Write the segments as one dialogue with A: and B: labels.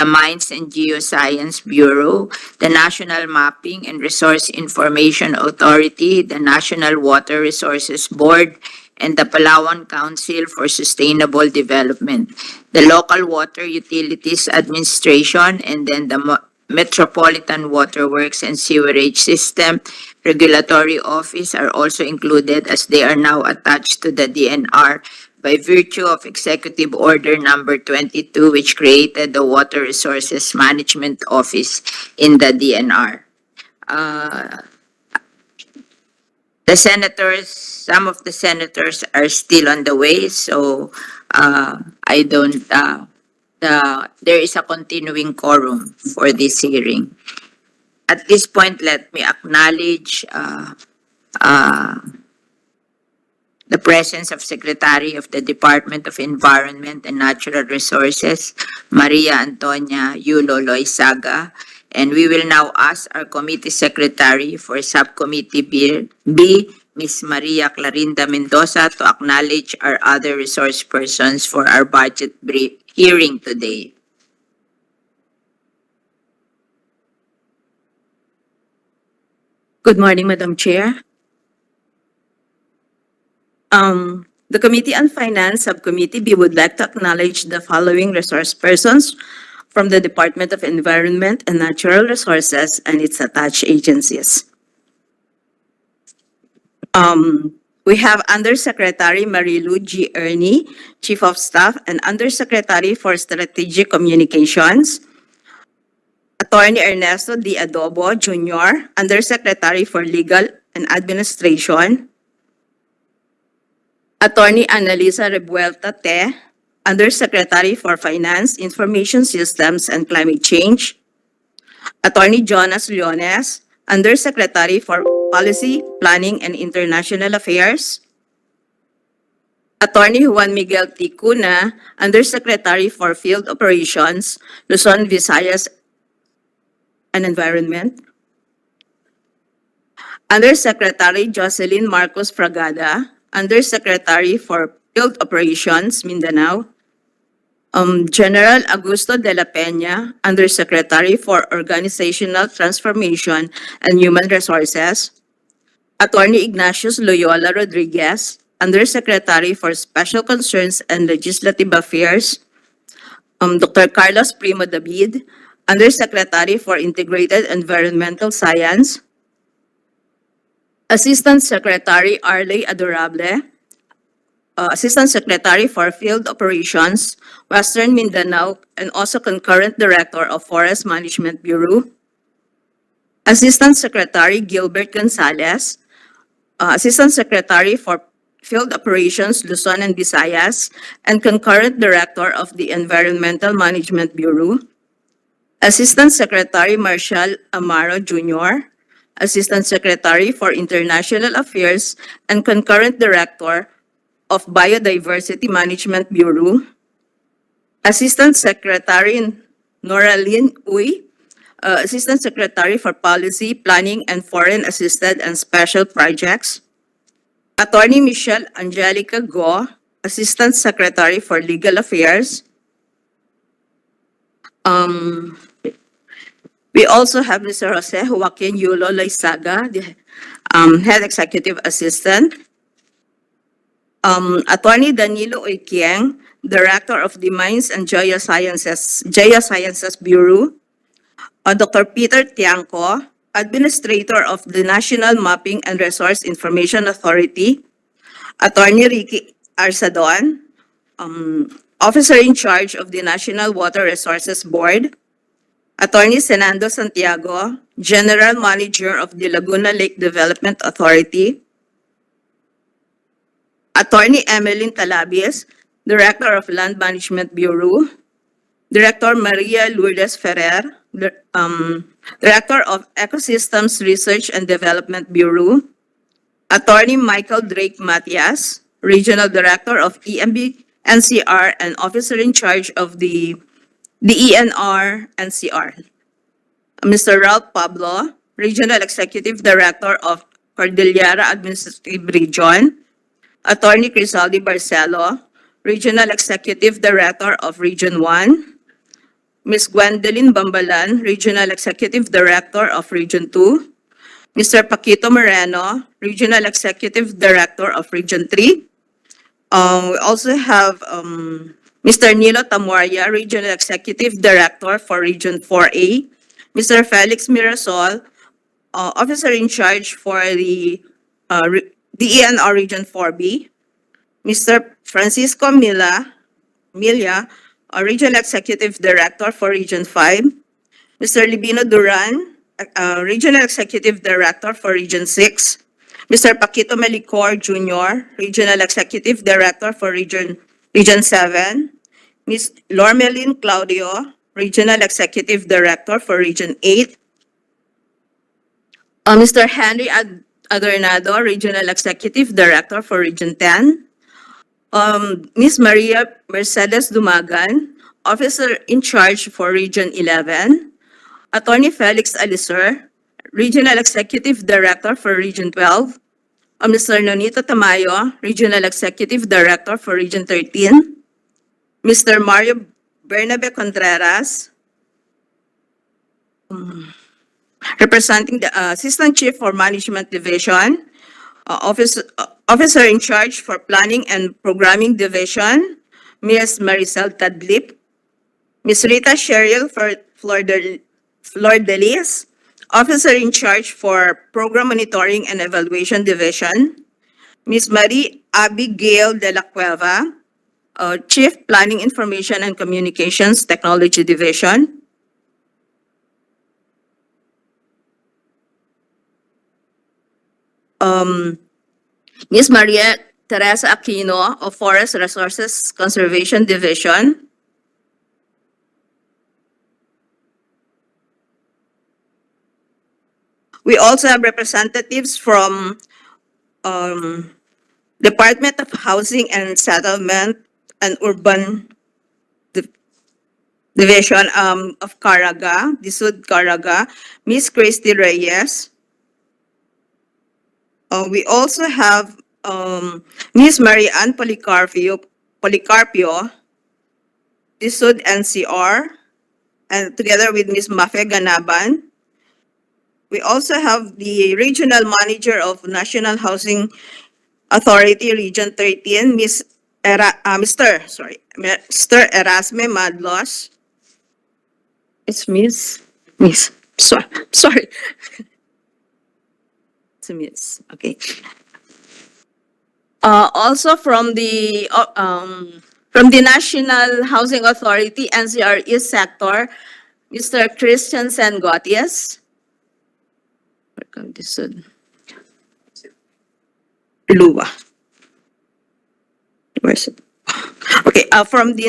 A: the Mines and Geoscience Bureau, the National Mapping and Resource Information Authority, the National Water Resources Board, and the Palawan Council for Sustainable Development, the Local Water Utilities Administration, and then the Metropolitan Waterworks and Sewerage System Regulatory Office are also included as they are now attached to the DNR by virtue of Executive Order Number 22, which created the Water Resources Management Office in the DNR. The senators, some of the senators are still on the way, so I don't, there is a continuing quorum for this hearing. At this point, let me acknowledge the presence of Secretary of the Department of Environment and Natural Resources, Maria Antonia Yulo Loizaga, and we will now ask our Committee Secretary for Subcommittee B, Ms. Maria Clarinda Mendoza, to acknowledge our other resource persons for our budget brief hearing today.
B: Good morning, Madam Chair. The Committee on Finance Subcommittee B would like to acknowledge the following resource persons from the Department of Environment and Natural Resources and its attached agencies. We have Undersecretary Marilu G. Ernie, Chief of Staff and Undersecretary for Strategic Communications. Attorney Ernesto D. Adobo, Jr., Undersecretary for Legal and Administration. Attorney Annalisa Revuelta Te, Undersecretary for Finance, Information Systems, and Climate Change. Attorney Jonas Leones, Undersecretary for Policy, Planning, and International Affairs. Attorney Juan Miguel Ticuna, Undersecretary for Field Operations, Luzon, Visayas, and Environment. Undersecretary Jocelyn Marcos Fragada, Undersecretary for Field Operations, Mindanao. General Augusto de la Peña, Undersecretary for Organizational Transformation and Human Resources. Attorney Ignatius Loyola Rodriguez, Undersecretary for Special Concerns and Legislative Affairs. Dr. Carlos Primo David, Undersecretary for Integrated Environmental Science. Assistant Secretary Arley Adorable, Assistant Secretary for Field Operations, Western Mindanao, and also concurrent Director of Forest Management Bureau. Assistant Secretary Gilbert Gonzalez, Assistant Secretary for Field Operations, Luzon and Visayas, and concurrent Director of the Environmental Management Bureau. Assistant Secretary Marshall Amaro, Jr., Assistant Secretary for International Affairs and concurrent Director of Biodiversity Management Bureau. Assistant Secretary Noralyn Uy, Assistant Secretary for Policy, Planning, and Foreign Assisted and Special Projects. Attorney Michelle Angelica Go, Assistant Secretary for Legal Affairs. We also have Mr. Jose Joaquin Yulo Loizaga, the Head Executive Assistant. Attorney Danilo Oikieng, Director of the Mines and Geosciences Bureau. Dr. Peter Tiangco, Administrator of the National Mapping and Resource Information Authority. Attorney Ricky Arsadon, Officer in Charge of the National Water Resources Board. Attorney Senado Santiago, General Manager of the Laguna Lake Development Authority. Attorney Emeline Talabies, Director of Land Management Bureau. Director Maria Lourdes Ferrer, Director of Ecosystems Research and Development Bureau. Attorney Michael Drake Matias, Regional Director of EMB NCR and Officer in Charge of the DENR NCR. Mr. Ralph Pablo, Regional Executive Director of Cordillera Administrative Region. Attorney Crisaldi Barcelo, Regional Executive Director of Region 1. Ms. Gwendolyn Bambalan, Regional Executive Director of Region 2. Mr. Paquito Moreno, Regional Executive Director of Region 3. We also have Mr. Nilo Tamuaria, Regional Executive Director for Region 4A. Mr. Felix Mirasol, Officer in Charge for the DENR Region 4B. Mr. Francisco Milia, Regional Executive Director for Region 5. Mr. Libino Duran, Regional Executive Director for Region 6. Mr. Paquito Melicor Jr., Regional Executive Director for Region 7. Ms. Lormelin Claudio, Regional Executive Director for Region 8. Mr. Henry Adornado, Regional Executive Director for Region 10. Ms. Maria Mercedes Dumagan, Officer in Charge for Region 11. Attorney Felix Alisur, Regional Executive Director for Region 12. Mr. Nonito Tamayo, Regional Executive Director for Region 13. Mr. Mario Bernabe Contreras, representing the Assistant Chief for Management Division, Officer in Charge for Planning and Programming Division, Ms. Maricel Tadlip. Ms. Rita Sherrill Flordelis, Officer in Charge for Program Monitoring and Evaluation Division. Ms. Marie Abigail de la Cueva, Chief Planning Information and Communications Technology Division. Ms. Maria Teresa Aquino of Forest Resources Conservation Division. We also have representatives from Department of Housing and Settlement and Urban Division of Caraga, DSUD Caraga, Ms. Christy Reyes. We also have Ms. Marianne Policarpio, DSUD NCR, and together with Ms. Mafe Ganaban. We also have the Regional Manager of National Housing Authority Region 13, Mr. Erasme Madlos. It's Miss. Sorry. It's a Miss. Okay. Also from the National Housing Authority NCR East Sector, Mr. Christian Sen Gotias. Lua. Where's it? Okay, from the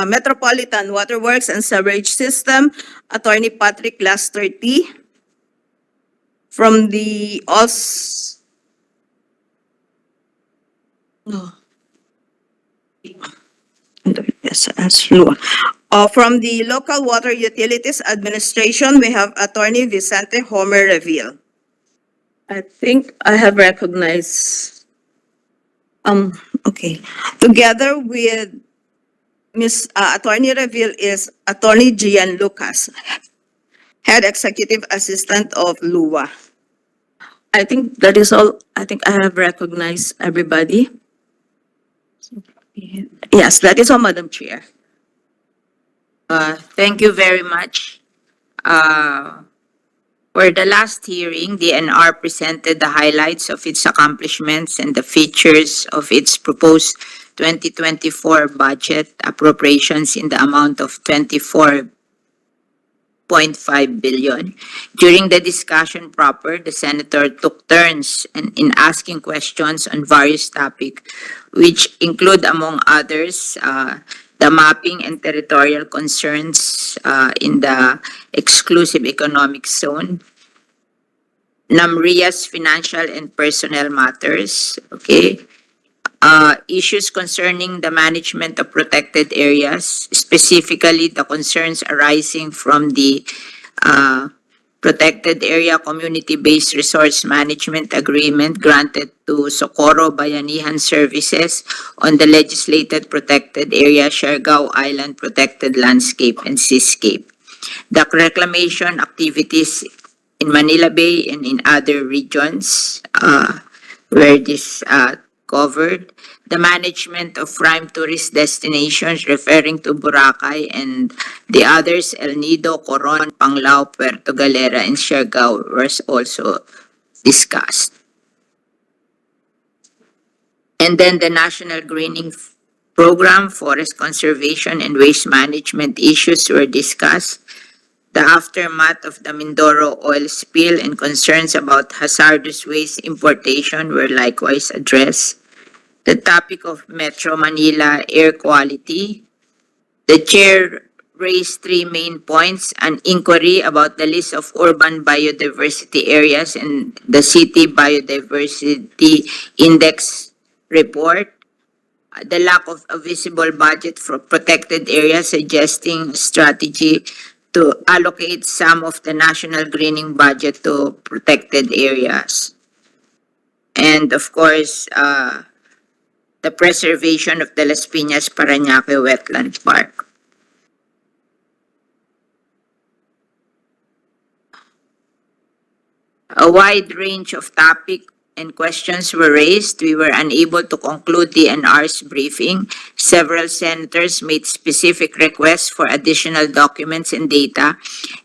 B: Metropolitan Waterworks and Sewerage System, Attorney Patrick Lasterty. From the from the Local Water Utilities Administration, we have Attorney Vicente Homer Reville. I think I have recognized. Okay. Together with Ms. Attorney Reville is Attorney Gian Lucas, Head Executive Assistant of LUWA. I think that is all. I think I have recognized everybody. Yes, that is all, Madam Chair.
A: Thank you very much. For the last hearing, the DENR presented the highlights of its accomplishments and the features of its proposed 2024 budget appropriations in the amount of 24.5 billion. During the discussion proper, the senator took turns in asking questions on various topics, which include, among others, the mapping and territorial concerns in the exclusive economic zone, NAMRIA's financial and personnel matters, okay, issues concerning the management of protected areas, specifically the concerns arising from the Protected Area Community-Based Resource Management Agreement granted to Socorro Bayanihan Services on the legislated protected area Siargao Island Protected Landscape and Seascape. The reclamation activities in Manila Bay and in other regions where this covered. The management of prime tourist destinations referring to Boracay and the others, El Nido, Coron, Panglao, Puerto Galera, and Siargao was also discussed. And then the National Greening Program, Forest Conservation, and Waste Management issues were discussed. The aftermath of the Mindoro oil spill and concerns about hazardous waste importation were likewise addressed. The topic of Metro Manila air quality. The chair raised three main points: an inquiry about the list of urban biodiversity areas and the city biodiversity index report, the lack of a visible budget for protected areas, suggesting a strategy to allocate some of the national greening budget to protected areas. And of course, the preservation of the Las Piñas Parañaque Wetland Park. A wide range of topics and questions were raised. We were unable to conclude the DENR's briefing. Several senators made specific requests for additional documents and data,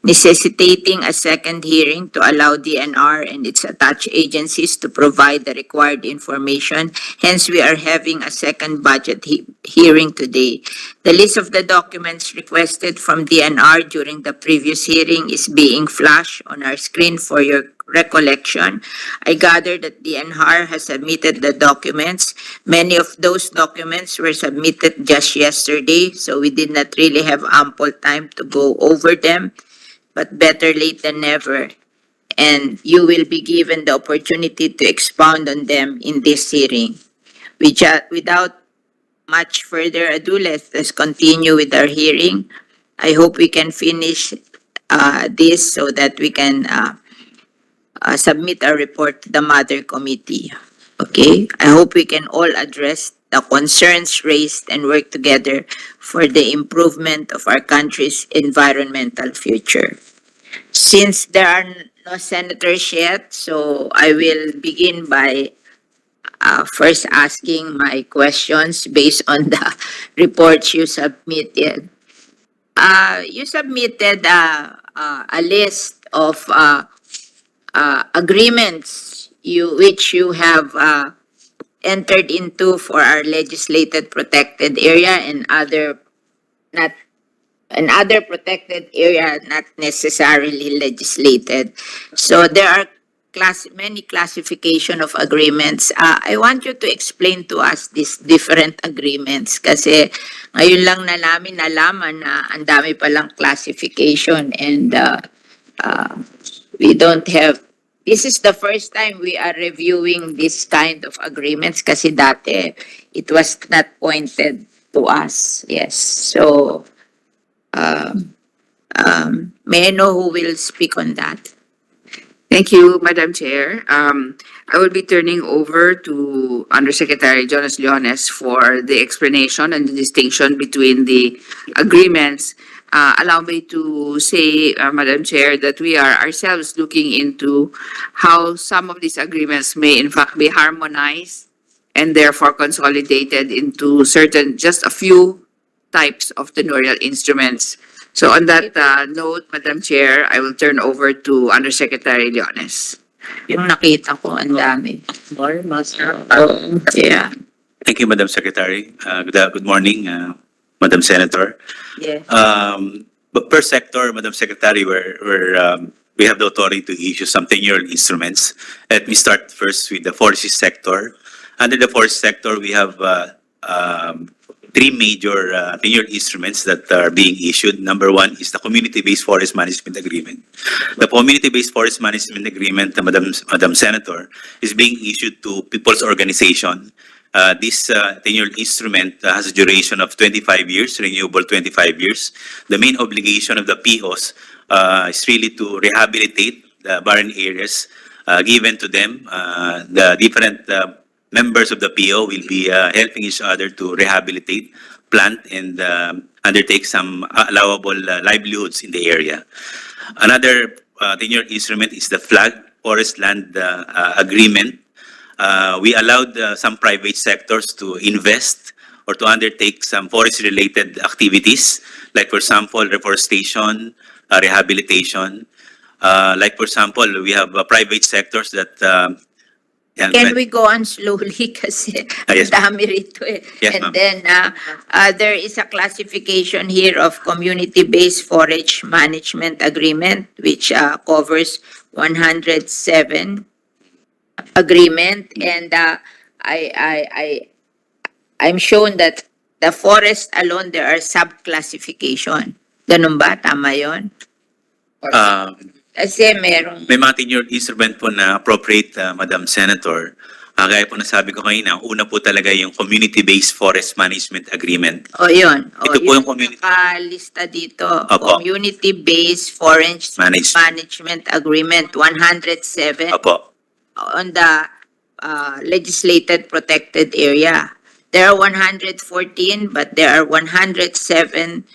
A: necessitating a second hearing to allow the DENR and its attached agencies to provide the required information. Hence, we are having a second budget hearing today. The list of the documents requested from DENR during the previous hearing is being flashed on our screen for your recollection. I gather that DENR has submitted the documents. Many of those documents were submitted just yesterday, so we did not really have ample time to go over them, but better late than never. And you will be given the opportunity to expound on them in this hearing. Without much further ado, let us continue with our hearing. I hope we can finish this so that we can submit our report to the Mother Committee. Okay? I hope we can all address the concerns raised and work together for the improvement of our country's environmental future. Since there are no senators yet, so I will begin by first asking my questions based on the reports you submitted. You submitted a list of agreements which you have entered into for our legislated protected area and other protected area not necessarily legislated. So there are many classification of agreements. I want you to explain to us these different agreements kasi ngayon lang na namin nalaman na ang dami palang classification and we don't have. This is the first time we are reviewing this kind of agreements kasi dati it was not pointed to us. Yes. So, may I know who will speak on that?
C: Thank you, Madam Chair. I will be turning over to Undersecretary Jonas Leones for the explanation and the distinction between the agreements. Allow me to say, Madam Chair, that we are ourselves looking into how some of these agreements may in fact be harmonized and therefore consolidated into just a few types of tenorial instruments. So on that note, Madam Chair, I will turn over to Undersecretary Leones.
A: Yung nakita ko, ang dami. Yeah.
D: Thank you, Madam Secretary. Good morning, Madam Senator.
A: Yeah.
D: But per sector, Madam Secretary, we have the authority to issue some tenure instruments. Let me start first with the forestry sector. Under the forest sector, we have three major tenure instruments that are being issued. Number one is the Community-Based Forest Management Agreement. The Community-Based Forest Management Agreement, Madam Senator, is being issued to people's organization This 10-year instrument has a duration of 25 years, renewable 25 years. The main obligation of the POs is really to rehabilitate the barren areas given to them. The different members of the PO will be helping each other to rehabilitate, plant, and undertake some allowable livelihoods in the area. Another 10-year instrument is the flag forest land agreement. We allowed some private sectors to invest or to undertake some forest-related activities, like for example, reforestation, rehabilitation. Like for example, we have private sectors that
A: Can we go on slowly kasi
D: yes,
A: ang dami rito eh.
D: Yes,
A: And
D: ma'am.
A: then there is a classification here of community-based forage management agreement which covers 107 agreement, and I'm shown that the forest alone there are sub-classification. Ganun ba? Tama yun? Kasi merong
D: may mga 10-year instrument po na appropriate, Madam Senator. Gaya po nasabi ko kanina, una po talaga yung community-based forest management agreement.
A: O yun.
D: Ito po yung community-
A: nakalista dito.
D: Opo.
A: Community-based Forest Management Agreement, 107
D: Opo.
A: on the legislated protected area. There are 114, but there are 107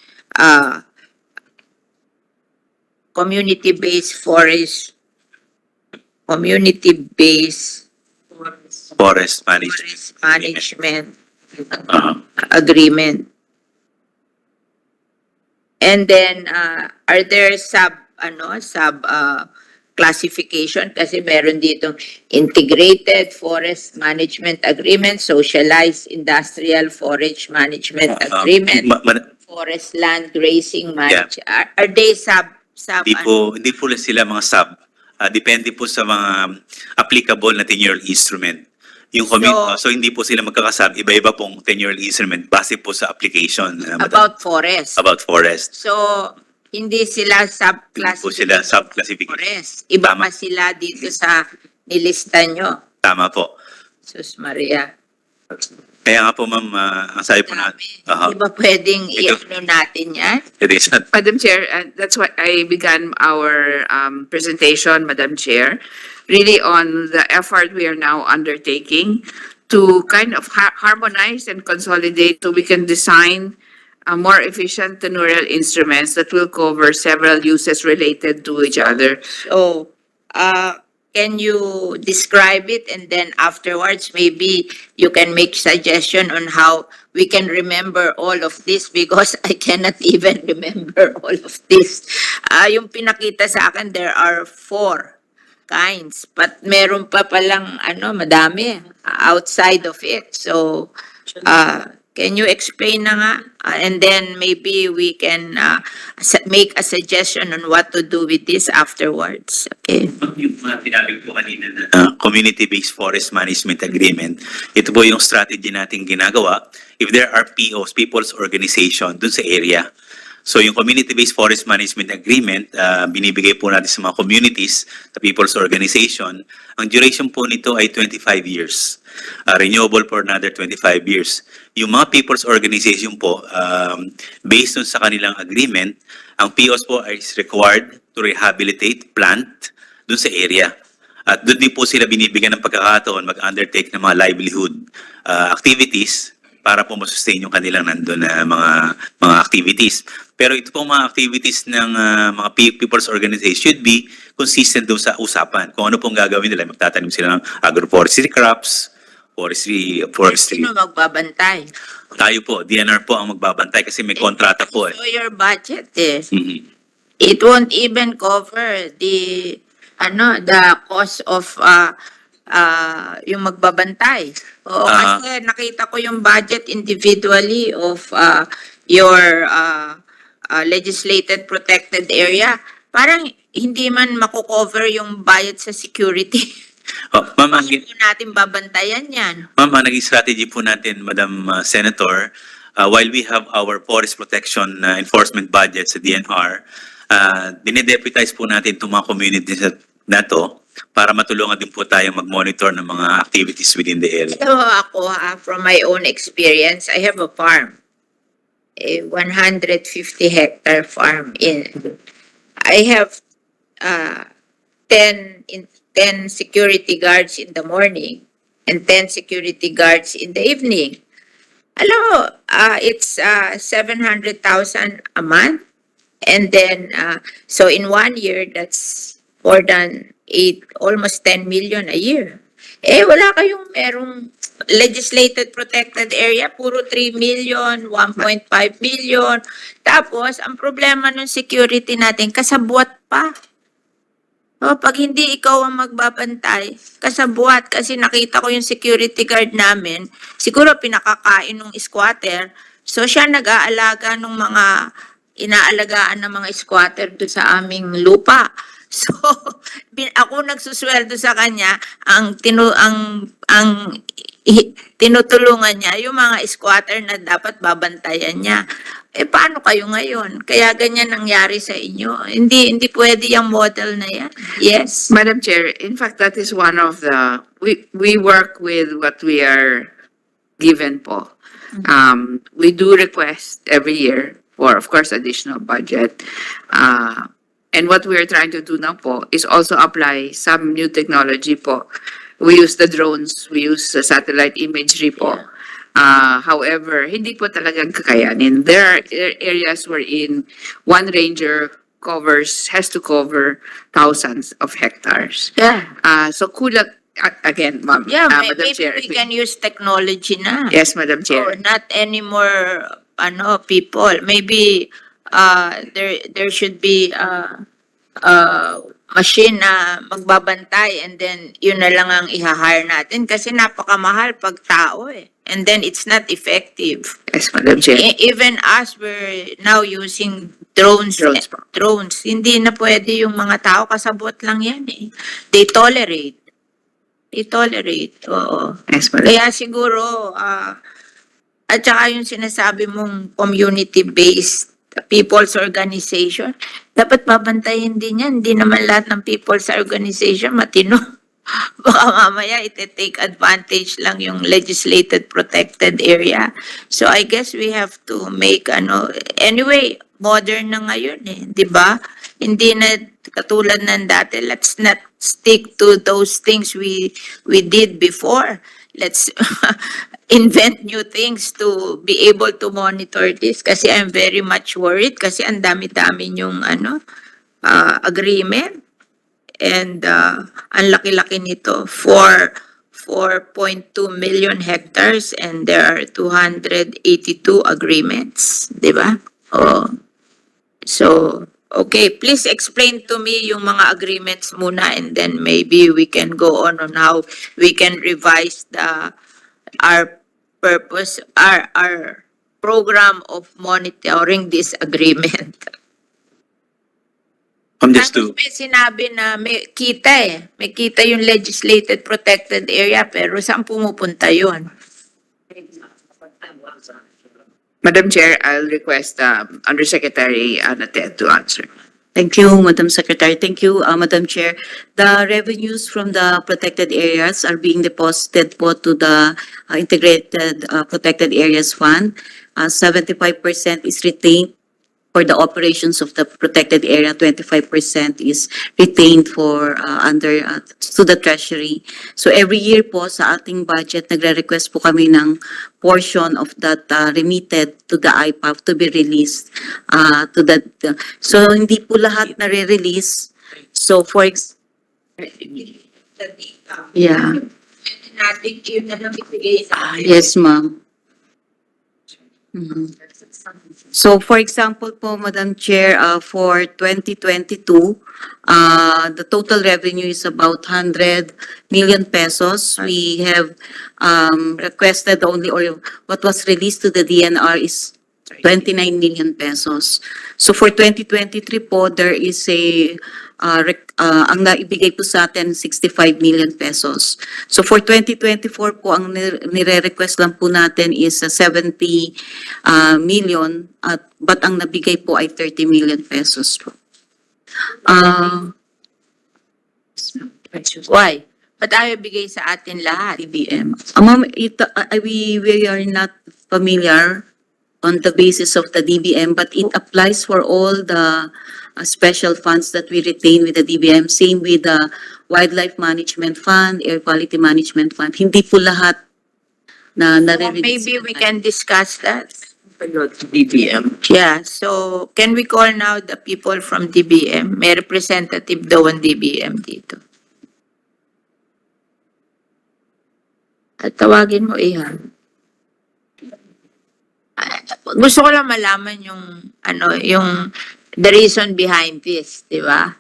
A: community-based
D: Forest management.
A: management
D: Uh-huh.
A: agreement. And then, are there sub classification? Kasi meron ditong integrated forest management agreement, socialized industrial forest management agreement, forest land grazing management. Are they sub
D: Hindi po sila mga sub. Depende po sa mga applicable na 10-year instrument. So hindi po sila magkakasab, iba-iba pong 10-year instrument base po sa application.
A: about forest?
D: About forest.
A: So, hindi sila
D: Hindi po sila sub-classification.
A: forest. Iba
D: Tama.
A: pa sila dito sa nilista nyo.
D: Tama po.
A: Sus Maria.
D: Kaya nga po ma'am, ang sabi po na,
A: Di ba pwedeng i-ano natin yan?
D: it is not.
C: Madam Chair, that's why I began our presentation, Madam Chair, really on the effort we are now undertaking to kind of harmonize and consolidate so we can design more efficient tenurial instruments that will cover several uses related to each other.
A: So, can you describe it, and then afterwards maybe you can make suggestion on how we can remember all of this, because I cannot even remember all of this. Yung pinakita sa akin, there are 4 kinds, but meron pa palang madami outside of it. So, can you explain na nga? And then maybe we can make a suggestion on what to do with this afterwards. Okay.
D: Yung mga sinabi ko kanina na community-based forest management agreement, ito po yung strategy nating ginagawa if there are POs, people's organization, dun sa area. So yung community-based forest management agreement, binibigay po natin sa mga communities, sa people's organization. Ang duration po nito ay 25 years. Renewable for another 25 years. Yung mga people's organization po, based on sa kanilang agreement, ang POs po is required to rehabilitate, plant, dun sa area. At doon din po sila binibigyan ng pagkakataon mag-undertake ng mga livelihood activities para po masustain yung kanilang nandun na mga activities. Pero ito pong mga activities ng mga people's organization should be consistent doon sa usapan. Kung ano pong gagawin nila, magtatanim sila ng agroforestry crops, forestry.
A: Sino magbabantay?
D: Tayo po, DENR po ang magbabantay kasi may kontrata po eh.
A: So your budget is,
D: Mhm.
A: it won't even cover the cost of yung magbabantay. Oo, kasi nakita ko yung budget individually of your legislated protected area. Parang hindi man makukover yung bayad sa security.
D: Ma'am,
A: Paano po natin babantayan yan?
D: Ma'am, ang naging strategy po natin, Madam Senator, while we have our forest protection enforcement budget sa DNR, dinedeputize po natin itong mga communities na to para matulungan din po tayo mag-monitor ng mga activities within the area.
A: Alam mo ako, from my own experience, I have a farm. A 150-hectare farm. I have 10 security guards in the morning and 10 security guards in the evening. Alam mo, it's 700,000 a month. And then, so in 1 year, that's more than almost 10 million a year. Wala kayong merong legislated protected area, puro 3 million, 1.5 million. Tapos, ang problema ng security natin, kasabwat pa. Pag hindi ikaw ang magbabantay, kasabwat, kasi nakita ko yung security guard namin, siguro pinakakain ng squatter, so siya nag-aalaga ng mga inaalagaan ng mga squatter doon sa aming lupa. So, ako nagsusweldo sa kanya, tinutulungan niya yung mga squatter na dapat babantayan niya. Paano kayo ngayon? Kaya ganyan nangyari sa inyo. Hindi pwede yung model na yan. Yes.
C: Madam Chair, in fact, that is one of the, we work with what we are given po. We do request every year for, of course, additional budget. And what we are trying to do now po is also apply some new technology po. We use the drones, we use the satellite imagery po. However, hindi po talagang kakayanin. There are areas wherein one ranger has to cover thousands of hectares.
A: Yeah.
C: So kulang, again, ma'am.
A: Yeah,
C: Madam
A: maybe
C: Chair.
A: we can use technology na.
C: Yes, Madam Chair.
A: Or not anymore, people. Maybe there should be machine na magbabantay and then yun na lang ang i-hire natin kasi napakamahal pag tao and then it's not effective.
C: Yes, Madam Chair.
A: Even us, we're now using drones. Drones. Hindi na pwede yung mga tao, kasabot lang yan They tolerate. Oo.
C: Yes, Madam.
A: Kaya siguro, at saka yung sinasabi mong community-based people's organization, dapat babantayin din yan. Hindi naman lahat ng people's organization matino. Baka mamaya ite-take advantage lang yung legislated protected area. So I guess we have to make anyway, modern na ngayon di ba? Hindi na katulad ng dati. Let's not stick to those things we did before. Let's invent new things to be able to monitor this kasi I'm very much worried kasi ang dami-dami yung agreement and ang laki-laki nito 4.2 million hectares and there are 282 agreements, di ba? So okay, please explain to me yung mga agreements muna and then maybe we can go on how we can revise our purpose, our program of monitoring this agreement.
D: Just to,
A: Tapos may sinabi na may kita may kita yung legislated protected area pero saan pumupunta yun?
C: Madam Chair, I'll request Undersecretary Anatet to answer.
E: Thank you, Madam Secretary. Thank you, Madam Chair. The revenues from the protected areas are being deposited po to the Integrated Protected Areas Fund. 75% is retained for the operations of the protected area. 25% is retained for to the Treasury. So every year po sa ating budget, nagre-request po kami ng portion of that remitted to the IPAF to be released to that. So hindi po lahat nare-release. So for yeah. Yes, ma'am. So, for example po, Madam Chair, for 2022, the total revenue is about 100 million pesos. We have requested only, or what was released to the DNR is 29 million pesos. So, for 2023 po, there is ang naibigay po sa atin 65 million pesos. So for 2024 po ang nire-request lang po natin is 70 million but ang nabigay po ay 30 million pesos po.
A: Why? Ba't ayaw bigay sa atin lahat?
E: DBM. Ma'am, we are not familiar on the basis of the DBM, but it applies for all the special funds that we retain with the DBM. Same with the Wildlife Management Fund, Air Quality Management Fund. Hindi po lahat na nare-release.
A: Maybe we can discuss that.
C: DBM.
A: Yeah, so can we call now the people from DBM? May representative daw ang DBM dito. At tawagin mo, Ihan. Gusto ko lang malaman yung, yung the reason behind this, di ba?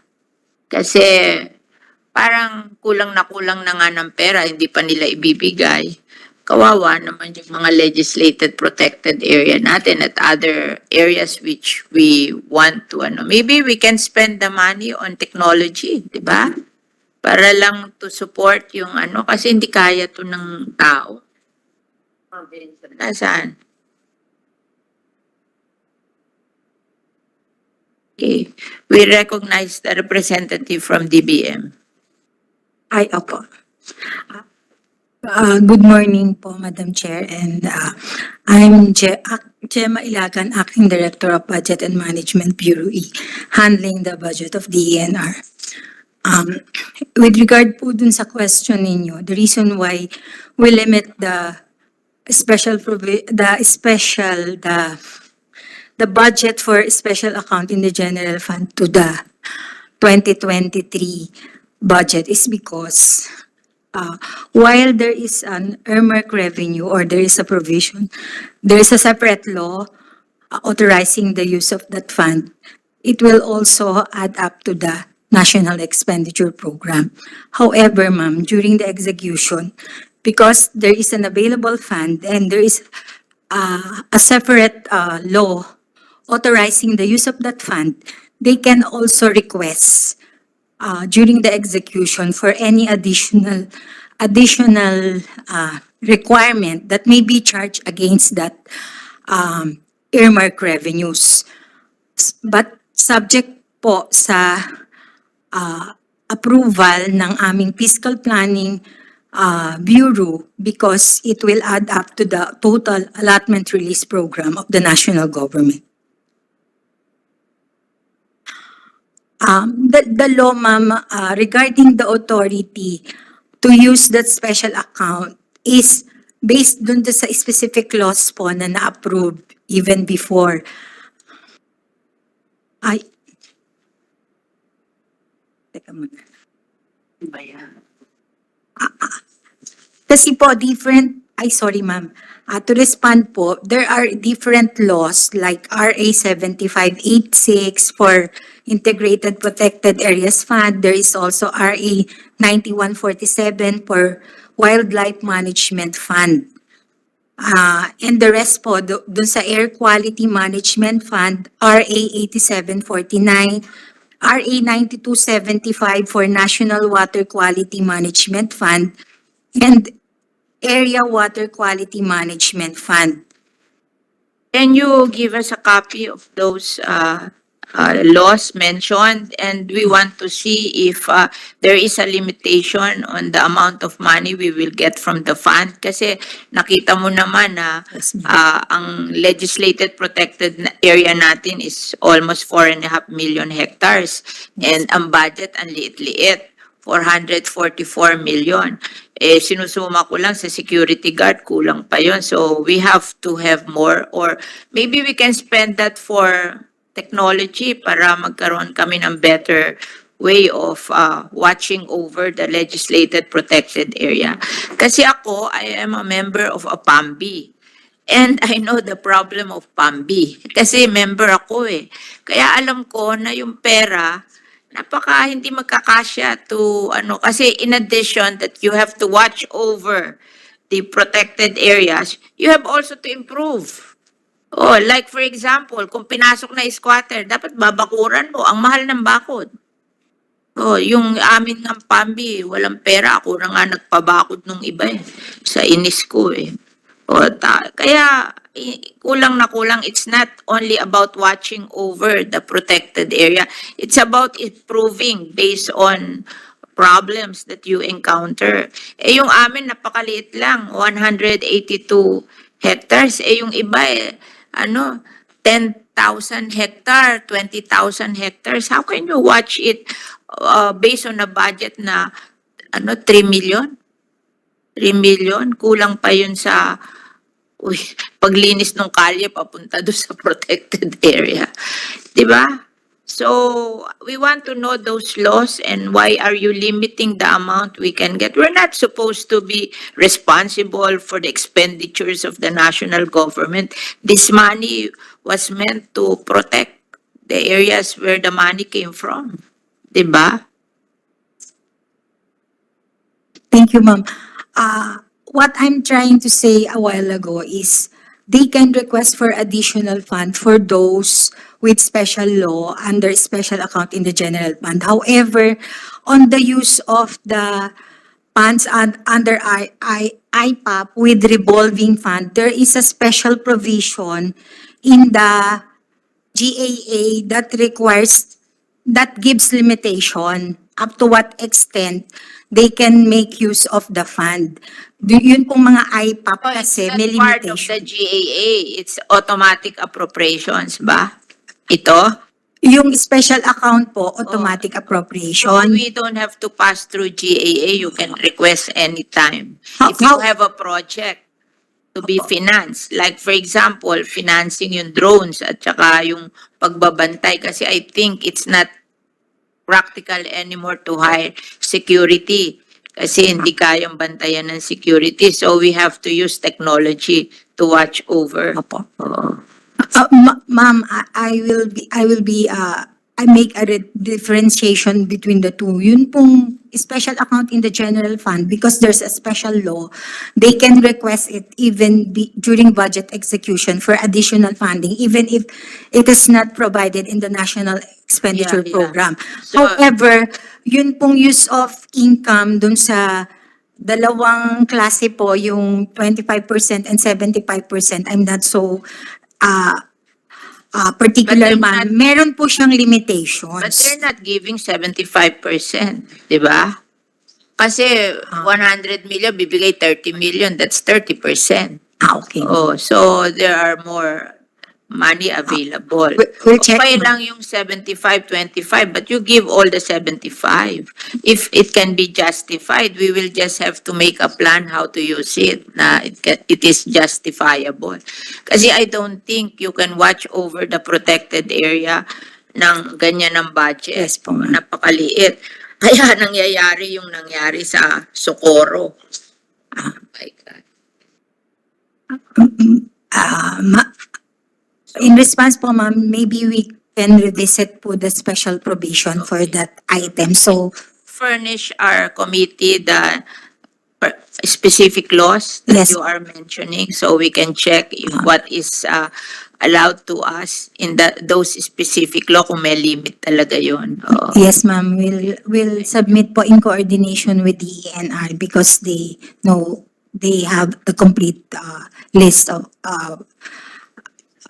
A: Kasi parang kulang na nga ng pera, hindi pa nila ibibigay. Kawawa naman yung mga legislated protected area natin at other areas which we want to, maybe we can spend the money on technology, di ba? Para lang to support yung kasi hindi kaya to ng tao. Nasaan? Okay. We recognize the representative from DBM.
F: Ay, opo. Good morning po, Madam Chair, and I'm Gemma Ilagan, Acting Director of Budget and Management Bureau E, handling the budget of DENR. With regard po dun sa question ninyo, the reason why we limit the budget for special account in the general fund to the 2023 budget is because while there is an earmark revenue or there is a provision, there is a separate law authorizing the use of that fund. It will also add up to the National Expenditure Program. However, ma'am, during the execution, because there is an available fund and there is a separate law authorizing the use of that fund, they can also request during the execution for any additional requirement that may be charged against that earmark revenues. But subject po sa approval ng aming fiscal planning bureau because it will add up to the total allotment release program of the national government. The law, ma'am, regarding the authority to use that special account is based dun sa specific laws po na na-approve even before. Teka muna. Kasi po, sorry ma'am. To respond po, there are different laws like RA 7586 for Integrated Protected Areas Fund. There is also RA 9147 for Wildlife Management Fund. And the rest po, dun sa Air Quality Management Fund, RA 8749, RA 9275 for National Water Quality Management Fund, and Area Water Quality Management Fund.
A: Can you give us a copy of those laws mentioned? And we want to see if there is a limitation on the amount of money we will get from the fund. Kasi nakita mo naman na ang legislated protected area natin is almost 4.5 million hectares. And ang budget ang liit-liit, 444 million. Sinusuma ko lang sa security guard, kulang pa yon. So we have to have more, or maybe we can spend that for technology para magkaroon kami ng better way of watching over the legislated protected area. Kasi ako, I am a member of a PAMB. And I know the problem of PAMB. Kasi member ako eh. Kaya alam ko na yung pera, napaka hindi magkakasya to kasi in addition that you have to watch over the protected areas, you have also to improve. Oh, like for example, kung pinasok na squatter, dapat babakuran mo, ang mahal ng bakod. Oh, yung amin ng PAMBI, walang pera, ako na nga nagpabakod nung iba eh, sa inis ko eh. Kaya kulang na kulang, it's not only about watching over the protected area, it's about improving based on problems that you encounter. Eh yung amin napakaliit lang, 182 hectares. Eh yung iba ano, 10,000 hectare, 20,000 hectares. How can you watch it based on a budget na 3 million? 3 million? Kulang pa yun sa paglinis ng kalye papunta doon sa protected area. 'Di ba? So, we want to know those laws and why are you limiting the amount we can get? We're not supposed to be responsible for the expenditures of the national government. This money was meant to protect the areas where the money came from. 'Di ba?
F: Thank you, ma'am. What I'm trying to say a while ago is they can request for additional fund for those with special law under special account in the general fund. However, on the use of the funds under IPAP with revolving fund, there is a special provision in the GAA that gives limitation up to what extent they can make use of the fund. Yun pong mga IPAP
A: Oh,
F: kasi
A: it's
F: may
A: not part of the
F: limitation.
A: GAA. It's automatic appropriations ba? Ito?
F: Yung special account po, automatic
A: So
F: appropriation.
A: we don't have to pass through GAA. You can request anytime.
F: How-
A: If you
F: how-
A: have a project to be financed, like for example, financing yung drones at saka yung pagbabantay kasi I think it's not practical anymore to hire security kasi hindi kayang bantayan ng security. So we have to use technology to watch over.
F: Opo. Ma'am, I make a differentiation between the two. Yun pong special account in the general fund, because there's a special law, they can request it even during budget execution for additional funding, even if it is not provided in the national expenditure
A: Yeah, yeah.
F: program.
A: So-
F: However, yun pong use of income dun sa dalawang klase po, yung 25% and 75%, I'm not so particular,
A: But
F: ma'am.
A: they're
F: Meron po siyang
A: But
F: limitations.
A: they're not giving 75%, di ba? Kasi 100 million, bibigay 30 million, that's 30%.
F: Okay.
A: Oh, so there are more money available.
F: We'll check,
A: Okay
F: ma'am.
A: lang yung 75-25, but you give all the 75. If it can be justified, we will just have to make a plan how to use it, na it is justifiable. Kasi I don't think you can watch over the protected area ng ganyan ng budget.
F: Yes po, ma'am.
A: Napakaliit. Kaya nangyayari yung nangyari sa Socorro. Oh my God.
F: In response po, ma'am, maybe we can revisit po the special provision for that item. So,
A: Furnish our committee the specific laws that
F: Yes.
A: you are mentioning so we can check if what is allowed to us in those specific law kung may limit talaga yun. Oo.
F: yes, ma'am, we'll submit po in coordination with the DENR because they know they have the complete list of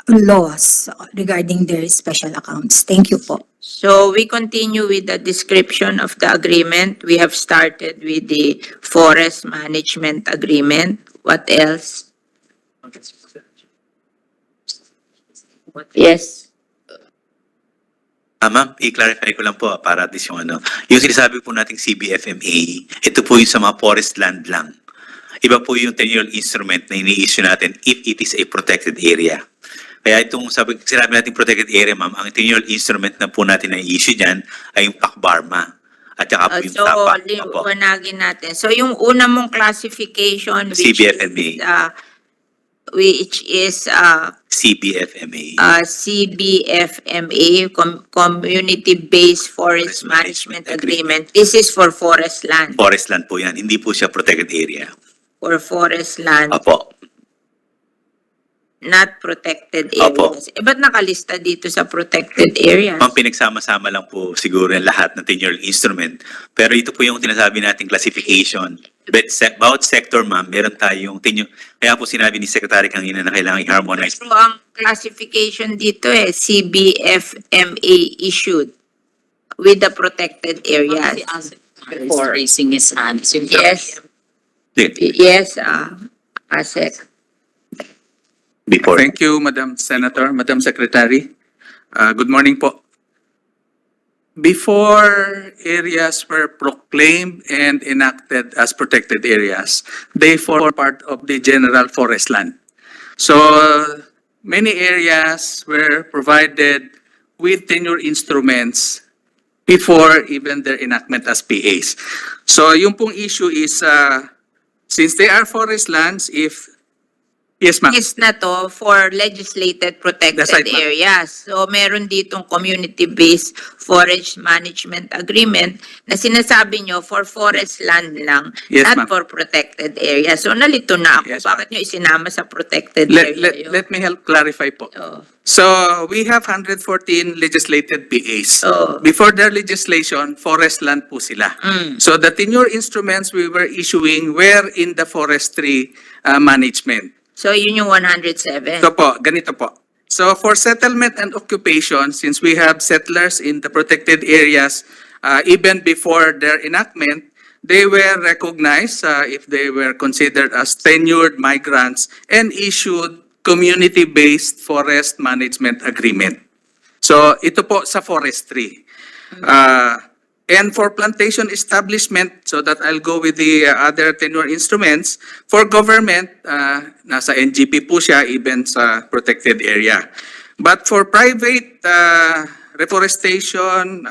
F: laws regarding their special accounts. Thank you po.
A: So we continue with the description of the agreement. We have started with the forest management agreement. What else? Yes.
D: Ma'am, i-clarify ko lang po para at least yung yung sinasabi po nating CBFMA, ito po yung sa mga forest land lang. Iba po yung 10-year instrument na ini-issue natin if it is a protected area. Kaya itong sinabi natin protected area, ma'am, ang 10-year instrument na po natin na i-issue dyan ay yung PACBARMA at saka po yung
A: So,
D: TAPA. Opo.
A: liwanagin natin. So, yung una mong classification,
D: CBFMA.
A: which is
D: CBFMA.
A: CBFMA, Community-Based Forest Management Agreement. This is for forest land.
D: Forest land po yan. Hindi po siya protected area.
A: For forest land,
D: Opo.
A: not protected
D: Opo.
A: areas. Ba't nakalista dito sa protected areas?
D: Ma'am, pinagsama-sama lang po siguro yung lahat ng 10-year instrument. Pero ito po yung tinasabi nating classification. But bawat sector, ma'am, meron tayong 10-year. Kaya po sinabi ni Secretary kanina na kailangan i-harmonize.
A: So, ang classification dito CBFMA issued with the protected areas. before.
E: Raising his hand.
A: Yes,
D: Sige,
A: yes, ASEC.
D: before.
G: Thank you, Madam Senator, Madam Secretary. Good morning po. Before areas were proclaimed and enacted as protected areas, they form part of the general forest land. So many areas were provided with tenure instruments before even their enactment as PAs. So yung pong issue is, since they are forest lands, yes ma'am.
A: Is na to for legislated protected
G: That's right, ma'am.
A: areas. So meron ditong community-based forest management agreement na sinasabi nyo for forest land lang,
G: Yes,
A: not
G: ma'am.
A: for protected areas. So nalito na ako,
G: Yes, ma'am.
A: bakit nyo isinama sa protected
G: Let,
A: area yun?
G: let me help clarify po.
A: Oh.
G: So we have 114 legislated PAs.
A: Oh.
G: Before their legislation, forest land po sila.
A: Mm.
G: So the tenure instruments we were issuing were in the forestry management.
A: So yun yung 107.
G: So po, ganito po. So for settlement and occupation, since we have settlers in the protected areas, even before their enactment, they were recognized if they were considered as tenured migrants and issued community-based forest management agreement. So ito po sa forestry. And for plantation establishment, so that I'll go with the other tenure instruments, for government, nasa NGP po siya, even sa protected area. But for private reforestation,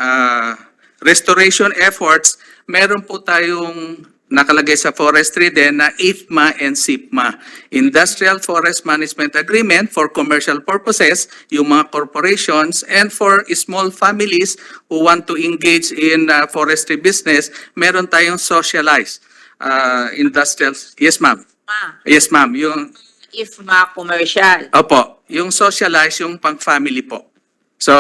G: restoration efforts, meron po tayong nakalagay sa forestry din na IFMA and SIPMA. Industrial Forest Management Agreement for commercial purposes, yung mga corporations, and for small families who want to engage in forestry business, meron tayong socialized industrial. Yes, ma'am. Yes, ma'am. Yung,
A: If commercial.
G: opo, yung socialized, yung pang-family po. So,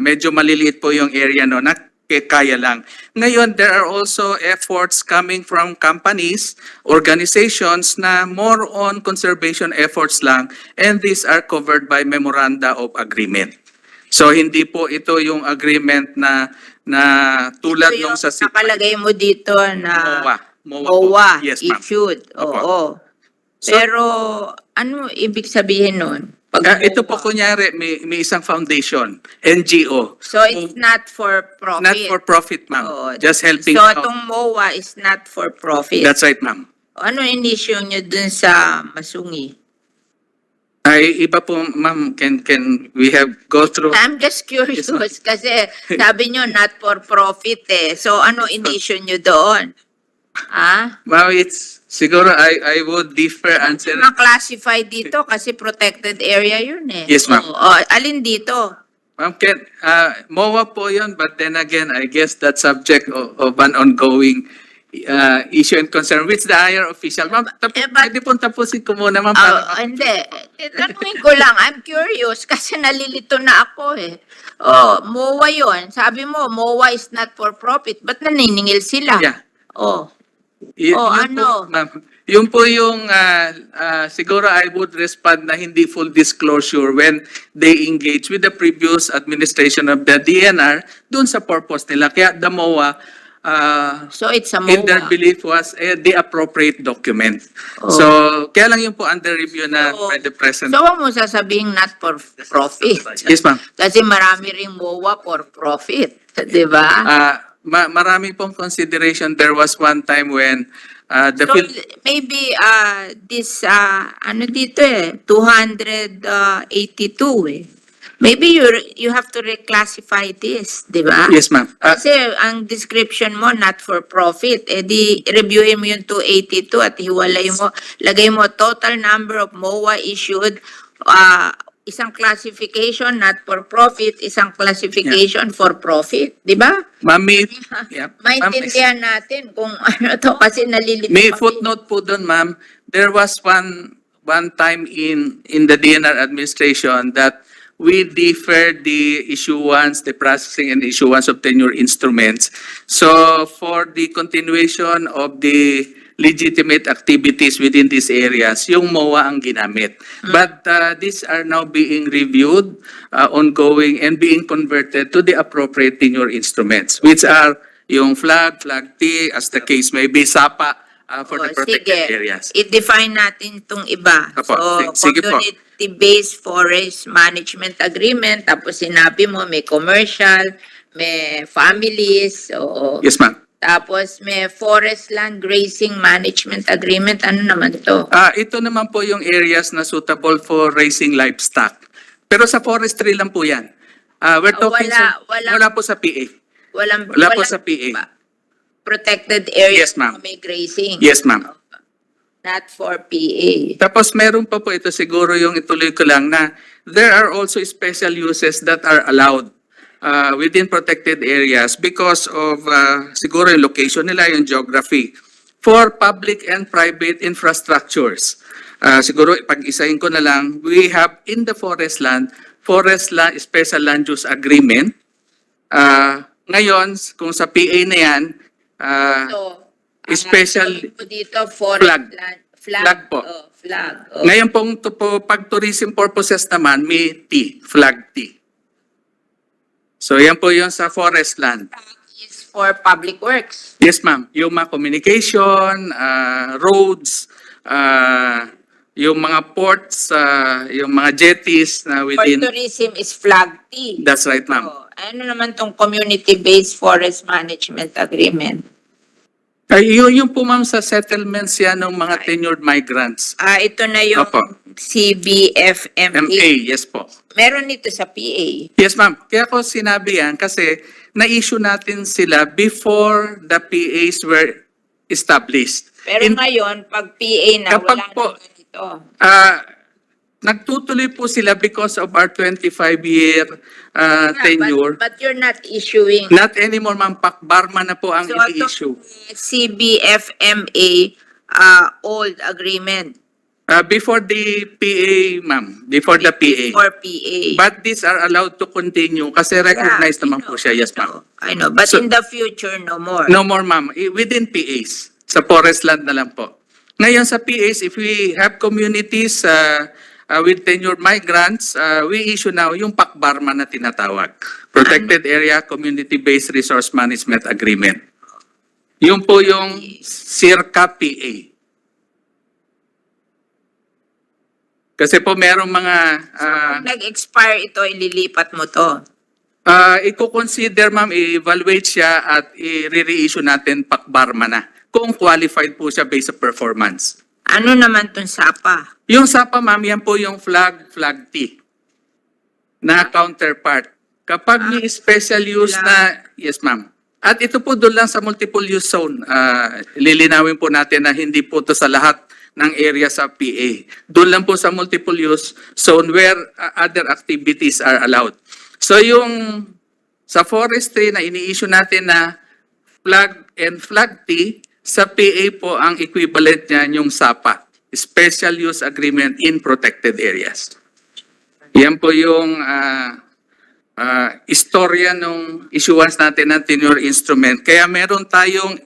G: medyo maliliit po yung area no, na kaya lang. Ngayon, there are also efforts coming from companies, organizations na more on conservation efforts lang, and these are covered by memoranda of agreement. So, hindi po ito yung agreement na tulad
A: So
G: nung
A: yung
G: sa
A: nakalagay mo dito na
G: MOA po.
A: MOA
G: Yes, ma'am.
A: issued.
G: Opo.
A: Oo.
G: So-
A: Pero ano ibig sabihin nun?
G: Ito po kunyari, may isang foundation, NGO.
A: So it's not for profit.
G: Not for profit, ma'am.
A: Oo.
G: Just helping
A: So
G: out.
A: itong MOA is not for profit.
G: That's right, ma'am.
A: Ano in-issue nyo dun sa Masungi?
G: Ay, iba po, ma'am, can we have go through?
A: I'm just curious
G: Yes, ma'am.
A: kasi sabi nyo not for profit eh. So ano in-issue nyo doon?
G: Ma'am, it's, siguro I would differ answer.
A: Ma-classify dito kasi protected area yun eh.
G: Yes, ma'am.
A: Alin dito?
G: Ma'am, MOA po yun, but then again, I guess that's subject of an ongoing issue and concern, which the higher official. Ma'am, pwede pong tapusin ko muna, ma'am.
A: Hindi. Tanungin ko lang, I'm curious kasi nalilito na ako eh. MOA yun. Sabi mo, MOA is not for profit. Ba't naniningil sila?
G: Yeah. Yun
A: ano?
G: po, ma'am. Yun po yung siguro I would respond na hindi full disclosure when they engage with the previous administration of the DENR dun sa purpose nila. Kaya the MOA,
A: So it's a
G: in their
A: MOA.
G: belief was the appropriate document. So, kaya lang yun po under review na by the present.
A: So wag mo sasabing not for profit.
G: Yes, ma'am.
A: Kasi marami ring MOA for profit. Di ba?
G: Marami pong consideration. There was one time when the
A: So maybe this ano dito eh 282 eh. Maybe you have to reclassify this, 'di ba?
G: Yes, ma'am.
A: Kasi ang description mo not for profit, eh di reviewin mo yung 282 at hiwalay mo, lagay mo total number of MOA issued, isang classification not for profit, isang classification for profit, 'di ba?
G: Ma'am, yeah.
A: Maintindihan natin kung ano to kasi nalilito
G: May
A: kami.
G: footnote po doon, ma'am. There was one time in the DNR administration that we deferred the issuance, the processing and issuance of tenure instruments. So for the continuation of the legitimate activities within these areas, yung MOA ang ginamit. But these are now being reviewed, ongoing, and being converted to the appropriate tenure instruments, which are yung flag, flag T, as the case may be, SAPA for the
A: O,
G: protected
A: sige.
G: areas.
A: I-define natin itong iba.
G: Apo,
A: So,
G: sige po.
A: community-based forest management agreement, tapos sinabi mo may commercial, may families, o
G: Yes, ma'am.
A: tapos may forest land grazing management agreement. Ano naman to?
G: Ito naman po yung areas na suitable for raising livestock. Pero sa forestry lang po yan. We're talking wala po sa PA. Wala po sa PA.
A: Protected area
G: Yes, ma'am.
A: may grazing.
G: Yes, ma'am.
A: Not for PA.
G: Tapos meron pa po ito, siguro yung ituloy ko lang na there are also special uses that are allowed within protected areas because of siguro yung location nila, yung geography, for public and private infrastructures. Siguro pag-isahin ko na lang, we have in the forest land special land use agreement. Ngayon, kung sa PA na yan,
A: So,
G: special
A: po dito forest
G: flag.
A: land.
G: Flag po.
A: Oh, flag. Oh.
G: Ngayon pong pag tourism purposes naman, may T, flag T. So yan po yung sa forest land.
A: Is for public works.
G: Yes, ma'am. Yung mga communication, roads, yung mga ports, yung mga jetties na
A: For
G: within.
A: tourism is flag T.
G: That's right, ma'am.
A: Oh, ano naman tong community-based forest management agreement?
G: Yung po ma'am sa settlements yan ng mga tenured migrants.
A: Ito na yung
G: Opo.
A: CBFMA.
G: MA, yes po.
A: Meron ito sa PA.
G: Yes, ma'am. Kaya ko sinabi yan kasi na-issue natin sila before the PAs were established.
A: Pero ngayon, pag PA na,
G: Kapag
A: wala
G: po,
A: na ganito.
G: Nagtutuloy po sila because of our 25-year tenure.
A: But you're not issuing.
G: Not anymore, ma'am. Barma na po ang
A: So,
G: i-issue.
A: CBFMA old agreement
G: Before the PA, ma'am. Before the PA.
A: for PA.
G: But these are allowed to continue kasi recognized
A: Yeah,
G: naman
A: I
G: po
A: know,
G: siya. Yes, ma'am.
A: I know, but
G: So-
A: in the future, no more.
G: No more, ma'am. Within PAs. Sa forest land na lang po. Ngayon sa PAs, if we have communities with tenured migrants, we issue now yung PACBARMA na tinatawag. Protected Area Community-Based Resource Management Agreement. Yung po yung circa PA. Kasi po merong mga
A: Pag nag-expire ito, ililipat mo to.
G: i-consider, ma'am, i-evaluate siya at i-reissue natin PACBARMA na kung qualified po siya based sa performance.
A: Ano naman tong SAPA?
G: Yung SAPA, ma'am, yan po yung flag T na counterpart. Kapag may special use na, yes, ma'am. At ito po doon lang sa multiple use zone. Lilinawin po natin na hindi po ito sa lahat ng area sa PA. Doon lang po sa multiple use zone where other activities are allowed. So yung sa forestry na ini-issue natin na flag and flag T, sa PA po ang equivalent niya yung SAPA, Special Use Agreement in Protected Areas. Yan po yung istorya nung issuance natin ng tenure instrument. Kaya meron tayong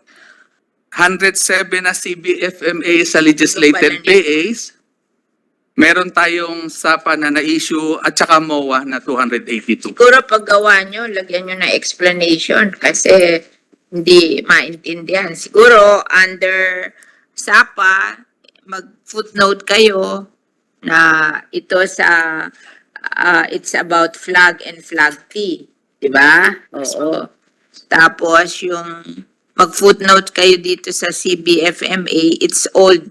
G: 107 na CBFMA sa legislated PAs. Meron tayong SAPA na na-issue at saka MOA na 282.
A: Siguro paggawa nyo, lagyan nyo na explanation kasi hindi maintindihan. Siguro under SAPA, mag-footnote kayo na ito sa it's about flag and flag T. Diba? Oo. Tapos yung mag-footnote kayo dito sa CBFMA, it's old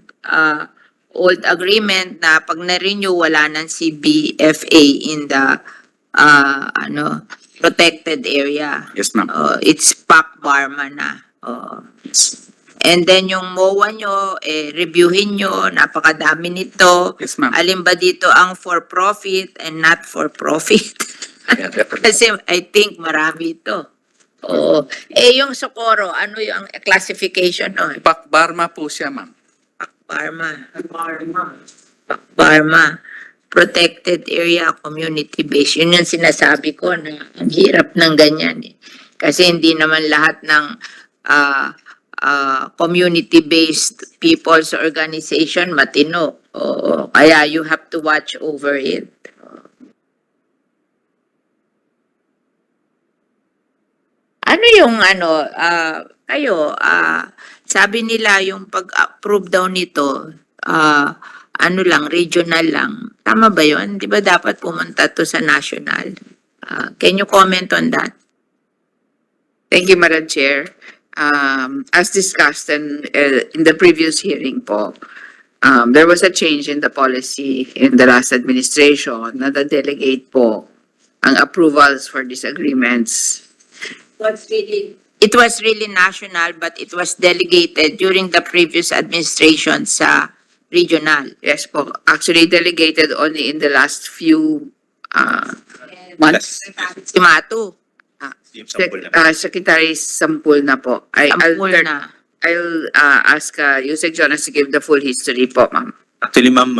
A: agreement na pag na-renew wala ng CBFA in the protected area.
G: Yes, ma'am.
A: It's PACBARMA na. And then yung MOA nyo, reviewin nyo, napakadami nito.
G: Yes, ma'am.
A: Alin ba dito ang for-profit and not for-profit?
G: Yeah, definitely.
A: Kasi I think marami ito. Oo. Yung Socorro, ano yung classification no?
G: PACBARMA po siya, ma'am.
A: Barma. Protected area, community-based. Yun yung sinasabi ko na ang hirap ng ganyan eh. Kasi hindi naman lahat ng community-based people's organization matino. Oo. Kaya you have to watch over it. Ano yung kayo, sabi nila yung pag-approve daw nito, ano lang, regional lang. Tama ba yun? Di ba dapat pumunta to sa national? Can you comment on that?
C: Thank you, Madam Chair. As discussed in the previous hearing po, there was a change in the policy in the last administration na delegate po ang approvals for these agreements.
A: It was really national, but it was delegated during the previous administration sa regional.
C: Yes po, actually delegated only in the last few months.
A: Si Matu,
D: Yung sample naman.
C: Secretary Sampul na po.
A: sampul na.
C: I'll ask Yusek Jonas to give the full history po, ma'am.
D: Actually, ma'am,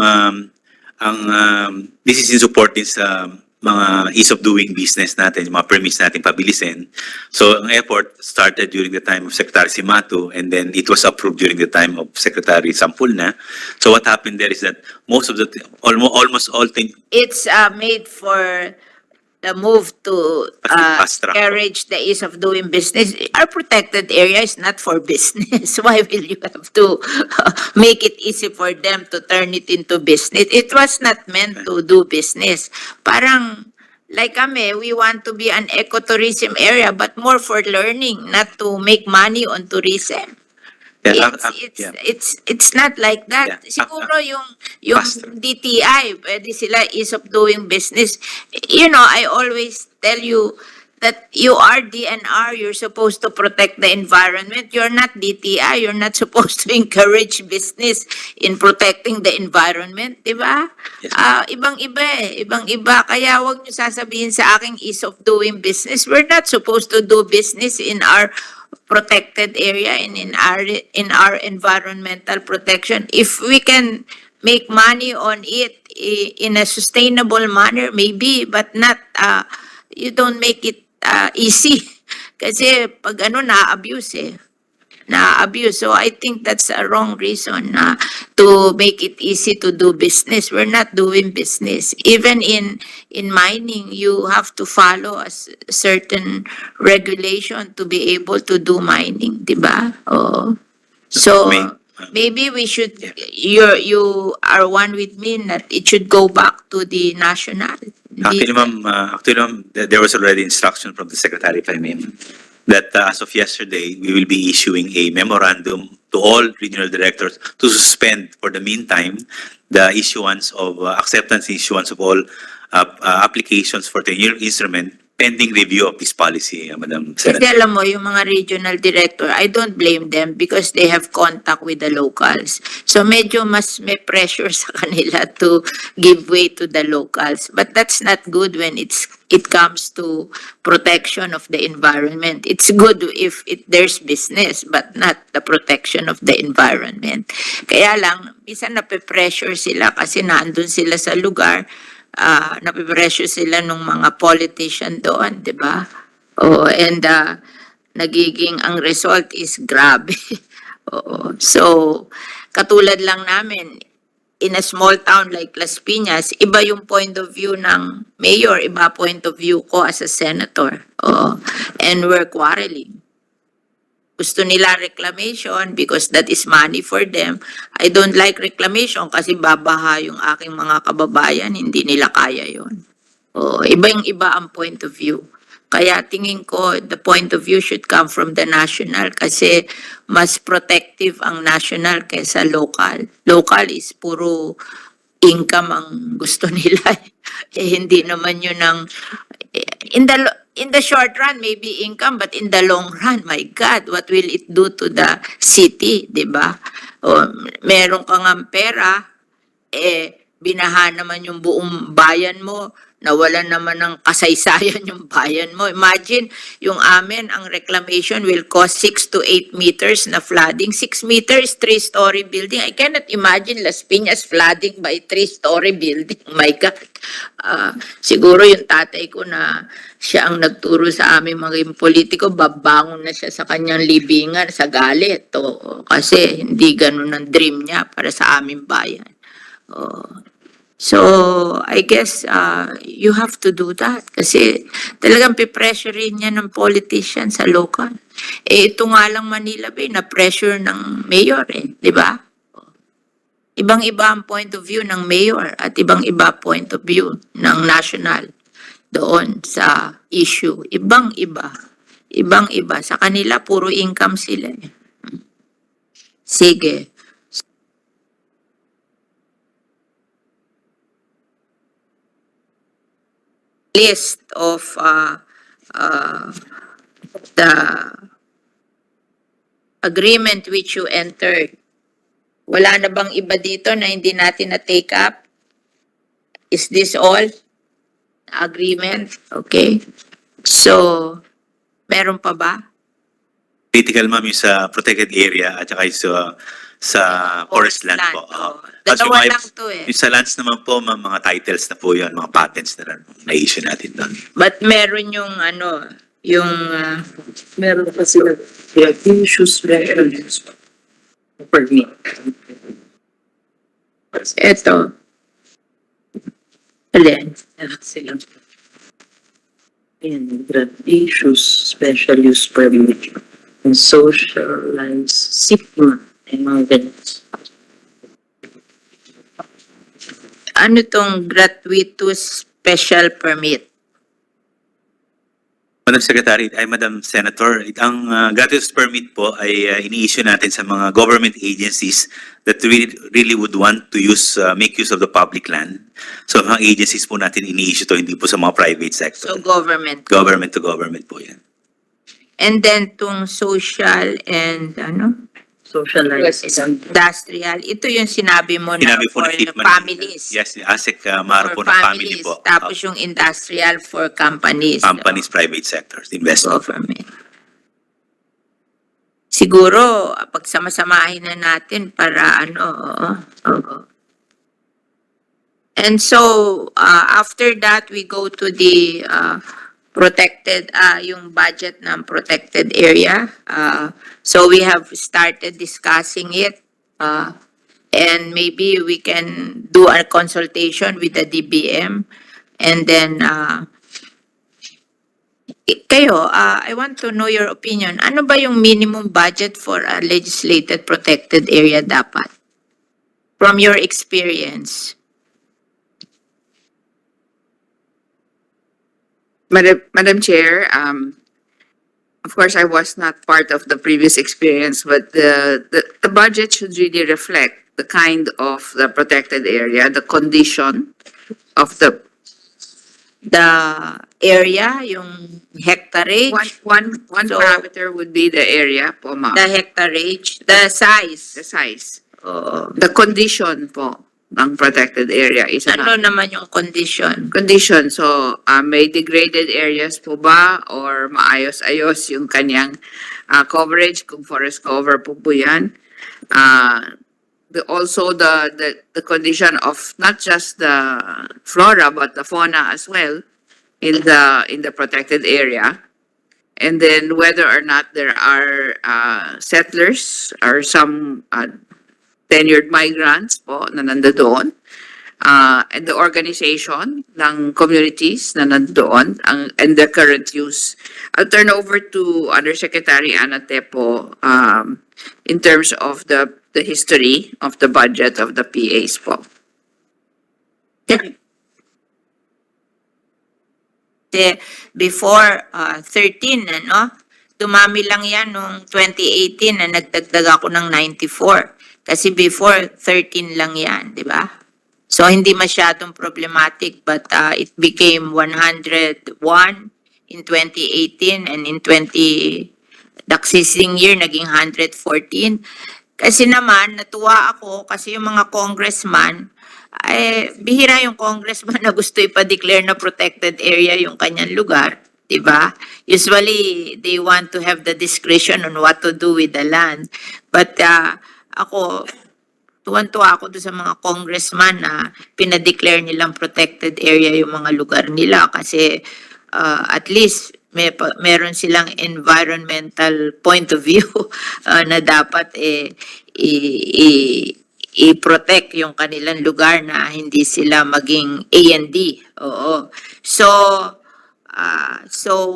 D: this is in support din sa mga ease of doing business natin, yung mga permits natin pabilisin. So, ang effort started during the time of Secretary Simato, and then it was approved during the time of Secretary Sampulna. So, what happened there is that most of the, almost all things,
A: It's made for the move to
D: Fast track.
A: encourage the ease of doing business. Our protected area is not for business. Why will you have to make it easy for them to turn it into business? It was not meant to do business. Parang, like kami, we want to be an ecotourism area, but more for learning, not to make money on tourism.
D: yeah,
A: It's not like that.
D: Yeah.
A: Siguro yung
D: Faster.
A: DTI, pwede sila ease of doing business. You know, I always tell you that you are DNR, you're supposed to protect the environment. You're not DTI, you're not supposed to encourage business in protecting the environment, di ba?
D: Yes.
A: Ibang-iba eh, ibang-iba. Kaya wag niyo sasabihin sa aking ease of doing business. We're not supposed to do business in our protected area and in our environmental protection. If we can make money on it in a sustainable manner, maybe, but not, you don't make it easy. Kasi pag na-abuse eh. Na-abuse. So I think that's a wrong reason to make it easy to do business. We're not doing business. Even in mining, you have to follow a certain regulation to be able to do mining, di ba? Oh. So maybe we should, you are one with me that it should go back to the national.
D: Actually, ma'am, there was already instruction from the Secretary, if I may, that as of yesterday, we will be issuing a memorandum to all regional directors to suspend for the meantime the issuance of acceptance issuance of all applications for the new instrument pending review of this policy, Madam
A: Kasi
D: Senator.
A: alam mo, yung mga regional director, I don't blame them because they have contact with the locals. So medyo mas may pressure sa kanila to give way to the locals. But that's not good when it comes to protection of the environment. It's good if there's business, but not the protection of the environment. Kaya lang, minsan nape-pressure sila kasi nandun sila sa lugar, napipresyo sila ng mga politician doon, di ba? Oh, and nagiging ang result is grabe. Oo. So, katulad lang namin, in a small town like Las Piñas, iba yung point of view ng mayor, iba point of view ko as a senator. Oh, and we're quarreling. Gusto nila reclamation because that is money for them. I don't like reclamation kasi babaha yung aking mga kababayan, hindi nila kaya yon. Oh, iba ang point of view. Kaya tingin ko the point of view should come from the national kasi mas protective ang national kaysa local. Local is puro income ang gusto nila. Hindi naman yun ang in the short run, maybe income, but in the long run, my God, what will it do to the city, di ba? O, meron kang ang pera, binaha naman yung buong bayan mo, nawalan naman ng kasaysayan yung bayan mo. Imagine, yung amin, ang reclamation will cost 6 to 8 meters na flooding. 6 meters, 3-story building. I cannot imagine Las Piñas flooding by 3-story building. My God. Siguro yung tatay ko na siya ang nagturo sa aming mga politiko, babangon na siya sa kanyang libingan sa galit. Kasi hindi ganun ang dream niya para sa aming bayan. So, I guess you have to do that kasi talagang pipressure rin yan ng politician sa local. Eh, ito nga lang Manila Bay, na-pressure ng mayor di ba? Ibang-iba ang point of view ng mayor at ibang-iba point of view ng national doon sa issue. Ibang-iba. Ibang-iba. Sa kanila, puro income sila. Sige. List of the agreement which you entered. Wala na bang iba dito na hindi natin na-take up? Is this all? Agreement? Okay. So, meron pa ba?
D: Critical, ma'am, yung sa protected area at saka yung sa forest land po. Tapos yung
A: Dalawa
D: mga-
A: lang to
D: Yung sa lands naman po, ma'am, mga titles na po yun, mga patents na na-issue natin doon.
A: But meron yung yung
H: Meron pa sila issues reference permit.
A: eto. Alin?
H: Meron sila. And grant issues, special use permit, and socialize SIPMA, and mga ganun.
A: Ano tong gratuitous special permit?
D: Madam Secretary, Madam Senator, ang gratuitous permit po ay ini-issue natin sa mga government agencies that really would want to make use of the public land. So mga agencies po natin ini-issue to, hindi po sa mga private sector.
A: So government.
D: Government to government po yan.
A: And then tong social and
H: Socialize.
A: industrial, ito yung sinabi mo na
D: Sinabi po
A: for
D: ni Chief
A: the
D: Manila.
A: families.
D: Yes, ASEC Maro
A: For
D: po ng family
A: families.
D: po.
A: Tapos yung industrial for companies.
D: Companies, private sectors, investment.
A: Government. Siguro, pagsamasamahin na natin para oo. And so, after that, we go to the protected, yung budget ng protected area. So we have started discussing it. And maybe we can do a consultation with the DBM. And then, kayo, I want to know your opinion. Ano ba yung minimum budget for a legislated protected area dapat? From your experience.
C: Madam Chair, of course, I was not part of the previous experience, but the budget should really reflect the kind of the protected area, the condition of the
A: Area, yung hectareage,
C: one
A: So-
C: parameter would be the area po, ma'am.
A: the hectareage, the size.
C: The size.
A: Oo.
C: The condition po ng protected area is
A: Ano
C: another
A: naman yung condition?
C: condition. So, may degraded areas po ba or maayos-ayos yung kanyang coverage kung forest cover po yan. Also the condition of not just the flora but the fauna as well in the protected area. And then whether or not there are settlers or some tenured migrants po na nandoon. And the organization ng communities na nandoon and the current use. I'll turn over to Undersecretary Ana Tepo in terms of the history of the budget of the PAs po.
A: Before 13, dumami lang yan nung 2018 na nagdagdag ako ng 94. Kasi before 13 lang yan, di ba? So hindi masyadong problematic but it became 101 in 2018 and in the succeeding year naging 114. Kasi naman natuwa ako kasi yung mga congressman bihira yung congressman na gusto ipa-declare na protected area yung kanyang lugar, di ba? Usually they want to have the discretion on what to do with the land. But ako tuwan-tuwa ako doon sa mga congressman na pinadeclare nilang protected area yung mga lugar nila kasi at least meron silang environmental point of view na dapat i-protect yung kanilang lugar na hindi sila maging A&D. Oo. So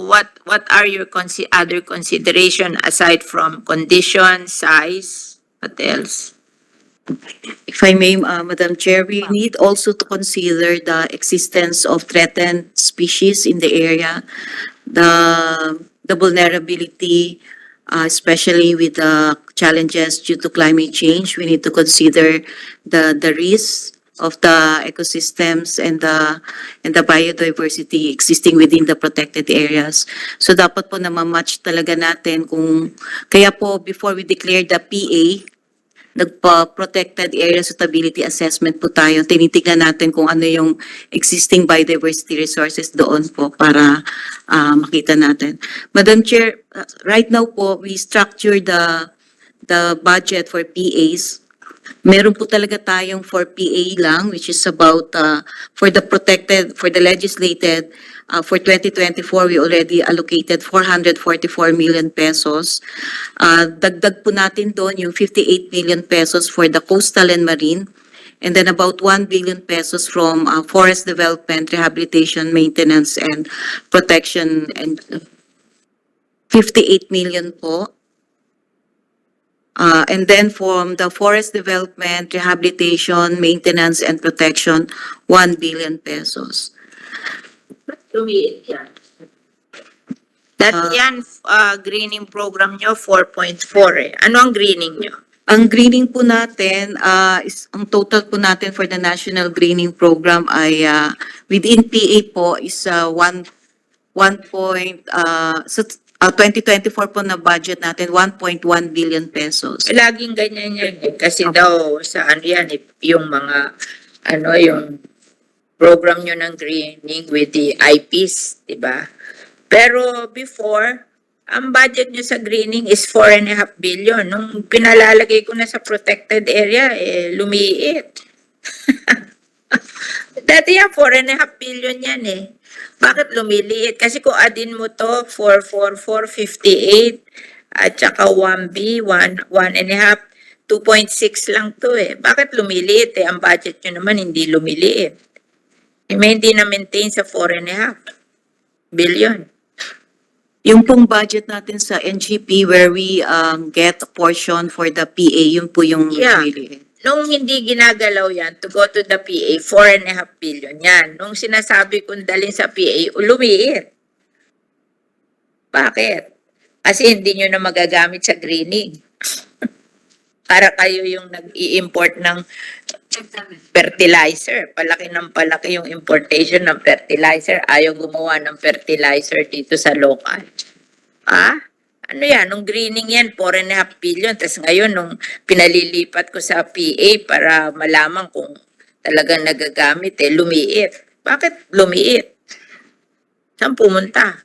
A: what are your other consideration aside from condition, size, what else?
E: If I may, Madam Chair, we need also to consider the existence of threatened species in the area, the vulnerability, especially with the challenges due to climate change. We need to consider the risks of the ecosystems and the biodiversity existing within the protected areas. So dapat po na ma-match talaga natin kung, kaya po before we declare the PA, nagpa-protected area suitability assessment po tayo. Tinitignan natin kung ano yung existing biodiversity resources doon po para makita natin. Madam Chair, right now po, we structure the budget for PAs. Meron po talaga tayong for PA lang, which is about for the legislated, for 2024, we already allocated 444 million pesos. Dagdag po natin doon yung 58 million pesos for the coastal and marine, and then about 1 billion pesos from forest development, rehabilitation, maintenance, and protection, and 58 million po. And then from the forest development, rehabilitation, maintenance, and protection, 1 billion pesos.
A: Lumiit yan. Yan, greening program nyo, 4.4 eh. Ano ang greening nyo?
E: Ang greening po natin, ang total po natin for the National Greening Program ay within PA po is 2024 po na budget natin, 1.1 billion pesos.
A: Laging ganyan yan eh. Kasi daw sa ano yan, yung mga, yung program nyo ng greening with the IPs, di ba? Pero before, ang budget nyo sa greening is 4.5 billion. Nung pinalalagay ko na sa protected area, lumiit. Dati yan, 4.5 billion yan eh. Bakit lumiliit? Kasi kung adin mo to, 44458 at saka 1B, 1.5, 2.6 lang to eh. Bakit lumiliit eh? Ang budget nyo naman hindi lumiliit. May hindi na-maintain sa 4.5 billion.
E: Yung pong budget natin sa NGP where we get a portion for the PA, yun po yung really.
A: Nung hindi ginagalaw yan, to go to the PA, 4.5 billion yan. Nung sinasabi kong dalhin sa PA, lumiit. Bakit? Kasi hindi nyo na magagamit sa greening. Para kayo yung nag-i-import ng fertilizer. Palaki ng palaki yung importation ng fertilizer. Ayaw gumawa ng fertilizer dito sa local. Ano yan? Nung greening yan, 4.5 billion. Tapos ngayon, nung pinalilipat ko sa PA para malaman kung talagang nagagamit, lumiit. Bakit lumiit? Saan pumunta?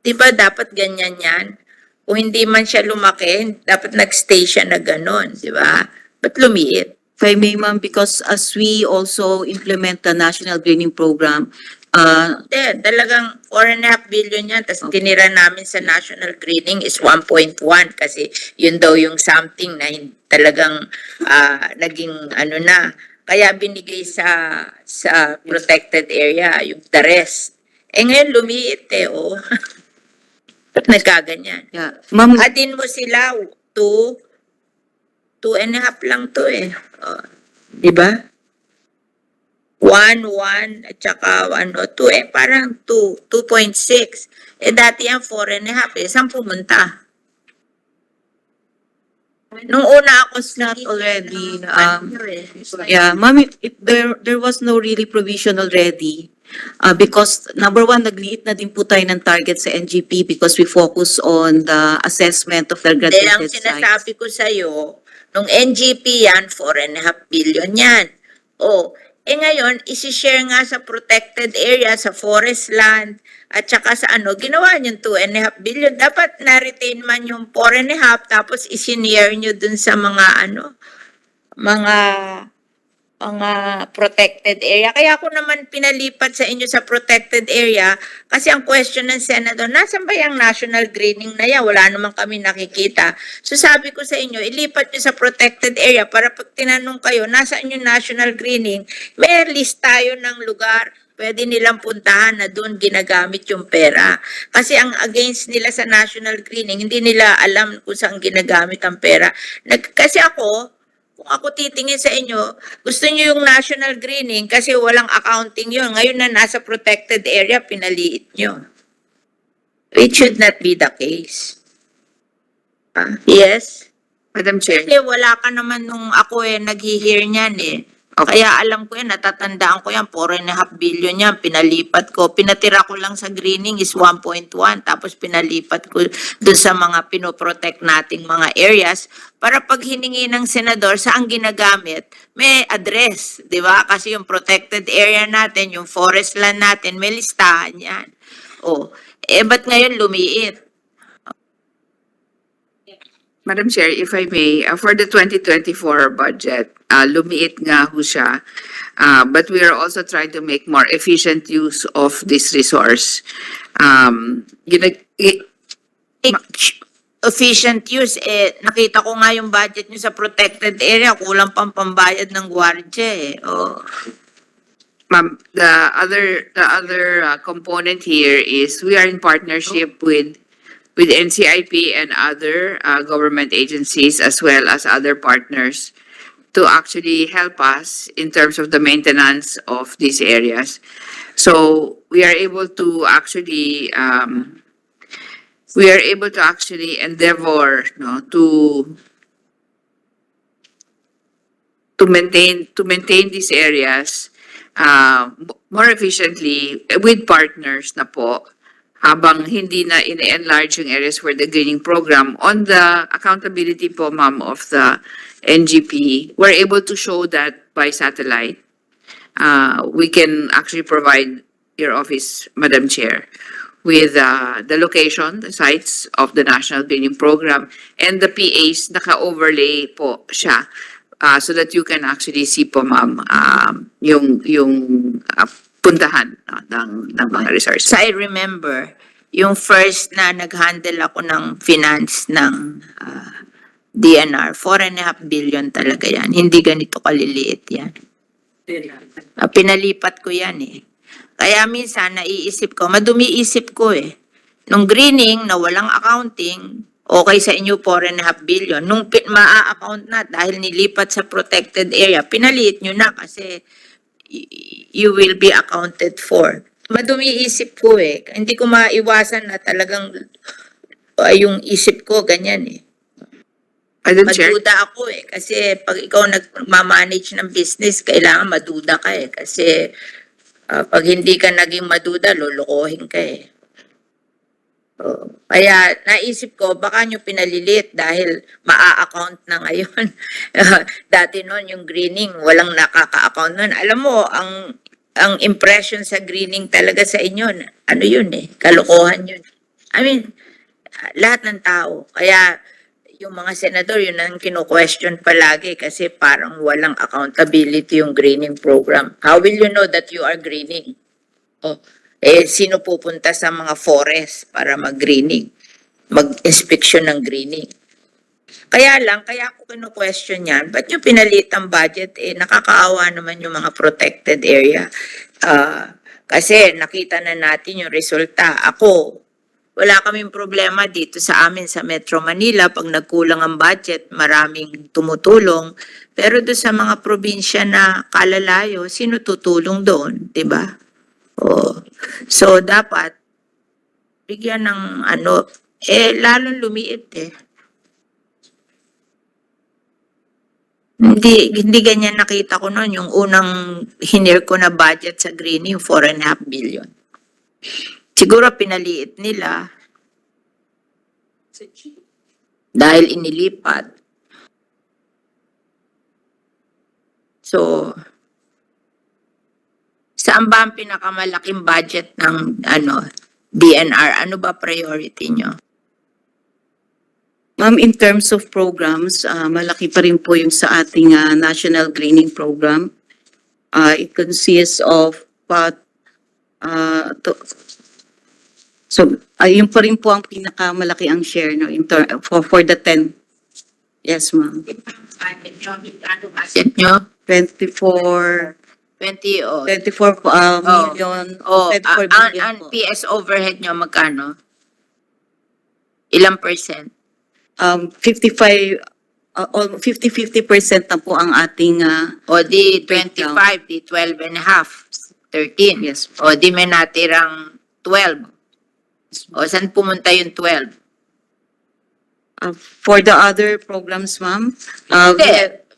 A: Diba dapat ganyan yan? Kung hindi man siya lumaki, dapat nag-stay siya na gano'n. Diba? Ba't lumiit?
E: If I may, ma'am, because as we also implement the National Greening Program,
A: talagang 4.5 billion yan. Tapos tinira namin sa National Greening is 1.1 kasi yun daw yung something na talagang naging na. Kaya binigay sa protected area yung the rest. Ngayon lumiit Ba't nagkaganyan?
E: yeah, ma'am,
A: Adin mo sila 2.5 lang to diba? 1 at saka 2 parang 2.6. Dati yan 4.5 saan pumunta? Nung una ako
E: not already.
A: Yeah.
E: Yeah, ma'am, there was no really provision already. Because number one, nagliit na din po tayo ng target sa NGP because we focus on the assessment of the
A: Ang
E: graduated sites.
A: sinasabi ko sa'yo, nung NGP yan, 4.5 billion yan. Ngayon, isi-share nga sa protected area, sa forest land, at saka sa ginawa nyo 2.5 billion. Dapat na-retain man yung 4.5, tapos isinare nyo dun sa mga mga protected area. Kaya ako naman pinalipat sa inyo sa protected area kasi ang question ng Senado, nasan ba yung national greening na yan? Wala naman kami nakikita. So sabi ko sa inyo, ilipat nyo sa protected area para pag tinanong kayo, nasaan yung national greening? May list tayo ng lugar. Pwede nilang puntahan na doon ginagamit yung pera. Kasi ang against nila sa national greening, hindi nila alam kung saan ginagamit ang pera. Kasi ako, kung ako titingin sa inyo, gusto niyo yung national greening kasi walang accounting yun. Ngayon na nasa protected area, pinaliit nyo. It should not be the case. Yes?
C: Madam Chair.
A: Kasi wala ka naman nung ako nag-hear niyan
C: Okay.
A: Kaya alam ko yan, natatandaan ko yan, 4.5 billion yan, pinalipat ko. Pinatira ko lang sa greening is 1.1, tapos pinalipat ko doon sa mga pinoprotect nating mga areas para pag hiningi ng senador saan ginagamit, may address, di ba? Kasi yung protected area natin, yung forest land natin, may listahan yan. Ba't ngayon lumiit?
C: Madam Chair, if I may, for the 2024 budget, lumiit nga ho siya. But we are also trying to make more efficient use of this resource.
A: Efficient use, nakita ko nga yung budget nyo sa protected area, kulang pang pambayad ng gwardiya
C: Ma'am, the other component here is we are in partnership with NCIP and other government agencies as well as other partners to actually help us in terms of the maintenance of these areas. So we are able to actually endeavor to maintain these areas more efficiently with partners na po. Habang hindi na in-enlarge yung areas for the greening program. On the accountability po, ma'am, of the NGP, we're able to show that by satellite. We can actually provide your office, Madam Chair, with the location, the sites of the National Greening Program, and the PAs, naka-overlay po siya. So that you can actually see po, ma'am, yung puntahan ng mga resources.
A: So I remember, yung first na nag-handle ako ng finance ng DNR, 4.5 billion talaga yan. Hindi ganito kaliliit yan. Pinalipat ko yan Kaya minsan naiisip ko, madumi isip ko Nung greening na walang accounting, okay sa inyo 4.5 billion. Nung maa-account na dahil nilipat sa protected area, pinaliit nyo na kasi you will be accounted for. Madumi isip ko Hindi ko maiwasan na talagang yung isip ko ganyan
C: Madam Chair.
A: Maduda ako kasi pag ikaw nagmamanage ng business, kailangan maduda ka kasi pag hindi ka naging maduda, lolokohin ka Kaya naisip ko, baka nyo pinalilit dahil maa-account na ngayon. Dati noon yung greening, walang nakaka-account noon. Alam mo, ang impression sa greening talaga sa inyo, ano yun kalokohan yun. I mean, lahat ng tao. Kaya yung mga senador, yun ang kino-question palagi kasi parang walang accountability yung greening program. How will you know that you are greening? Sino pupunta sa mga forest para mag-greening? Mag-inspection ng greening. Kaya ako kino-question yan. Ba't yung pinalit ang budget? Nakakaawa naman yung mga protected area. Kasi nakita na natin yung resulta. Ako, wala kaming problema dito sa amin sa Metro Manila. Pag nagkulang ang budget, maraming tumutulong. Pero doon sa mga probinsya na kalalayo, sino tutulong doon? Diba? So, dapat, bigyan ng lalong lumiit Hindi ganyan nakita ko noon, yung unang hinir ko na budget sa greening, 4.5 billion. Siguro pinaliit nila dahil inilipat. So, saan ba ang pinakamalaking budget ng DNR? Ano ba priority nyo?
E: Ma'am, in terms of programs, malaki pa rin po yung sa ating National Greening Program. It consists of yun pa rin po ang pinakamalaki ang share, no, for the 10. Yes, ma'am.
A: Asset nyo?
E: 24
A: 20 o.
E: 24 million,
A: O,
E: 24
A: ang
E: billion po.
A: PS overhead nyo magkano? Ilang percent?
E: 55, 50% na po ang ating,
A: O di
E: Breakdown.
A: 25, di 12 and a half, 13.
E: yes.
A: O di may natirang 12. O saan pumunta yung 12?
E: For the other programs, ma'am,
A: Hindi.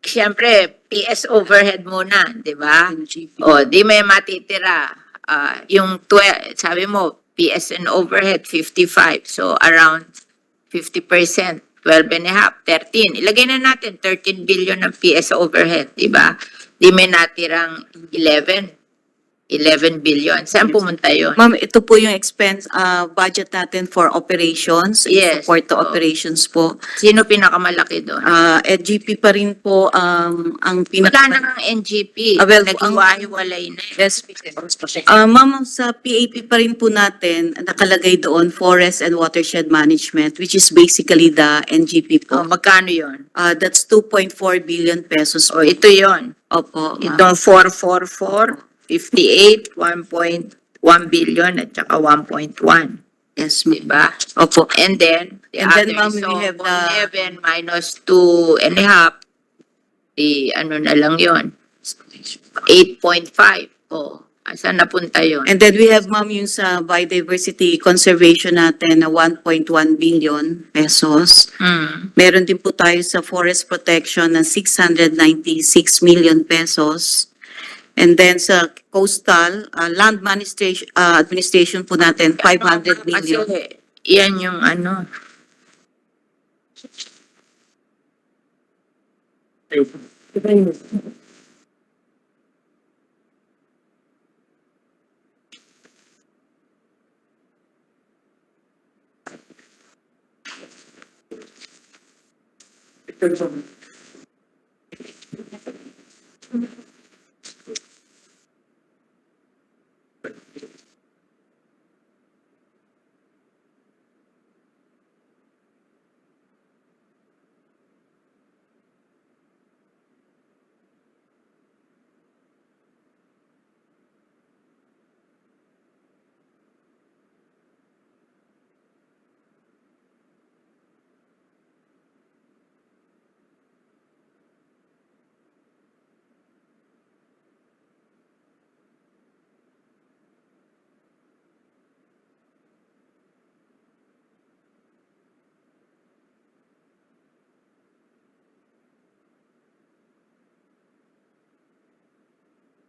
A: Siyempre, PS overhead muna, di ba?
E: NGP.
A: O di may matitira. Yung 12, sabi mo, PS and overhead 55. So around 50%. 12 and a half, 13. Ilagay na natin 13 billion ng PS overhead, di ba? Di may natirang 11 billion. Saan pumunta yun?
E: Ma'am, ito po yung expense, budget natin for operations,
A: Yes.
E: support to
A: Oh.
E: operations po.
A: Sino pinakamalaki doon?
E: NGP pa rin po, ang
A: Wala na ng NGP.
E: Well,
A: Naghiwa-hiwalay na eh.
E: Yes. Ma'am, sa PAP pa rin po natin, nakalagay doon Forest and Watershed Management, which is basically the NGP
A: O,
E: po.
A: magkano yun?
E: That's 2.4 billion pesos
A: O,
E: po.
A: ito yon.
E: Opo, ma'am.
A: Itong 444, 58, 1.1 billion at saka 1.1.
E: Yes,
A: Di
E: ma'am.
A: ba?
E: Opo.
A: And then, the
E: And then,
A: other,
E: ma'am,
A: so
E: we have
A: 11 minus 2 and a half, di ano na lang yon, 8.5. O, asan napunta yon?
E: And then we have, ma'am, yung sa biodiversity conservation natin na 1.1 billion pesos. Meron din po tayo sa forest protection na 696 million pesos. And then sa coastal, land administration po natin, 500 million.
A: Kasi, yan yung ano.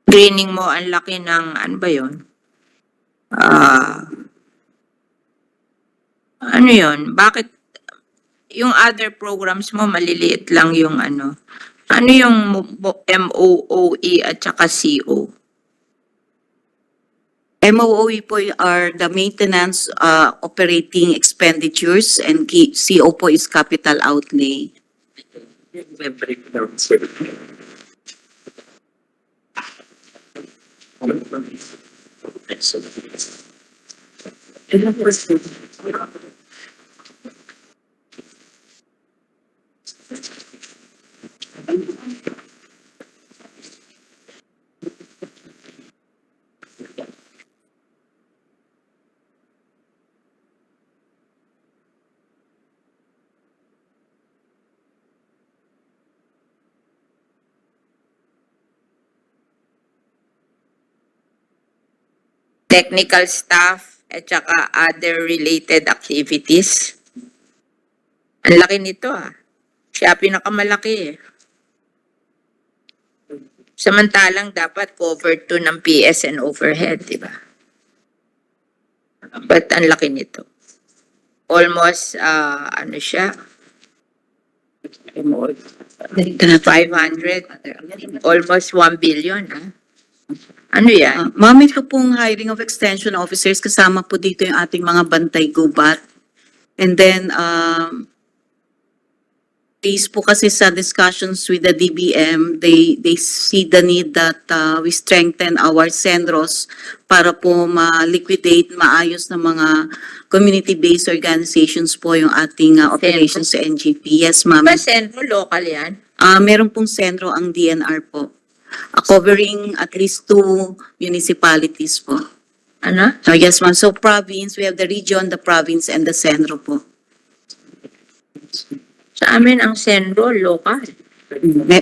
A: Greening mo, ang laki ng, ano ba yun? Ano yun? Bakit yung other programs mo maliliit lang yung ano? Ano yung MOOE at saka CO?
E: MOOE po are the maintenance operating expenditures and CO po is capital outlay.
A: Technical staff at saka other related activities. Ang laki nito ah. Siya pinakamalaki eh. Samantalang dapat covered to ng PS and overhead, di ba? But ang laki nito. Almost, ano siya? 500, almost 1 billion. Ah. Ano yan?
E: Ma'am, ito pong hiring of extension officers, kasama po dito yung ating mga bantay gubat. And then, Based po kasi sa discussions with the DBM, they see the need that we strengthen our sendros para po ma-liquidate, maayos ng mga community-based organizations po yung ating operations sa NGP. Yes, ma'am.
A: Ba, sentro local yan?
E: Meron pong sendro ang DNR po. Covering at least 2 municipalities po.
A: Ano?
E: Yes, ma'am. So province, we have the region, the province, and the sendro po.
A: Sa amin, ang sentro local.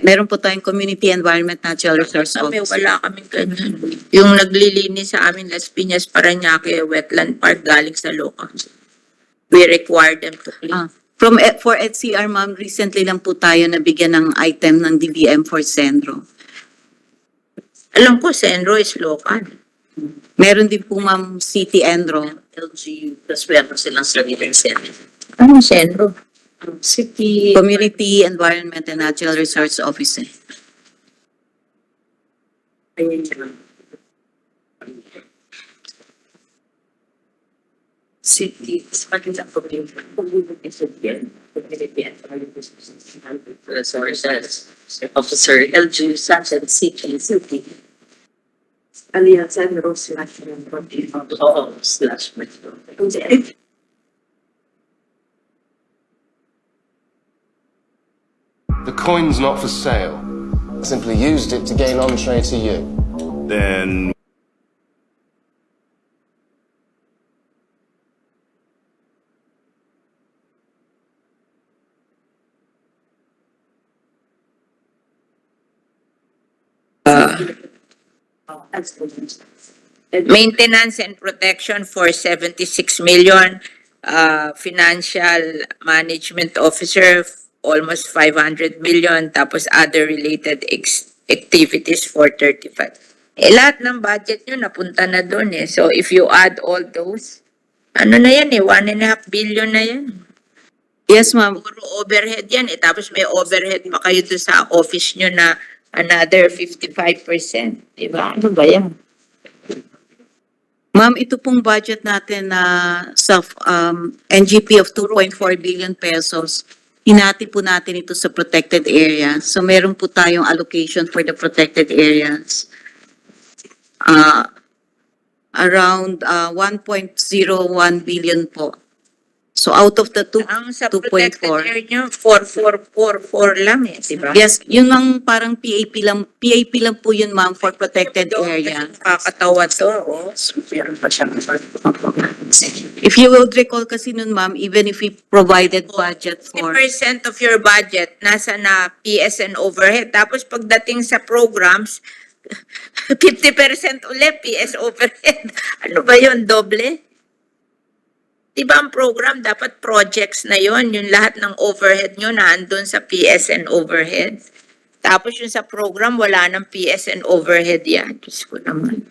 E: Meron po tayong Community Environment Natural Resource
A: Kami,
E: Office.
A: wala kaming ganyan. Yung naglilinis sa amin, Las Piñas, Parañaque, Wetland Park, galing sa local. We require them to clean.
E: For HCR, ma'am, recently lang po tayo nabigyan ng item ng DBM for Sendro.
A: Alam ko, Senro is local.
E: Meron din po, ma'am, City Enro.
H: LGU, tapos meron silang sariling Senate.
A: Anong Senro?
H: City.
E: Community Environment and Natural Resource Office.
H: Ayun yun. City, semakin sa probinsya, resources, officer, LGU, Sunset City, Alianza /slash metro.
I: The coin's not for sale. I simply used it to gain entree to you.
J: Then
A: Maintenance and protection for 76 million. Financial management officer, almost 500 million. Tapos other related activities for 35. Lahat ng budget nyo napunta na doon eh. So if you add all those, ano na yan eh, 1.5 billion na yan.
E: Yes, ma'am.
A: Puro overhead yan eh. Tapos may overhead pa kayo doon sa office nyo na another 55%. Diba? Ano ba yan?
E: Ma'am, ito pong budget natin na sa NGP of 2.4 billion pesos. Hinati po natin ito sa protected area. So meron po tayong allocation for the protected areas. Around 1.01 billion po. So out of the
A: Ang sa protected
E: 2.4.
A: area nyo, 4.444 lang eh. Diba?
E: Yes, yun ang parang PAP lang po yun, ma'am, for protected area.
A: Kakatawa to, oh.
H: Meron pa siyang
E: If you will recall kasi nun, ma'am, even if we provided budget for
A: 50% of your budget nasa na PS and overhead. Tapos pagdating sa programs, 50% ulit PS overhead. Ano ba yun? Doble? Diba ang program, dapat projects na yon, yung lahat ng overhead nyo na andun sa PS and overhead. Tapos yung sa program, wala ng PS and overhead yan. Diyos ko naman.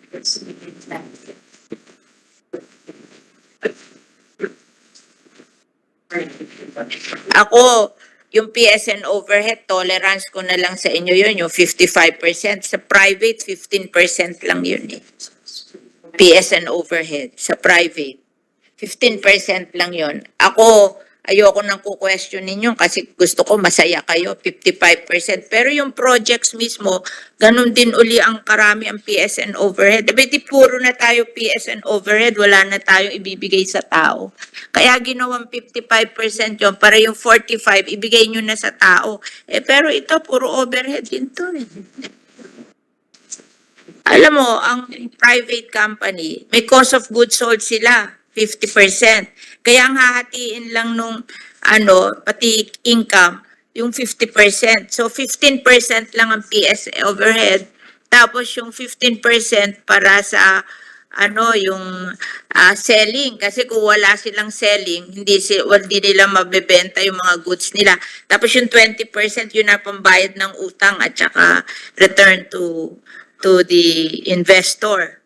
A: Ako, yung PS and overhead, tolerance ko na lang sa inyo yun, yung 55%. Sa private, 15% lang yun eh. PS and overhead, sa private. 15% lang yon. Ako, ayoko nang ku-question ninyo kasi gusto ko masaya kayo, 55%. Pero yung projects mismo, ganun din uli ang karami ang PS and overhead. Di puro na tayo PS and overhead, wala na tayong ibibigay sa tao. Kaya ginawang 55% yon para yung 45 ibigay nyo na sa tao. Pero ito, puro overhead din to eh. Alam mo, ang private company, may cost of goods sold sila. 50%. Kaya ang hahatiin lang nung pati income, yung 50%. So 15% lang ang PS overhead. Tapos yung 15% para sa yung selling. Kasi kung wala silang selling, hindi nila mabebenta yung mga goods nila. Tapos yung 20% yun na pambayad ng utang at saka return to the investor.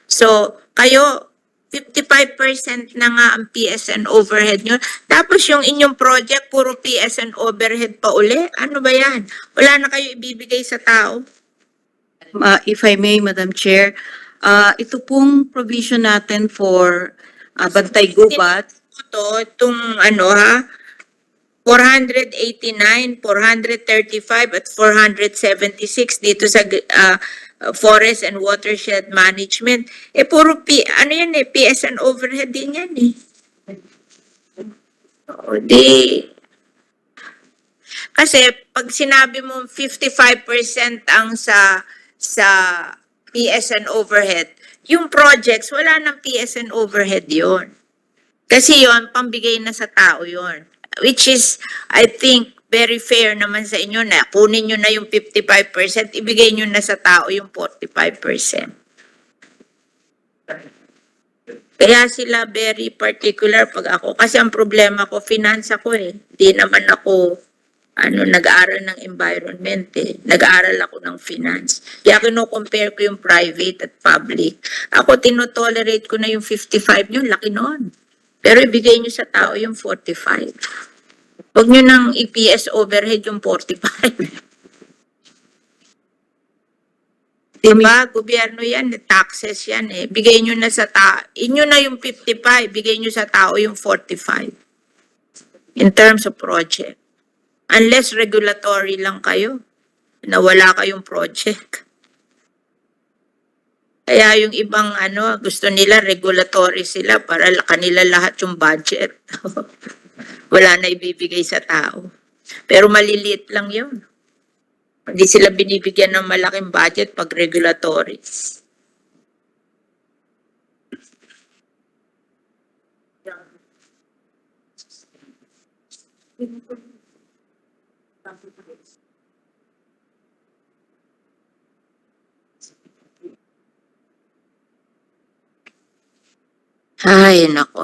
A: So kayo, 55% na nga ang PSN overhead nyo. Tapos yung inyong project, puro PSN overhead pa uli. Ano ba yan? Wala na kayo ibibigay sa tao?
E: if I may, Madam Chair, ito pong provision natin for Bantay Gubat.
A: Itong 489, 435 at 476 dito sa Forest and Watershed Management. Puro ano yan PS and overhead din yan eh. O di. Kasi pag sinabi mo 55% ang sa PS and overhead, yung projects wala nang PS and overhead yon. Kasi yon pambigay na sa tao yon. Which is, I think, very fair naman sa inyo na kunin nyo na yung 55%, ibigay nyo na sa tao yung 45%. Kaya sila very particular pag ako. Kasi ang problema ko, finance ako eh. Di naman ako nag-aaral ng environment eh. Nag-aaral ako ng finance. Kaya kino-compare ko yung private at public. Ako tinotolerate ko na yung 55 nyo, laki noon. Pero ibigay nyo sa tao yung 45. Huwag nyo nang EPS overhead yung 45. Diba? Gobyerno yan, taxes yan eh. Bigay nyo na sa tao. Inyo na yung 55, bigay nyo sa tao yung 45. In terms of project. Unless regulatory lang kayo, na wala kayong project. Kaya yung ibang gusto nila regulatory sila para kanila lahat yung budget. Wala na ibibigay sa tao. Pero maliliit lang yun. Hindi sila binibigyan ng malaking budget pag regulatory. Ay, nako.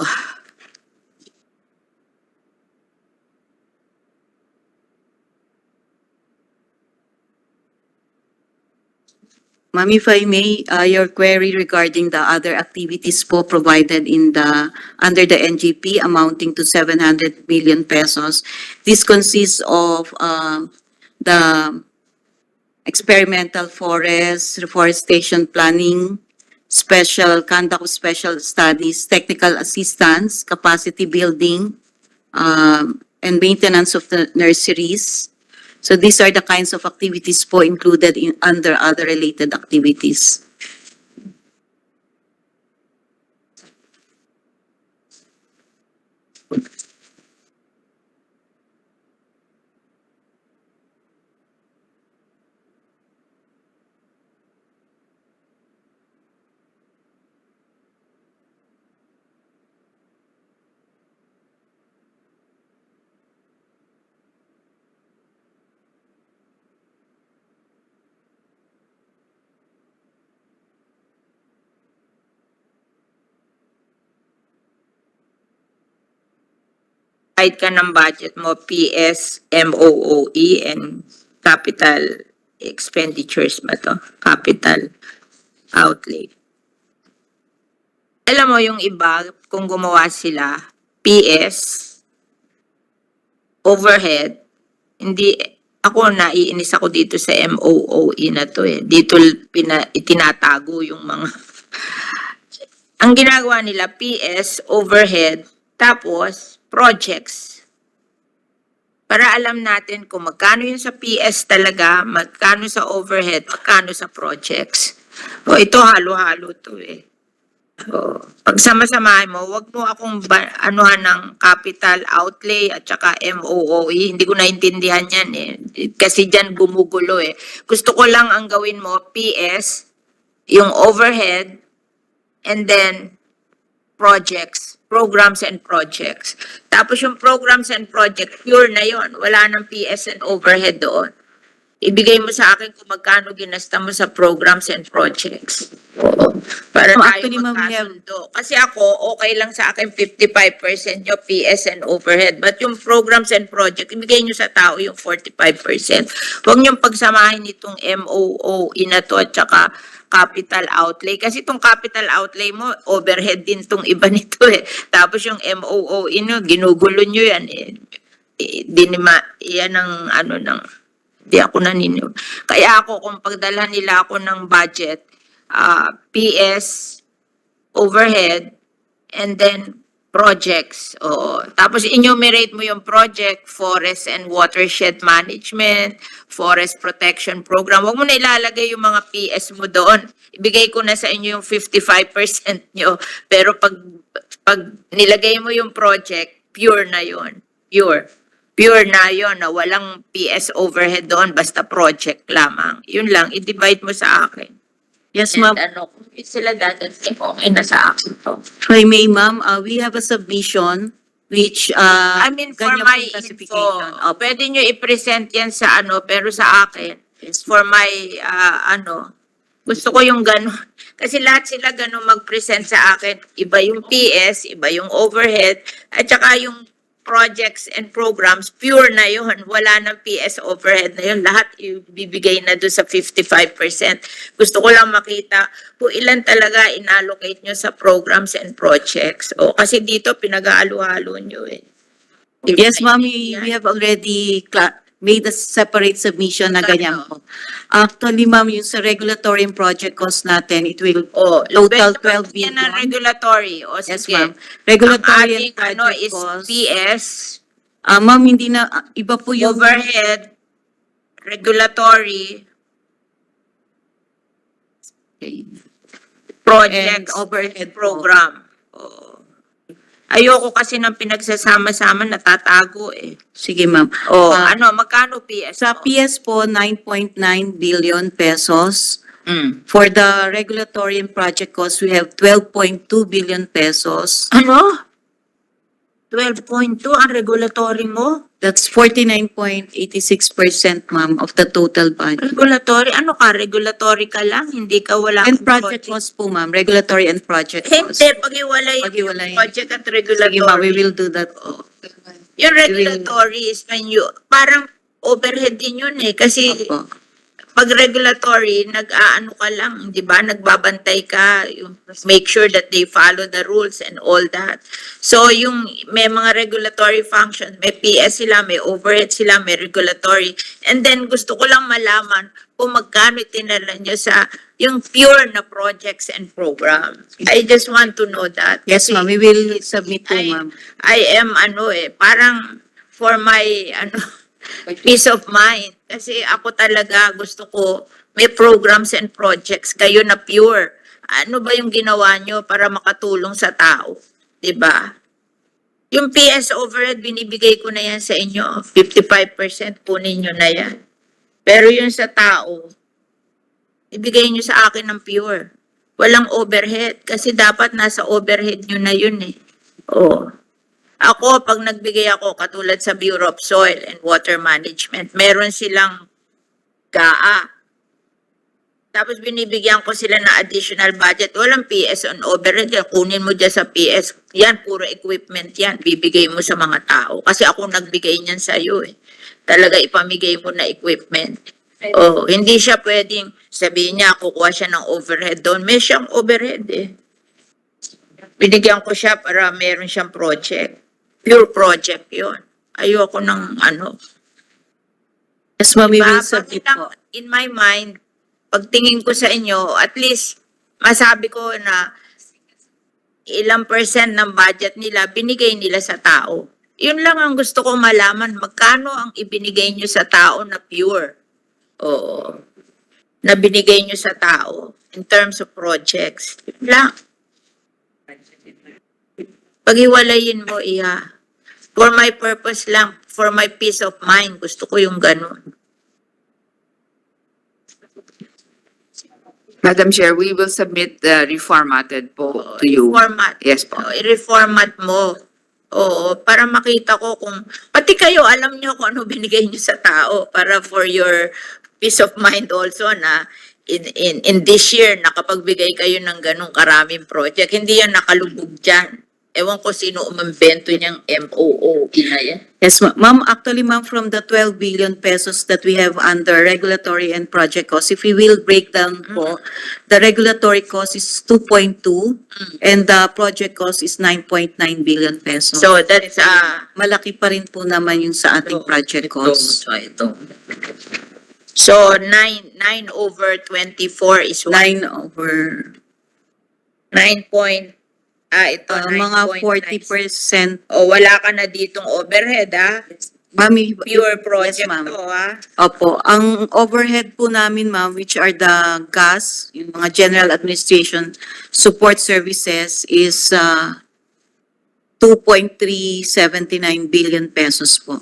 E: Ma'am, if I may, your query regarding the other activities po provided under the NGP amounting to 700 million pesos. This consists of the experimental forest, reforestation planning, conduct of special studies, technical assistance, capacity building, and maintenance of the nurseries. So these are the kinds of activities po included under other related activities.
A: Kahit ka ng budget mo, PS, MOOE, and capital expenditures ba to? Capital outlay. Alam mo yung iba, kung gumawa sila, PS, overhead, hindi, ako naiinis ako dito sa MOOE na to eh. Dito itinatago yung mga, ang ginagawa nila, PS, overhead, tapos, projects. Para alam natin kung magkano yun sa PS talaga, magkano sa overhead, magkano sa projects. O ito halo-halo to eh. O, pag sama-samahin mo, wag mo akong anuhan ng capital outlay at saka MOOE. Hindi ko naintindihan yan eh. Kasi dyan gumugulo eh. Gusto ko lang ang gawin mo, PS, yung overhead, and then projects. Programs and projects. Tapos yung programs and projects, pure na yon. Wala nang PS and overhead doon. Ibigay mo sa akin kung magkano ginasta mo sa programs and projects. Oo. Para tayo
E: Actually, ma'am,
A: magkasundo. Kasi ako, okay lang sa akin 55% yung PS and overhead. But yung programs and projects, ibigay nyo sa tao yung 45%. Huwag nyo pagsamahin itong MOOE na to at saka capital outlay. Kasi itong capital outlay mo, overhead din itong iba nito eh. Tapos yung MOOE nyo, ginugulo nyo yan eh. Yan ang di ako naniniw. Kaya ako, kung pagdala nila ako ng budget, PS, overhead, and then projects. Oo. Tapos enumerate mo yung project, forest and watershed management, forest protection program. Huwag mo na ilalagay yung mga PS mo doon. Ibigay ko na sa inyo yung 55% nyo. Pero pag nilagay mo yung project, pure na yun. Pure. Pure na yun, na walang PS overhead doon, basta project lamang. Yun lang, i-divide mo sa akin.
E: Yes,
A: And
E: ma'am.
A: ano, kung sila dadating, okay na sa akin to.
E: If I may, ma'am, we have a submission which,
A: I mean, for
E: ganyan
A: my
E: pong
A: info,
E: classification. Opo.
A: pwede nyo i-present yan sa ano, pero sa akin, it's for my, ano, gusto ko yung gano'n. Kasi lahat sila gano'n mag-present sa akin. Iba yung PS, iba yung overhead, at saka yung projects and programs, pure na yun. Wala ng PS overhead na yun. Lahat ibibigay na doon sa 55%. Gusto ko lang makita kung ilan talaga inallocate nyo sa programs and projects. O, kasi dito pinag-aalo-halo nyo eh.
E: Yes, ma'am, we have already made a separate submission na ganyan po. Actually, ma'am, yung sa regulatory and project cost natin, it will
A: O,
E: total 12
A: Yan ang
E: billion.
A: regulatory. O,
E: Yes,
A: sige.
E: ma'am. Regulatory and
A: Ang ating ano
E: project
A: is
E: cost.
A: PS,
E: Ma'am, hindi na, iba po yung...
A: overhead, regulatory, projects,
E: And overhead
A: program. Oo. Ayoko kasi ng pinagsasama-sama, natatago eh.
E: Sige, ma'am.
A: O,
E: Ah,
A: ano, magkano PS?
E: Sa
A: mo?
E: PS po, 9.9 billion pesos.
A: Mm.
E: For the regulatory and project cost, we have 12.2 billion pesos.
A: Ano? 12.2 ang regulatory mo?
E: That's 49.86%, ma'am, of the total budget.
A: Regulatory? Ano ka? Regulatory ka lang? Hindi ka wala
E: And
A: kang
E: project cost po, ma'am, regulatory and project cost.
A: Hindi, pag-iwalay
E: Pag-iwalay.
A: yung project at
E: Sige,
A: regulatory.
E: ma'am, we will do that po.
A: Yung regulatory is when you, parang overhead din yun eh. Kasi
E: Opo.
A: pag regulatory, nag-aano ka lang, di ba? Nagbabantay ka, yung make sure that they follow the rules and all that. So, yung may mga regulatory function, may PS sila, may overhead sila, may regulatory. And then, gusto ko lang malaman kung magkano tinala nyo sa yung pure na projects and programs. I just want to know that.
E: Yes,
A: Kasi
E: ma'am, we will submit po, ma'am.
A: I am, ano eh, parang for my, ano, peace of mind. Kasi ako talaga gusto ko may programs and projects kayo na pure. Ano ba yung ginawa nyo para makatulong sa tao? 'Di ba? Yung PS overhead, binibigay ko na yan sa inyo. 55% kunin nyo na yan. Pero yung sa tao, ibigay nyo sa akin ng pure. Walang overhead. Kasi dapat nasa overhead nyo na yun eh. Oo. Ako, pag nagbigay ako, katulad sa Bureau of Soil and Water Management, meron silang GAA. Tapos binibigyan ko sila ng additional budget. Walang PS on overhead yan. Kunin mo dyan sa PS. Yan, puro equipment yan. Bibigay mo sa mga tao. Kasi ako nagbigay niyan sa iyo eh. Talaga ipamigay mo na equipment. Oh, hindi siya pwedeng sabihin niya, kukuha siya ng overhead doon. May siyang overhead eh. Binigyan ko siya para meron siyang project. Pure project yun. Ayoko ng ano.
E: Yes, ma'am, we
A: Diba?
E: will submit po.
A: In my mind, pagtingin ko sa inyo, at least masabi ko na ilang percent ng budget nila, binigay nila sa tao. Yun lang ang gusto ko malaman, magkano ang ibinigay nyo sa tao na pure. Oo. Na binigay nyo sa tao in terms of projects. Yun lang. Paghiwalayin mo, iya. For my purpose lang, for my peace of mind, gusto ko yung ganun.
C: Madam Chair, we will submit the reformatted po to you.
A: Format.
C: Yes po.
A: I-reformat mo. Oo, para makita ko kung, pati kayo, alam nyo kung ano binigay nyo sa tao para for your peace of mind also na in this year, nakapagbigay kayo ng ganong karaming project. Hindi yan nakalubog dyan. Ewan ko sino umembento niyang MOO na yan.
E: Yes, ma'am. Actually, ma'am, from the 12 billion pesos that we have under regulatory and project costs, if we will break down po, the regulatory cost is 2.2 and the project cost is 9.9 billion pesos.
A: So that's,
E: Malaki pa rin po naman yung sa ating project costs.
A: So 9 over 24 is what?
E: 9 over
A: 9.9 Ito,
E: mga
A: 9.9.
E: 40%.
A: O, wala ka na ditong overhead, ha?
E: Ma'am,
A: Pure project
E: yes, ma'am.
A: to, ha?
E: Opo, ang overhead po namin, ma'am, which are the gas, yung mga general administration support services is 2.379 billion pesos po.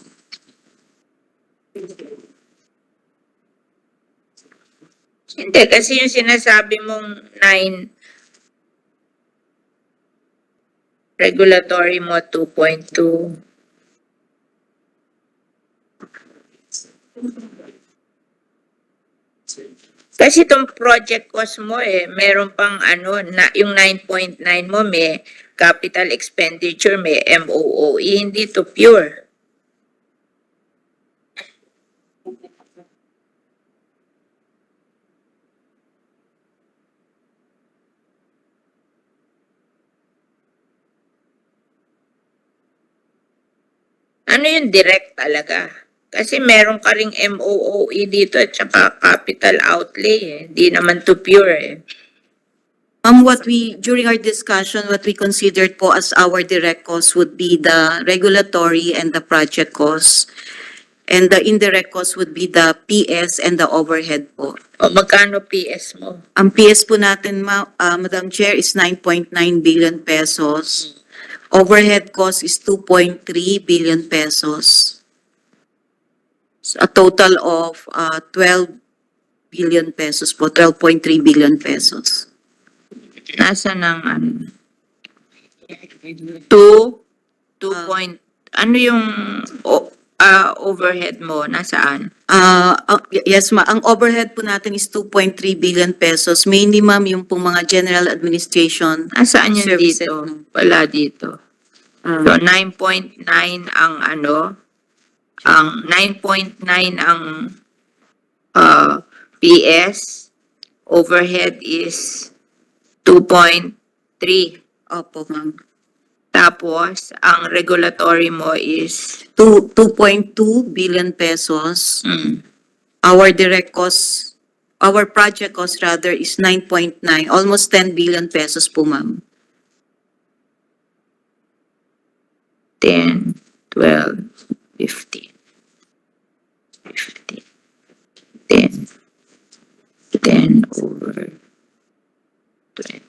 A: Hindi, kasi yung sinasabi mong 9 regulatory mo 2.2. Kasi itong project cost mo meron pang ano, na, yung 9.9 mo may capital expenditure, may MOOE, hindi to pure. Ano yung direct talaga? Kasi meron ka ring MOOE dito at saka capital outlay Hindi naman to pure
E: During our discussion, what we considered po as our direct costs would be the regulatory and the project costs. And the indirect costs would be the PS and the overhead po.
A: O magkano PS mo?
E: Ang PS po natin, Madam Chair, is 9.9 billion pesos. Overhead cost is 2.3 billion pesos. So, a total of 12 billion pesos po, 12.3 billion pesos.
A: Nasa ng ano? 2 point, ano yung overhead mo? Nasaan?
E: Yes, ang overhead po natin is 2.3 billion pesos. Mainly, ma'am, yung pong mga general administration.
A: Nasaan yun
E: services.
A: dito? Wala dito. So, 9.9 ang ano? Ang 9.9 ang PS. Overhead is 2.3.
E: Opo, ma'am.
A: Tapos, ang regulatory mo is
E: 2.2 billion pesos. Our direct cost, our project cost rather is 9.9, almost 10 billion pesos po, ma'am.
A: 10, 12, 15. 15. 10. 10 over 20.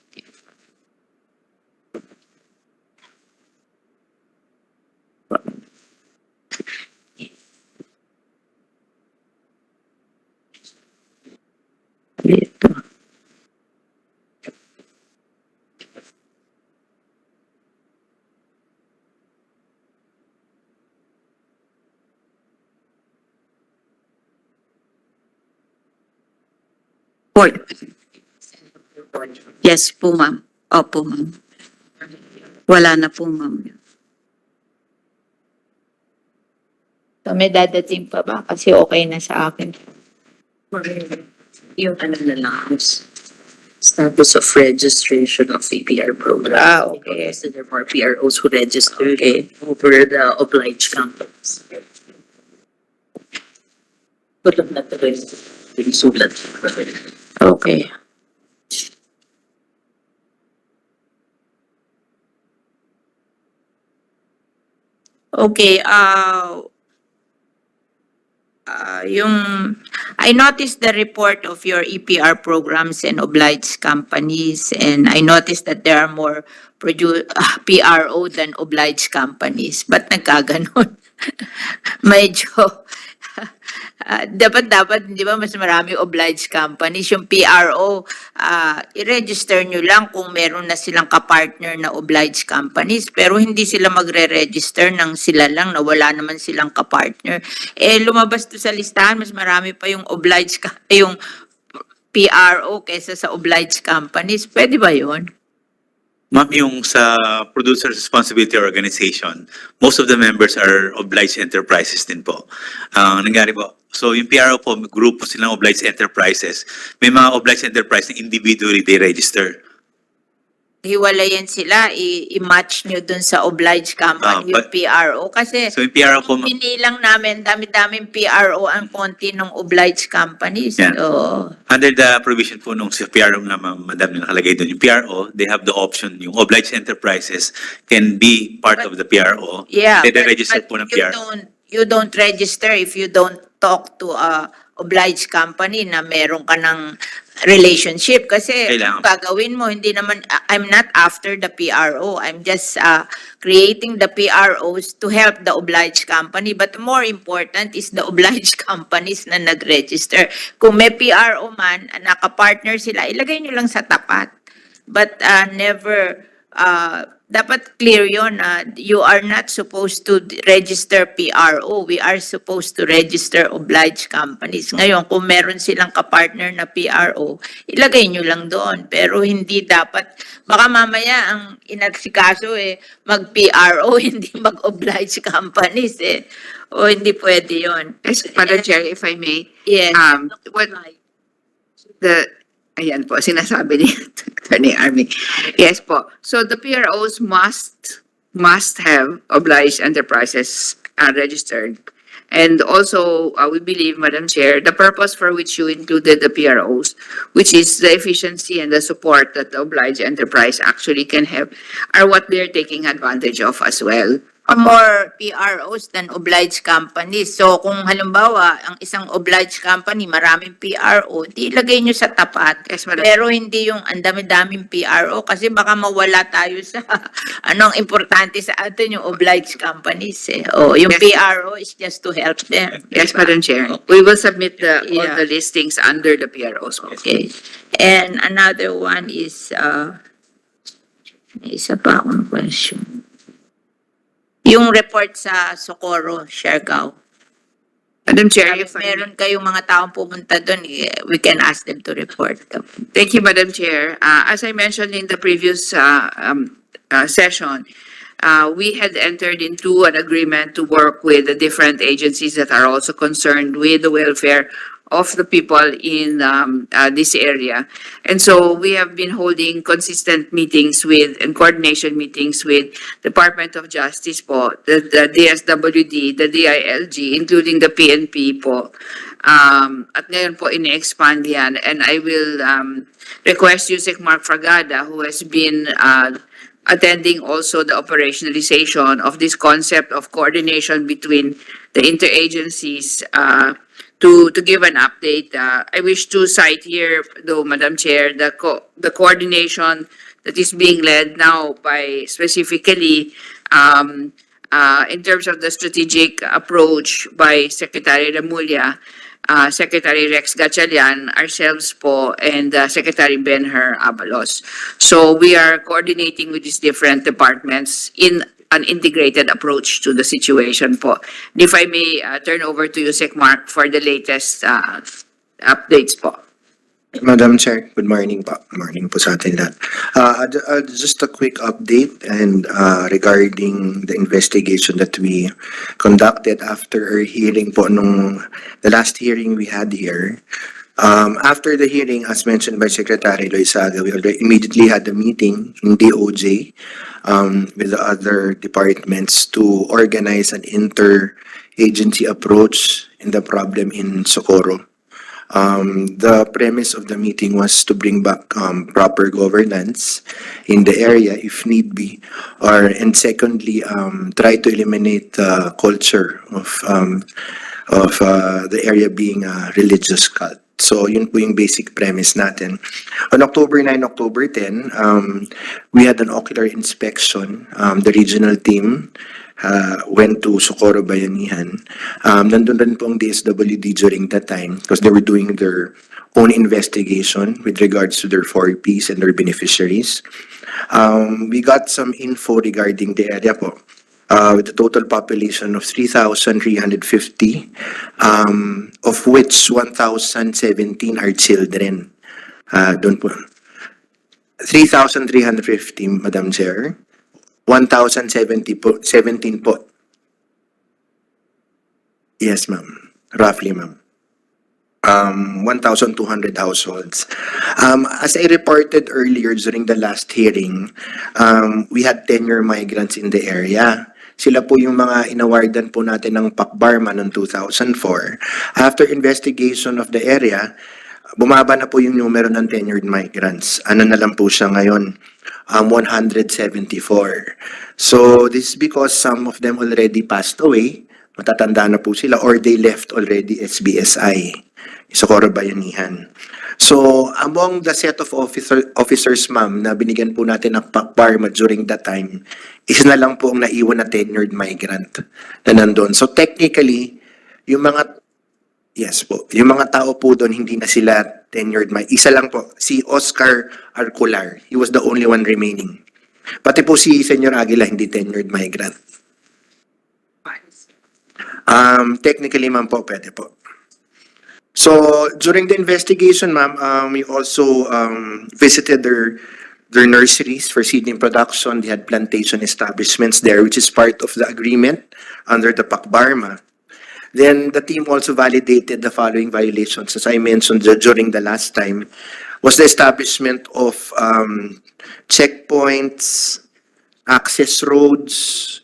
A: Dito.
E: Yes po, ma'am. Opo, ma'am. Wala na po, ma'am.
A: So, may dadating pa ba? Kasi okay na sa akin.
H: Yung ano na lang, status of registration of APR program.
A: Okay.
H: So there are more PROs who registered over the obliged companies. But not the sulat.
A: Okay. Okay, I noticed the report of your EPR programs and obliged companies, and I noticed that there are more PRO than obliged companies. Ba't nagkaganon? Medyo, dapat, di ba, mas marami obliged companies. Yung PRO, i-register nyo lang kung meron na silang kapartner na obliged companies. Pero hindi sila magre-register ng sila lang na wala naman silang kapartner. Lumabas to sa listahan, mas marami pa yung yung PRO kaysa sa obliged companies. Pwede ba yun?
D: Ma'am, yung sa Producer Responsibility Organization, most of the members are obliged enterprises din po. Nangyari po, so yung PRO po, grupo silang obliged enterprises. May mga obliged enterprise na individually they register.
A: hiwalayan sila, i-match nyo dun sa obliged company, yung
D: But-
A: PRO. Kasi
D: So yung PRO po,
A: kung binilang namin, dami-daming PRO ang konti ng obliged companies.
D: Yeah.
A: So,
D: under the provision po nung sa PRO na madam yung nakalagay doon, yung PRO, they have the option, yung obliged enterprises can be part of the PRO.
A: yeah.
D: They register po ng PRO.
A: You don't register if you don't talk to a obliged company na meron ka ng relationship. Kasi
D: Kailangan.
A: kung gagawin mo, hindi naman, I'm not after the PRO. I'm just creating the PROs to help the obliged company. But more important is the obliged companies na nag-register. Kung may PRO man, nakapartner sila, ilagay nyo lang sa tapat. But never, dapat clear yun, you are not supposed to register PRO. We are supposed to register obliged companies. Ngayon, kung meron silang kapartner na PRO, ilagay nyo lang doon. Pero hindi dapat, baka mamaya ang inagsikaso mag-PRO, hindi mag-obliged companies O hindi pwede yun.
C: Yes, Madam Chair, if I may.
A: Yes.
C: What ayan po, sinasabi ni Attorney Army. Yes po. So the PROs must have obliged enterprises registered. And also, we believe, Madam Chair, the purpose for which you included the PROs, which is the efficiency and the support that the obliged enterprise actually can have, are what they're taking advantage of as well.
A: More PROs than obliged companies. So kung halimbawa, ang isang obliged company, maraming PRO, di ilagay nyo sa tapat.
C: Yes, Madam.
A: Pero hindi yung ang dami-daming PRO kasi baka mawala tayo sa anong importante sa atin yung obliged companies. O yung
C: Yes.
A: PRO is just to help them.
C: Yes,
A: Diba?
C: Madam Chair. We will submit all
A: Yeah.
C: the listings under the PROs.
A: Okay. And another one is, may isa pa akong question. Yung report sa Socorro, Siargao.
C: Madam Chair,
A: If
C: if I may.
A: meron kayong mga taong pumunta doon, we can ask them to report.
C: Thank you, Madam Chair. As I mentioned in the previous session, we had entered into an agreement to work with the different agencies that are also concerned with the welfare of the people in this area. And so we have been holding consistent meetings with and coordination meetings with Department of Justice po, the DSWD, the DILG, including the PNP po. At ngayon po ini-expand yan, and I will request Yusek Mark Fragada, who has been attending also the operationalization of this concept of coordination between the interagencies to give an update. I wish to cite here, though, Madam Chair, the coordination that is being led now by specifically in terms of the strategic approach by Secretary Remulla, Secretary Rex Gatchalian, ourselves po, and Secretary Ben-Hur Abalos. So we are coordinating with these different departments in an integrated approach to the situation po. And if I may turn over to you, Sec Mark, for the latest updates po.
J: Madam Chair, good morning po. Good morning po sa atin lahat. Just a quick update and regarding the investigation that we conducted after our hearing po nung the last hearing we had here. After the hearing, as mentioned by Secretary Loizaga, we already immediately had a meeting in DOJ with the other departments to organize an inter-agency approach in the problem in Socorro. The premise of the meeting was to bring back proper governance in the area if need be, and secondly, try to eliminate the culture of the area being a religious cult. So yun po yung basic premise natin. On October 9, October 10, we had an ocular inspection. The regional team went to Socorro Bayanihan. Nandun rin po ang DSWD during that time because they were doing their own investigation with regards to their 4Ps and their beneficiaries. We got some info regarding the area po. With a total population of 3,350, of which 1,017 are children. Doon po. 3,350, Madam Chair. 1,070 po, 17 po. Yes, ma'am. Roughly, ma'am. 1,200 households. As I reported earlier during the last hearing, we had tenure migrants in the area. Sila po yung mga inawardan po natin ng PACBARMA noong 2004. After investigation of the area, bumaba na po yung numero ng tenured migrants. Ano na lang po siya ngayon? 174. So this is because some of them already passed away. Matatanda na po sila or they left already SBSI. Socorro Bayanihan. So, among the set of officers, ma'am, na binigyan po natin ng PACBARMA during that time, isa na lang po ang naiwan na tenured migrant na nandun. So, technically, yung mga, yes po, yung mga tao po doon, hindi na sila tenured migrant. Isa lang po, si Oscar Arcular. He was the only one remaining. Pati po si Senyor Aguila, hindi tenured migrant. Technically, ma'am po, pwede po. So during the investigation, ma'am, we also visited their nurseries for seedling production. They had plantation establishments there, which is part of the agreement under the PACBARMA. Then the team also validated the following violations, as I mentioned during the last time, was the establishment of checkpoints, access roads,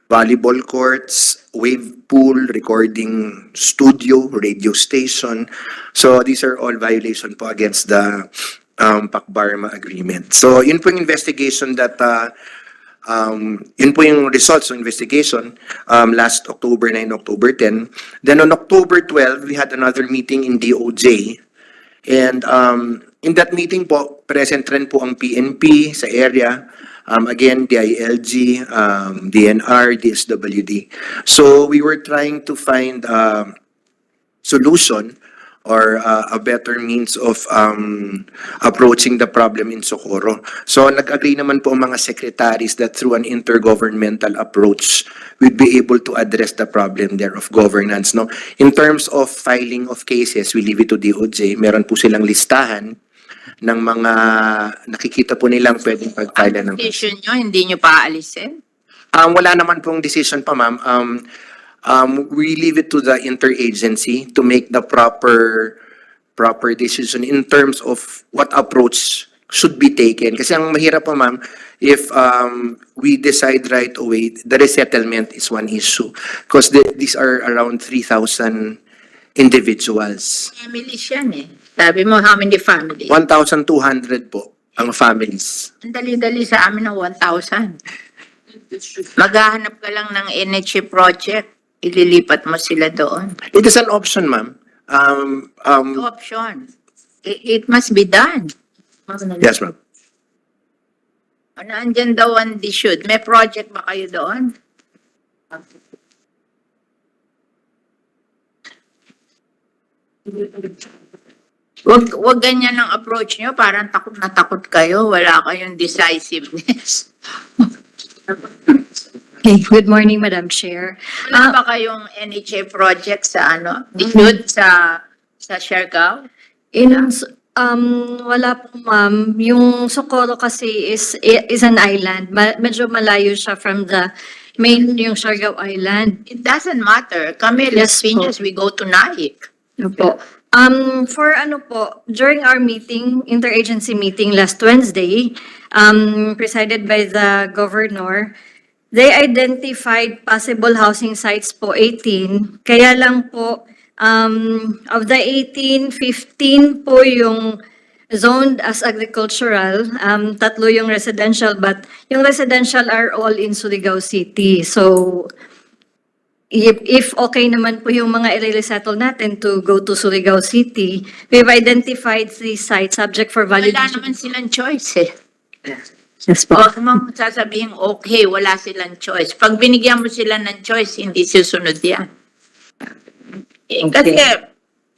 J: volleyball courts, wave pool, recording studio, radio station. So these are all violation po against the PACBARMA agreement. So yun po yung investigation that, yun po yung results of investigation last October 9, October 10. Then on October 12, we had another meeting in DOJ. And in that meeting po, present rin po ang PNP sa area. Again, DILG, DNR, DSWD. So we were trying to find a solution or a better means of approaching the problem in Socorro. So nag-agree naman po ang mga secretaries that through an intergovernmental approach, we'd be able to address the problem there of governance. No? In terms of filing of cases, we leave it to DOJ. Meron po silang listahan ng mga nakikita po nilang pwedeng pag-file ng
A: Decision nyo, hindi nyo pa aalisin?
J: wala naman pong decision pa, ma'am. We leave it to the interagency to make the proper decision in terms of what approach should be taken. Kasi ang mahirap po, ma'am, if we decide right away, the resettlement is one issue. Because these are around 3,000 individuals.
A: Families yan eh. Sabi mo, how many families?
J: 1,200 po ang families.
A: Ang dali-dali sa amin ng 1,000. Maghahanap ka lang ng NHA project, ililipat mo sila doon.
J: It is an option, ma'am.
A: Option. It must be done.
J: Yes, ma'am.
A: Nandyan daw ang should. May project ba kayo doon? Wag ganyan ang approach nyo. Parang takot na takot kayo. Wala kayong decisiveness.
F: Okay, good morning, Madam Chair.
A: Wala ba kayong NHA project sa should sa Siargao?
F: Wala po, ma'am. Yung Socorro kasi is an island. Medyo malayo siya from the main, yung Siargao Island.
A: It doesn't matter. Kami, Las Piñas, we go to Naik.
F: Opo. For during our meeting, interagency meeting last Wednesday, presided by the governor, they identified possible housing sites po 18. Kaya lang po, of the 18, 15 po yung zoned as agricultural, 3 yung residential, but yung residential are all in Surigao City. So, if okay naman po yung mga i-resettle natin to go to Surigao City, we've identified 3 sites subject for
A: Wala
F: validation.
A: naman silang choice eh.
F: Yes po.
A: O kung sasabihin, okay, wala silang choice. Pag binigyan mo sila ng choice, hindi susunod yan. Kasi,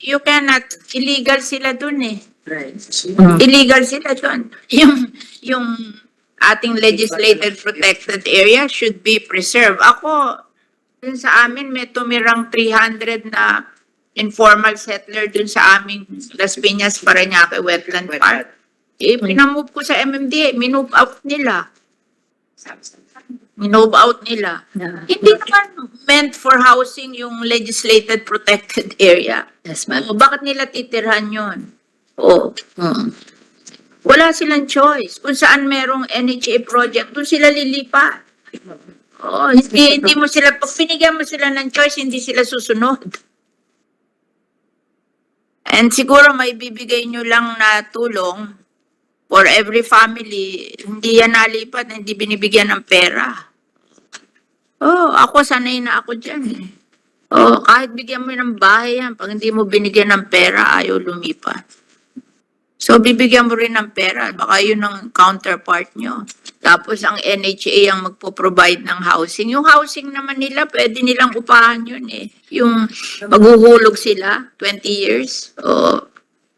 A: you cannot, illegal sila dun eh. Illegal sila dun. Yung ating legislated protected area should be preserved. Ako, dun sa amin, may tumirang 300 na informal settler dun sa aming Las Piñas, Parañaque, Wetland Park. Pinamove ko sa MMDA, minove out nila. Minove out nila. Hindi naman meant for housing yung legislated protected area.
H: Yes, ma'am.
A: O, bakit nila titirhan yun? O, wala silang choice. Kung saan merong NHA project, doon sila lilipat. Oh, hindi mo sila, pag pinigyan mo sila ng choice, hindi sila susunod. And siguro may bibigay nyo lang na tulong for every family, hindi yan nalipat, hindi binibigyan ng pera. Oh, ako sanay na ako dyan eh. Oh, kahit bigyan mo ng bahay yan, pag hindi mo binigyan ng pera, ayaw lumipat. So, bibigyan mo rin ng pera, baka yun ang counterpart nyo. Tapos, ang NHA ang magpo-provide ng housing. Yung housing naman nila, pwede nilang upahan yun eh. Yung maghuhulog sila, 20 years, o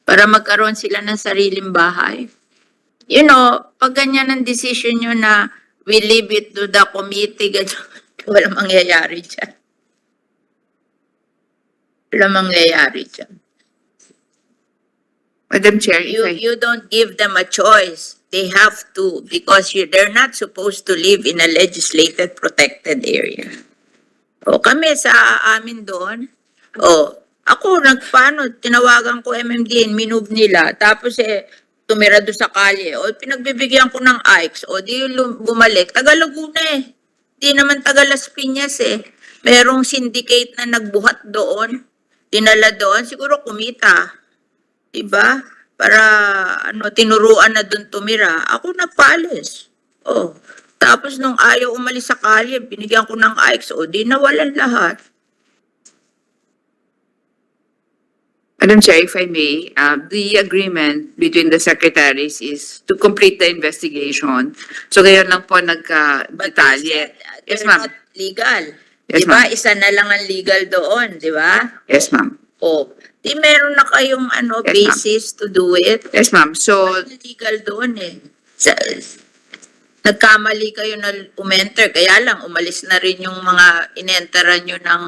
A: para magkaroon sila ng sariling bahay. You know, pag ganyan ang decision nyo na we leave it to the committee, walang mangyayari dyan. Walang mangyayari dyan.
C: Madam Chair, if I...
A: You don't give them a choice. They have to because they're not supposed to live in a legislated protected area. O kami sa amin doon, ako tinawagan ko MMDN, minove nila, tapos tumira doon sa kalye, pinagbibigyan ko ng IX, di bumalik, taga Laguna eh. Di naman taga Las Piñas eh. Merong syndicate na nagbuhat doon, dinala doon, siguro kumita. Diba? Para tinuruan na doon tumira. Ako nagpaalis. Tapos nung ayaw umalis sa kalye, binigyan ko ng IX, di nawalan lahat.
C: Madam Chair, if I may, the agreement between the secretaries is to complete the investigation. So ngayon lang po nagka-detalye. Yes,
A: They're
C: ma'am.
A: not legal.
C: Yes,
A: Diba?
C: ma'am.
A: Isa na lang ang legal doon, di ba?
C: Yes, ma'am.
A: Di meron na kayong
C: Yes, ma'am.
A: basis to do it.
C: Yes, ma'am. So,
A: Legal doon eh. Nagkamali kayo na umenter, kaya lang umalis na rin yung mga inenteran nyo ng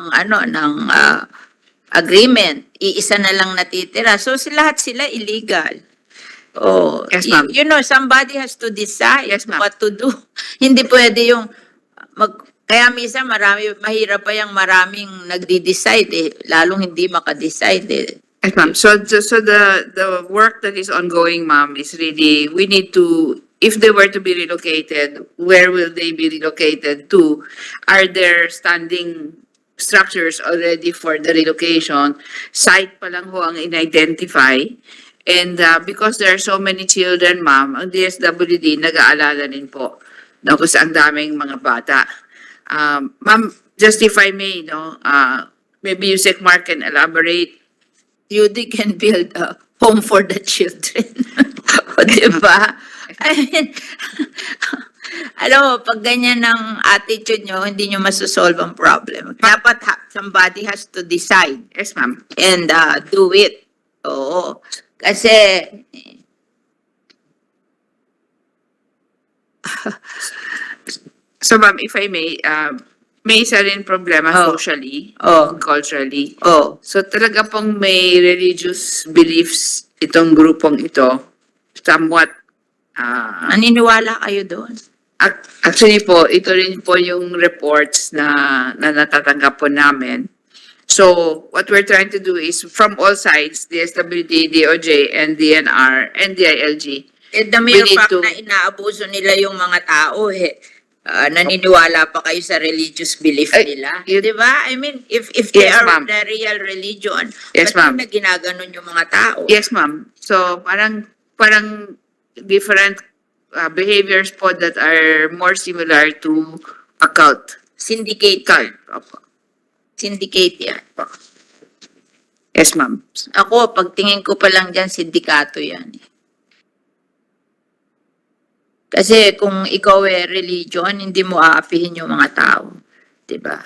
A: agreement. Iisa na lang natitira. So lahat sila illegal.
C: Yes, ma'am.
A: You know, somebody has to decide
C: Yes, ma'am.
A: what to do. Hindi pwede yung kaya minsan mahirap pa yung maraming nagdi-decide eh, lalong hindi maka-decide eh.
C: yes, ma'am. So the work that is ongoing, ma'am, is really, we need to, if they were to be relocated, where will they be relocated to? Are there standing structures already for the relocation? Site pa lang ho ang in-identify. And because there are so many children, ma'am, ang DSWD nag-aalala rin po na kasi ang daming mga bata. Ma'am, just if I may, maybe Yusek Mark can elaborate.
A: UD can build a home for the children. O, diba? I mean, alam mo, pag ganyan ang attitude nyo, hindi nyo masosolve ang problem. Dapat somebody has to decide
C: Yes, ma'am.
A: and do it. Oo. Kasi,
C: So, ma'am, if I may isa rin problema socially, culturally. So, talaga pong may religious beliefs itong grupong ito, somewhat,
A: naniniwala kayo doon.
C: actually po, ito rin po yung reports na natatanggap po namin. So, what we're trying to do is, from all sides, DSWD, DOJ, and DNR, and DILG,
A: The mere
C: We need
A: fact
C: to-
A: na inaabuso nila yung mga tao, naniniwala pa kayo sa religious belief nila. Di ba? I mean, if they
C: Yes,
A: are
C: ma'am.
A: the real religion,
C: Yes,
A: ba't
C: ma'am.
A: na ginaganon yung mga tao?
C: Yes, ma'am. So, parang different behaviors po that are more similar to a cult.
A: Syndicate.
C: Cult. Opo.
A: Syndicate yan.
C: Yes, ma'am.
A: Ako, pagtingin ko pa lang dyan, sindikato yan. Kasi kung ikaw religion, hindi mo aapihin yung mga tao. Diba?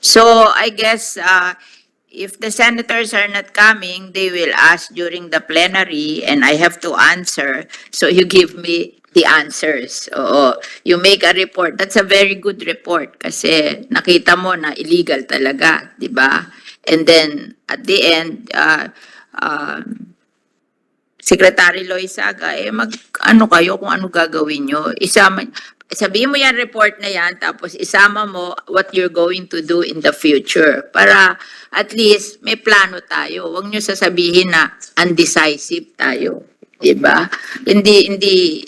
A: So, I guess, if the senators are not coming, they will ask during the plenary and I have to answer. So, you give me the answers. Oo. You make a report. That's a very good report kasi nakita mo na illegal talaga. Diba? And then, at the end, Secretary Loizaga, ano kayo kung ano gagawin nyo. Isama, sabihin mo yan, report na yan, tapos isama mo what you're going to do in the future. Para at least may plano tayo. Huwag nyo sasabihin na undecisive tayo. Diba? Hindi,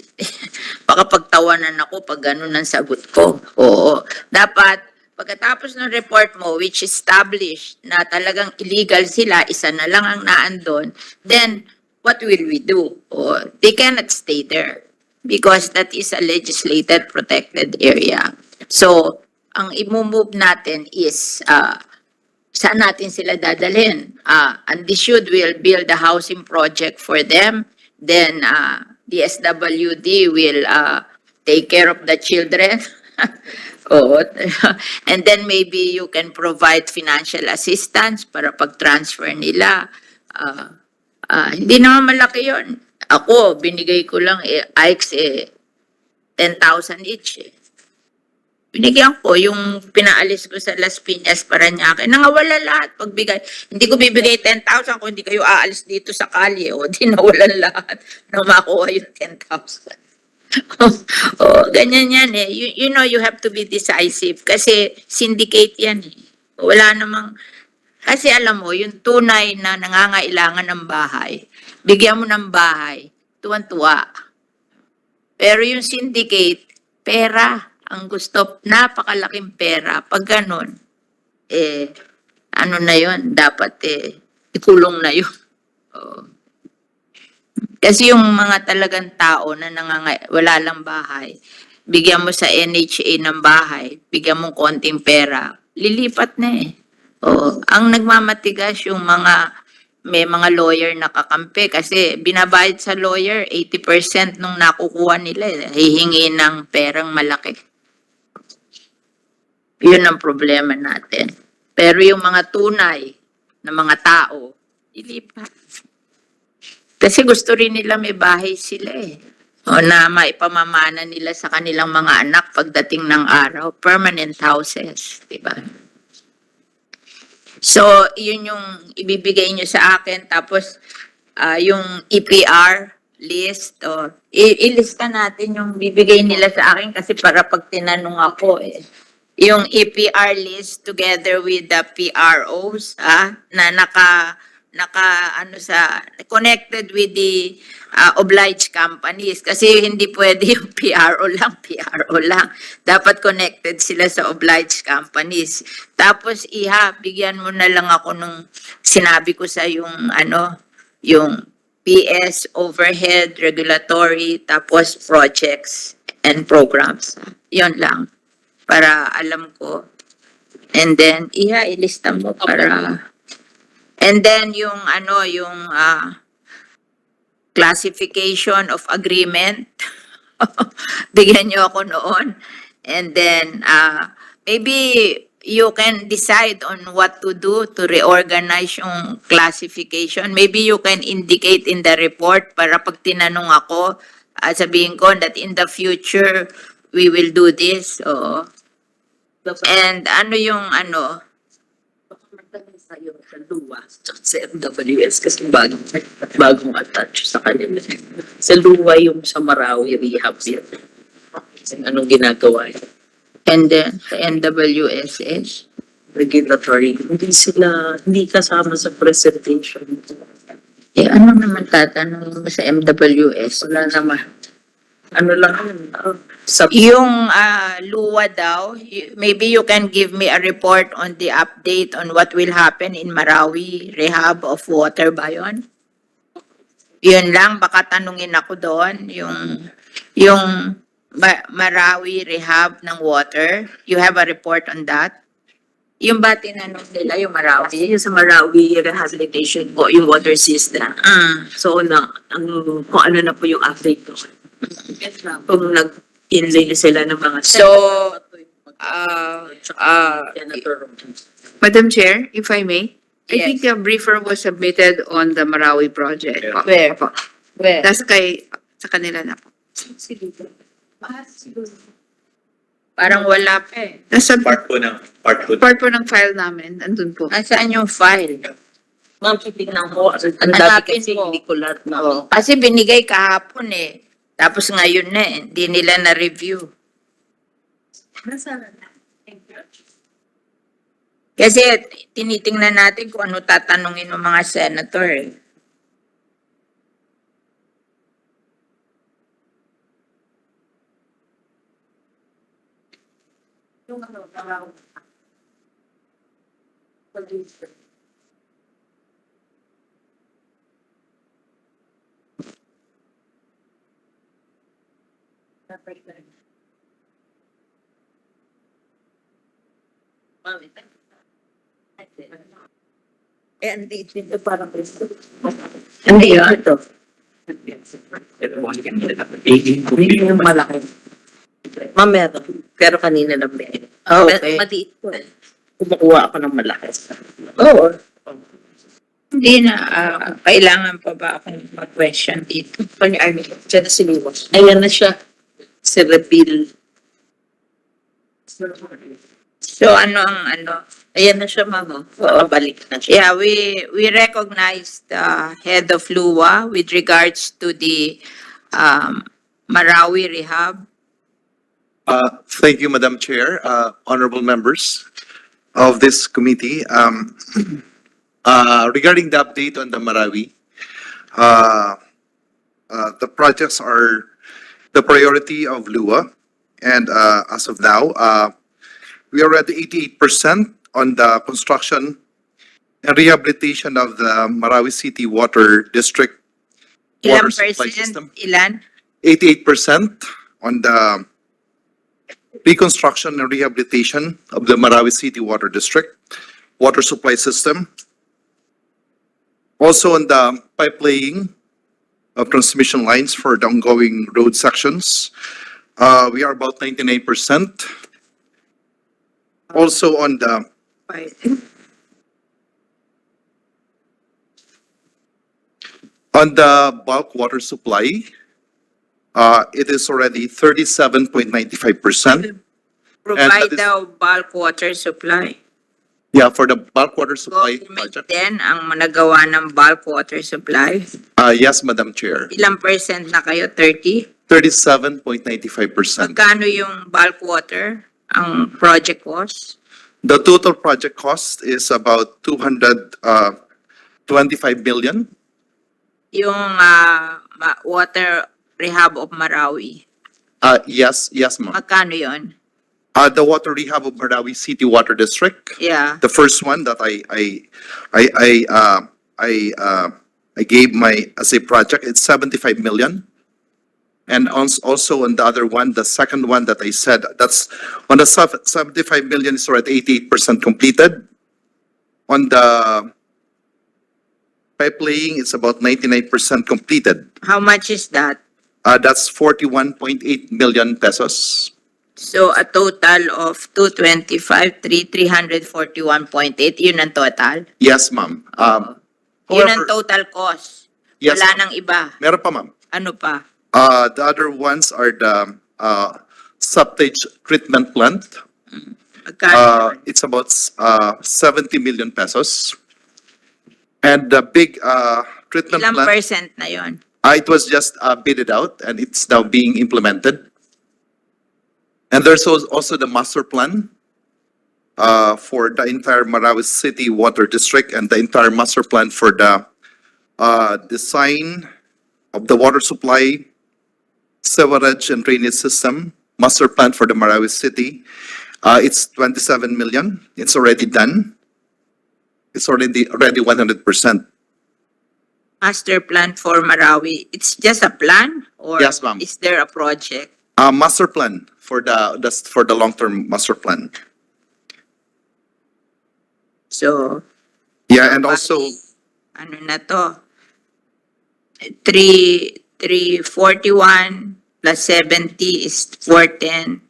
A: baka pagtawanan ako pag ganun ang sagot ko. Oo. Dapat, pagkatapos ng report mo, which established na talagang illegal sila, isa na lang ang naandon, then, what will we do? Oh, they cannot stay there because that is a legislated protected area. So, ang i-move natin is, saan natin sila dadalhin? And this should will build a housing project for them. Then, the SWD will take care of the children. Oo. And then maybe you can provide financial assistance para pag-transfer nila. Hindi naman malaki yon. Ako, binigay ko lang IX 10,000 each. Binigyan ko yung pinaalis ko sa Las Piñas, Parañaque. Nangawala lahat pagbigay. Hindi ko bibigay 10,000 kung hindi kayo aalis dito sa kalye. O, di nawalan lahat na makuha yung 10,000. Oh, ganyan yan eh. You know, you have to be decisive kasi syndicate yan eh. Wala namang, kasi alam mo, yung tunay na nangangailangan ng bahay, bigyan mo ng bahay, tuwan-tuwa. Pero yung syndicate, pera. Ang gusto, napakalaking pera. Pag ganun, ano na yon, dapat ikulong na yun. Oh. Kasi yung mga talagang tao na wala lang bahay, bigyan mo sa NHA ng bahay, bigyan mo konting pera, lilipat na eh. Oh. Ang nagmamatigas yung may mga lawyer na kakampi kasi binabayad sa lawyer, 80% nung nakukuha nila, hihingi ng perang malaki. Yun ang problema natin. Pero yung mga tunay na mga tao, ilipat. Kasi gusto rin nila may bahay sila eh. O na maipamamana nila sa kanilang mga anak pagdating ng araw. Permanent houses. Diba? So, yun yung ibibigay nyo sa akin. Tapos, yung EPR list. Ilista natin yung bibigay nila sa akin kasi para pag tinanong ako yung EPR list together with the PROs na connected with the obliged companies kasi hindi pwede yung PRO lang. Dapat connected sila sa obliged companies. Tapos bigyan mo na lang ako nung sinabi ko sa yung yung PS, overhead, regulatory, tapos projects and programs. Yon lang. Para alam ko. And then, ilista mo para... And then, yung classification of agreement, bigyan nyo ako noon. And then, maybe you can decide on what to do to reorganize yung classification. Maybe you can indicate in the report para pag tinanong ako, sabihin ko that in the future, we will do this. And
H: Sa luwa, sa MWS kasi bagong attach sa kanila. Sa luwa yung sa Marawi rehab yan. Anong ginagawa yun?
A: And then, sa NWSS.
H: Regulatory. Hindi kasama sa presentation.
A: Ano naman tatanong mo sa MWS?
H: Wala naman. Ano lang yun?
A: Yung luwa daw, maybe you can give me a report on the update on what will happen in Marawi, rehab of water ba yun? Yun lang, baka tanungin ako doon, yung Marawi rehab ng water. You have a report on that? Yung ba tinanong nila, yung Marawi?
H: Yung sa Marawi rehabilitation po, yung water system. So, kung ano na po yung update ko. Kung nag-inlay sila ng mga...
C: So, Madam Chair, if I may, I think a briefer was submitted on the Marawi project.
A: Where? Where?
C: Sa kanila na po.
A: Parang wala pa eh.
C: Nasa
D: Part po
C: ng file namin, andun po.
A: Nasaan yung file?
H: Ma'am, titignan ko. Ang dati
A: Hanapin
H: kasi
A: mo.
H: hindi ko lahat na.
A: Kasi binigay kahapon eh. Tapos ngayon na hindi nila na-review. Kasi tinitingnan natin kung ano tatanungin ng mga senator. Eh.
H: Eh, dito parang hindi ito. Hindi yung malaki. Ma'am, meron. Pero kanina lang meron.
A: Oh, okay.
H: Maliit po. Kumukuha ako ng malaki.
A: Oo. Hindi na, kailangan pa ba akong mag-question dito?
H: Pag Army, dyan na siniwas. Ayan na siya. Si Repeal.
A: So ano ang ano?
H: Ayan na siya, ma'am.
A: Oo.
H: Balik na siya.
A: Yeah, we recognize the head of LUWA with regards to the Marawi rehab.
K: Thank you, Madam Chair, honorable members of this committee. Regarding the update on the Marawi, the projects are the priority of LUWA. And as of now, we are at 88% on the construction and rehabilitation of the Marawi City Water District water
A: Ilang
K: supply
A: percent?
K: system.
A: Ilan?
K: 88% on the reconstruction and rehabilitation of the Marawi City Water District water supply system. Also on the pipe laying of transmission lines for the ongoing road sections, we are about 99%. Also on the bulk water supply, it is already 37.95%.
A: Provide
K: that is-
A: daw bulk water supply.
K: Yeah, for the bulk water supply
A: Government
K: project.
A: din ang managawa ng bulk water supply.
K: Yes, Madam Chair,
A: Ilang percent na kayo? 30?
K: 37.95%.
A: Magkano yung bulk water ang project cost?
K: The total project cost is about 225 billion.
A: Yung water rehab of Marawi.
K: Yes, ma'am.
A: Magkano yon?
K: The water rehab of Marawi City Water District,
A: Yeah.
K: the first one that I gave as a project, it's 75 million. And also on the other one, the second one that I said, that's on the 75 million is already 88% completed. On the pipe laying, it's about 99% completed.
A: How much is that?
K: That's 41.8 million pesos.
A: So a total of 225, 341.8. Yun ang total?
K: Yes, ma'am.
A: Yun ang
K: However,
A: total cost.
K: yes,
A: Wala
K: ma'am.
A: nang iba.
K: Meron pa, ma'am.
A: Ano pa?
K: The other ones are the septage treatment plant.
A: Magkano?
K: It's about 70 million pesos. And the big treatment
A: Ilang
K: plant,
A: percent na yon?
K: it was just bidded out and it's now being implemented. And there's also the master plan for the entire Marawi City Water District and the entire master plan for the design of the water supply, sewerage and drainage system, master plan for the Marawi City. It's 27 million. It's already done. It's already 100%.
A: Master plan for Marawi. It's just a plan? Or
K: Yes, ma'am.
A: is there a project?
K: Master plan for the long-term master plan.
A: So,
K: Yeah, and also,
A: ano na to? 341 plus 70 is 410,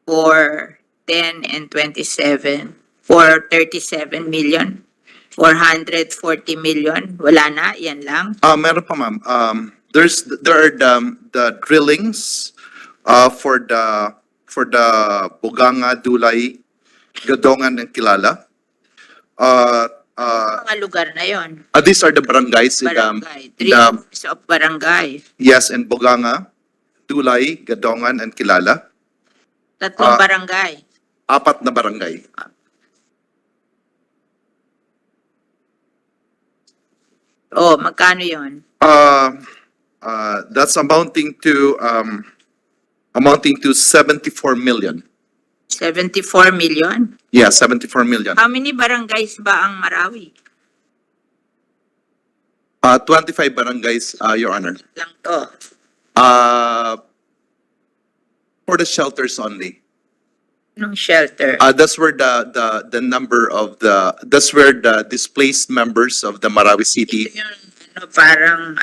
A: 410 and 27, 437 million, 440 million. Wala na, yan lang.
K: meron pa, ma'am. There are the drillings for the Buganga, Dulay, Gadongan, and Kilala.
A: Mga lugar na yon.
K: These are the barangays in
A: Barangay.
K: the,
A: Three groups of barangay.
K: yes, in Buganga, Dulay, Gadongan, and Kilala.
A: Tatlong
K: Ah.
A: barangay.
K: 4 na barangay.
A: Oh, magkano yon?
K: That's amounting to 74 million.
A: 74 million?
K: Yeah, 74 million.
A: How many barangays ba ang Marawi?
K: 25 barangays, Your Honor.
A: Lang to.
K: For the shelters only.
A: Nung shelter.
K: That's where the number of that's where the displaced members of the Marawi City.
A: Ito yung parang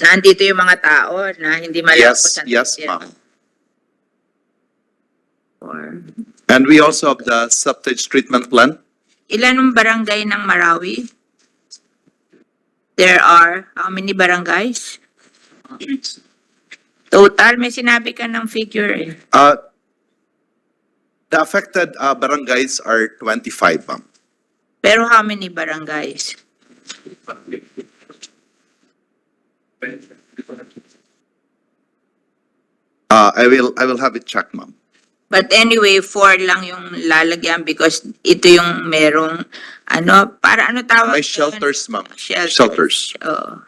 A: nandito yung mga tao na hindi malaman kung saan
K: Yes,
A: sila.
K: ma'am.
A: Or-
K: And we also have the septage treatment plant.
A: Ilan ang barangay ng Marawi? There are, how many barangays? Total, may sinabi ka ng figure eh.
K: The affected barangays are 25, ma'am.
A: Pero how many barangays?
K: I will have it checked, ma'am.
A: But anyway, 4 lang yung lalagyan because ito yung merong, para ano tawag?
K: May
A: doon?
K: shelters, ma'am.
A: Shelters.
K: Shelters.
A: Oo.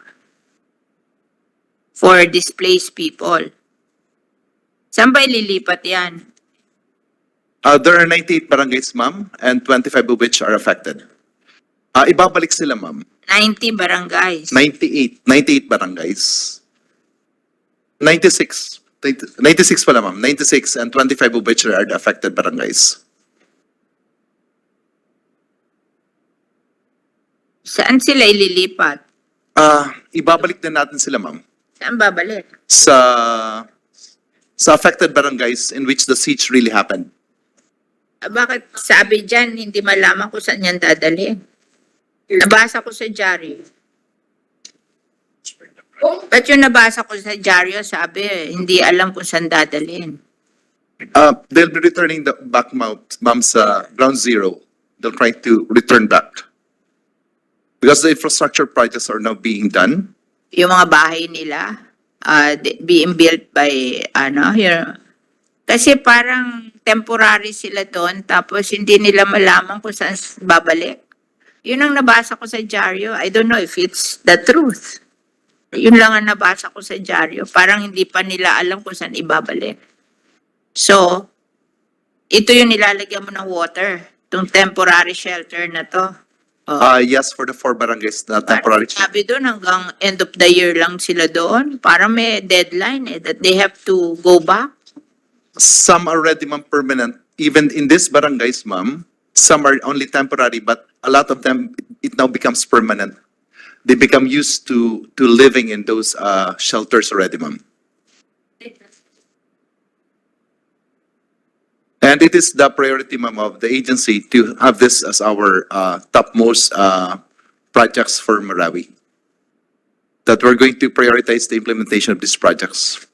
A: For displaced people. Saan ba ililipat yan?
K: There are 98 barangays, ma'am, and 25 of which are affected. Ibabalik sila, ma'am.
A: 90 barangays.
K: 98 barangays. 96 pala, ma'am. 96 and 25 of which are the affected barangays.
A: Saan sila ililipat?
K: Ibabalik din natin sila, ma'am.
A: Saan babalik?
K: Sa affected barangays in which the siege really happened.
A: Bakit sabi dyan, hindi malaman kung saan yan dadalhin? Nabasa ko sa dyaryo. Ba't yung nabasa ko sa dyaryo, sabi, hindi alam kung saan dadalhin.
K: They'll be returning back, ma'am, sa ground zero. They'll try to return back. Because the infrastructure projects are now being done.
A: Yung mga bahay nila, being built by, kasi parang temporary sila doon, tapos hindi nila malaman kung saan babalik. Yun ang nabasa ko sa dyaryo. I don't know if it's the truth. Yun lang ang nabasa ko sa dyaryo. Parang hindi pa nila alam kung saan ibabalik. So, ito yung nilalagyan mo ng water. Itong temporary shelter na to.
K: Yes, for the 4 barangays na temporary.
A: Sabi doon hanggang end of the year lang sila doon. Parang may deadline that they have to go back.
K: Some are already, ma'am, permanent. Even in these barangays, ma'am, some are only temporary, but a lot of them, it now becomes permanent. They become used to living in those shelters already, ma'am. And it is the priority, ma'am, of the agency to have this as our topmost projects for Marawi. That we're going to prioritize the implementation of these projects.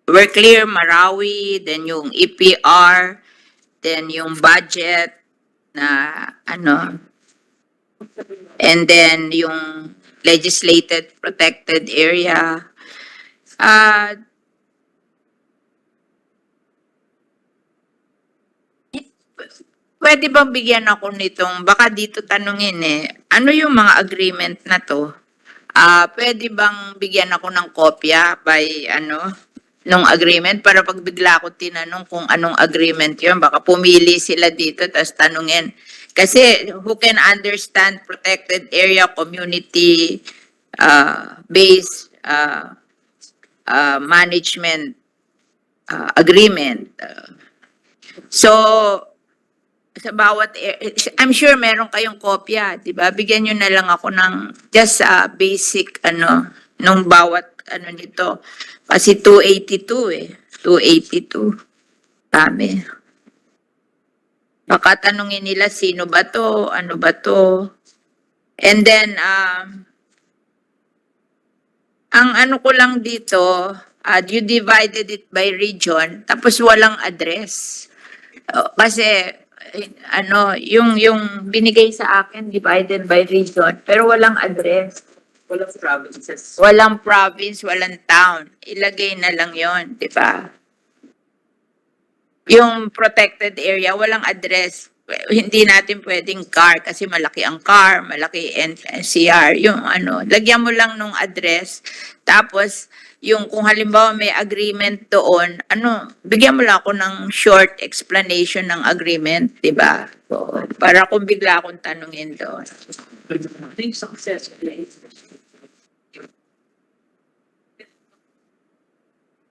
A: We're clear, Marawi, then yung EPR, then yung budget na and then yung legislated protected area. Pwede bang bigyan ako nitong, baka dito tanungin ano yung mga agreement na to? Pwede bang bigyan ako ng kopya by nung agreement para pag bigla ko tinanong kung anong agreement yun, baka pumili sila dito tapos tanungin. Kasi who can understand protected area community based management agreement. So sa bawat I'm sure meron kayong kopya, 'di ba? Bigyan niyo na lang ako ng just basic nung bawat nito. Kasi 282 282. Dami. Baka tanungin nila sino ba to, ano ba to. And then ang ano ko lang dito, you divided it by region, tapos walang address. Kasi, yung binigay sa akin, divided by region, pero walang address.
H: Walang provinces.
A: Walang province, walang town. Ilagay na lang yon, di ba? Yung protected area, walang address. Hindi natin pwedeng car kasi malaki ang car, malaki NCR. Yung lagyan mo lang nung address. Tapos, yung kung halimbawa may agreement doon, bigyan mo lang ako ng short explanation ng agreement, di ba? So, para kung bigla akong tanungin doon.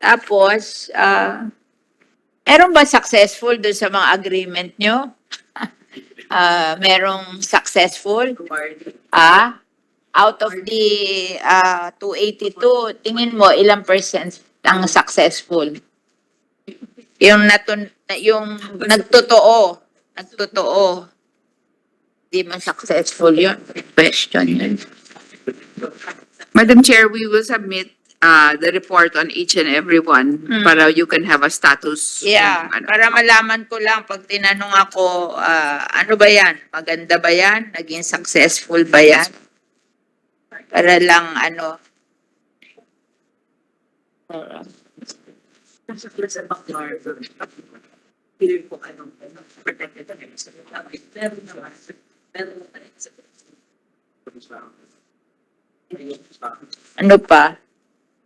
A: Tapos, meron ba successful doon sa mga agreement nyo? Merong successful? Out of the 282, tingin mo ilang percent ang successful? Yung nagtotoo. Di man successful yun. Question yun.
C: Madam Chair, we will submit the report on each and every one para you can have a status.
A: Yeah, para malaman ko lang pag tinanong ako, ano ba yan? Maganda ba yan? Naging successful ba yan? Para lang ano pa?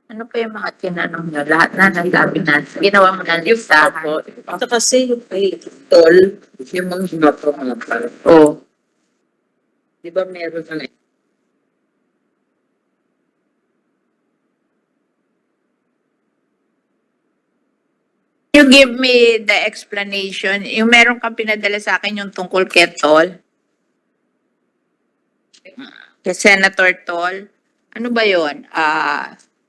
A: Ano pa yung mga tinanong nyo? Lahat na nagsabi na. Ginawa mo na listahan.
H: Ito kasi yung kay Tol, yung mga hinato mga parang.
A: Oh.
H: Di ba meron na
A: You give me the explanation. Yung meron kang pinadala sa akin yung tungkol kay Tol. Kay Senator Tol. Ano ba yun?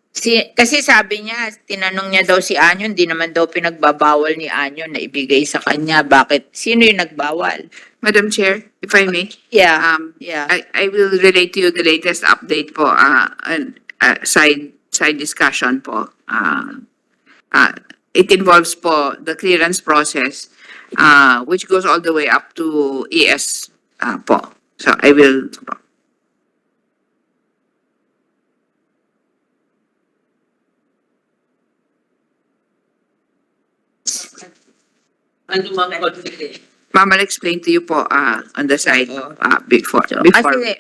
A: Kasi sabi niya, tinanong niya daw si Anyon, hindi naman daw pinagbabawal ni Anyon na ibigay sa kanya. Bakit? Sino yung nagbawal?
C: Madam Chair, if I may.
A: Yeah. Yeah.
C: I will relate to you the latest update po, and side discussion po. It involves po the clearance process, which goes all the way up to ES po. So I will.
H: ano mga conflict.
C: Ma'am, I'll explain to you po on the side before.
A: Kasi,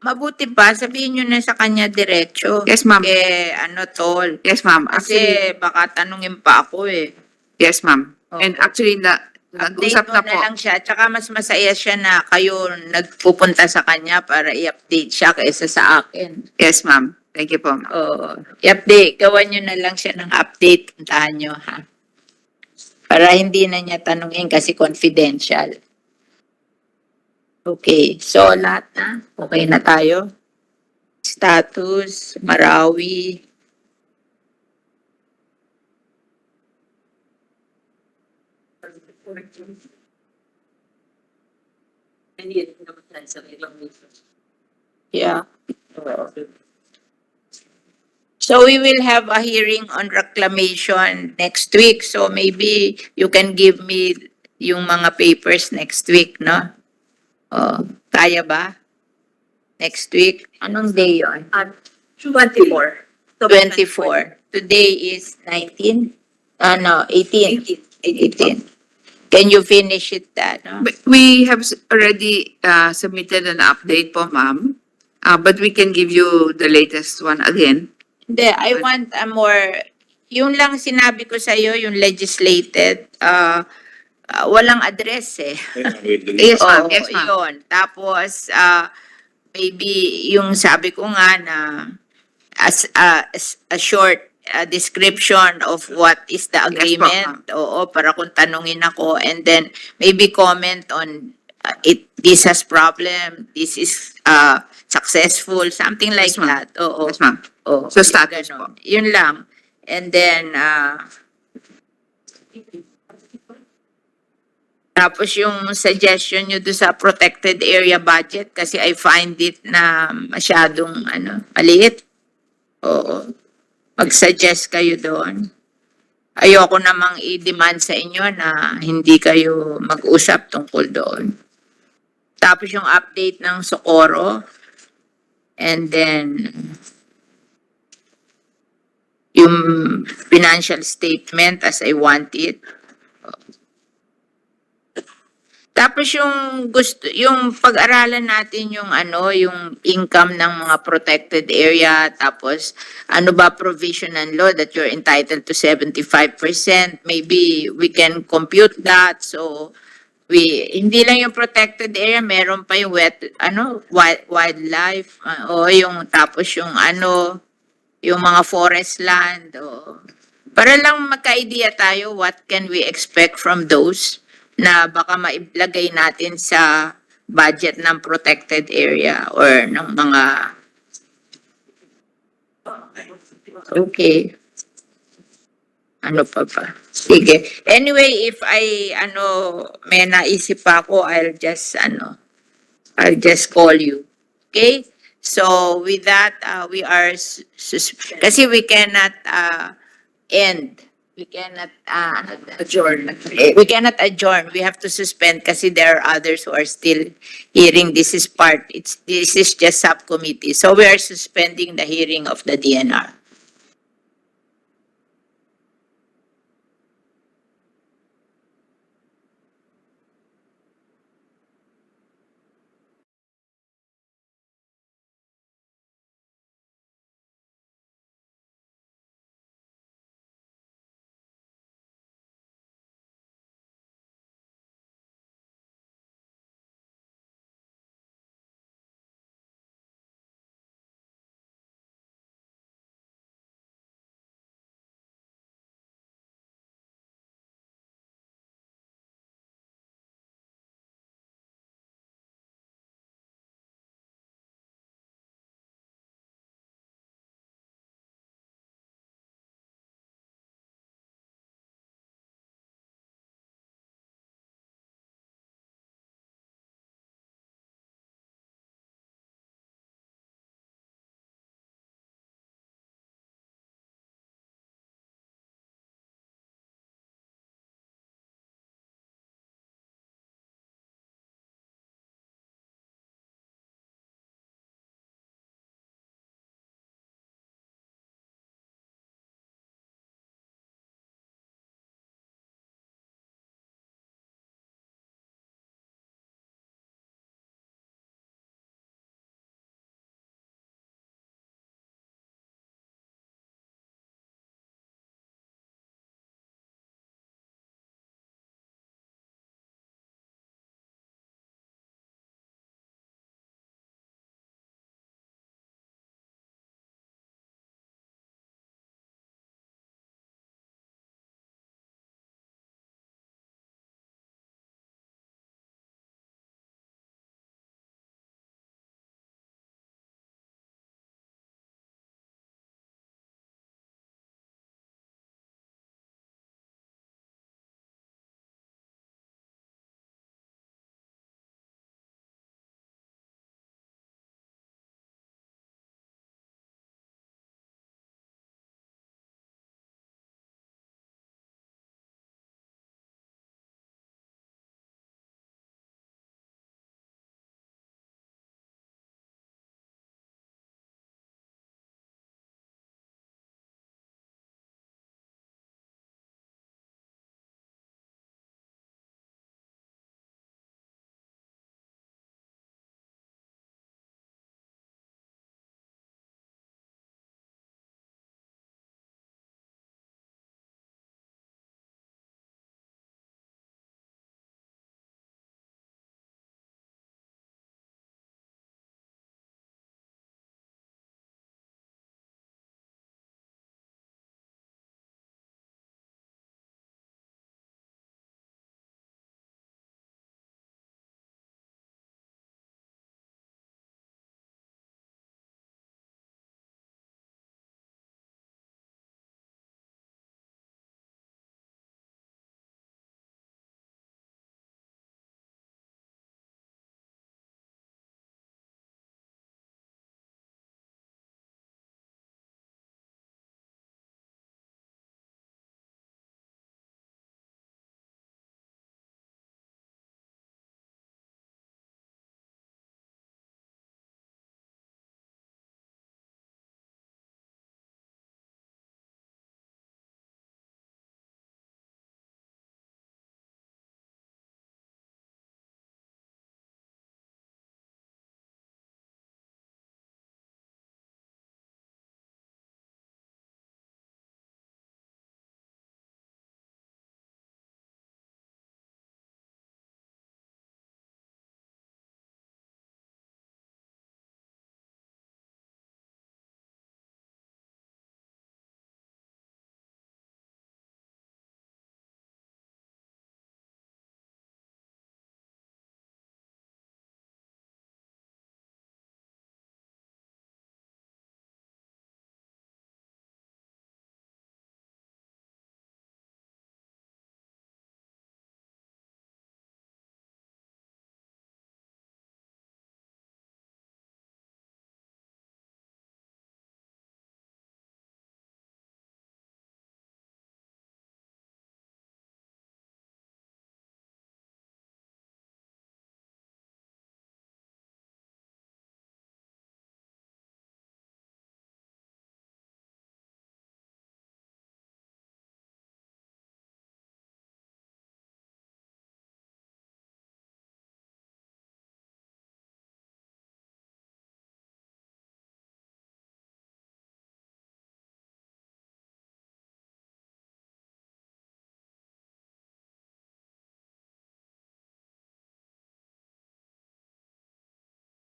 A: mabuti pa, sabihin nyo na sa kanya diretso.
C: Yes, ma'am.
A: Kay Tol.
C: Yes, ma'am.
A: Kasi baka tanungin pa ako eh.
C: Yes, ma'am.
A: Oo.
C: And actually,
A: Update
C: nag-usap
A: mo
C: na
A: na
C: po.
A: lang siya. Tsaka mas masaya siya na kayo nagpupunta sa kanya para i-update siya kaysa sa akin.
C: Yes, ma'am. Thank you po, ma'am.
A: Oo. I-update. Gawan nyo na lang siya ng update. Puntahan nyo, ha? Para hindi na niya tanungin kasi confidential. Okay. So, lahat na. Okay na tayo. Status, Marawi.
H: Hindi naman tayo sa ilang
A: Yeah. So we will have a hearing on reclamation next week. So maybe you can give me yung mga papers next week, no? Kaya ba? Next week? Anong day yun?
B: 24.
A: 24. Today is 19? No, 18. 18. Can you finish it that, no?
C: We have already submitted an update po, ma'am. But we can give you the latest one again.
A: Hindi, I want a more, yung lang sinabi ko sa'yo, yung legislated, walang address eh.
C: Yes, ma'am.
A: Oo,
C: Yes, ma'am.
A: yun. Tapos, maybe yung sabi ko nga na as a short description of what is the agreement. Oo, para kung tanungin ako. And then, maybe comment on this has problem, this is successful, something like
C: Yes, ma'am.
A: that. Oo.
C: Yes, ma'am.
A: Oo.
C: So, status
A: Ganon. Yun lang. And then, tapos yung suggestion nyo doon sa protected area budget kasi I find it na masyadong maliit. Oo. mag-suggest kayo doon. Ayoko namang i-demand sa inyo na hindi kayo mag-usap tungkol doon. Tapos yung update ng Socorro, and then yung financial statement as I want it. Tapos yung pag-aralan natin yung yung income ng mga protected area, tapos ano ba provision and law that you're entitled to 75%, maybe we can compute that. So hindi lang yung protected area, meron pa yung wildlife, o yung tapos yung yung mga forest land, para lang magka-idea tayo what can we expect from those na baka mailagay natin sa budget ng protected area or ng mga okay. Ano pa ba? Sige. Anyway, if may naisip pa ako, I'll just call you. Okay? So, with that, we are, kasi we cannot end. We cannot adjourn. We cannot adjourn. We have to suspend kasi there are others who are still hearing. This is just subcommittee. So, we are suspending the hearing of the DNR.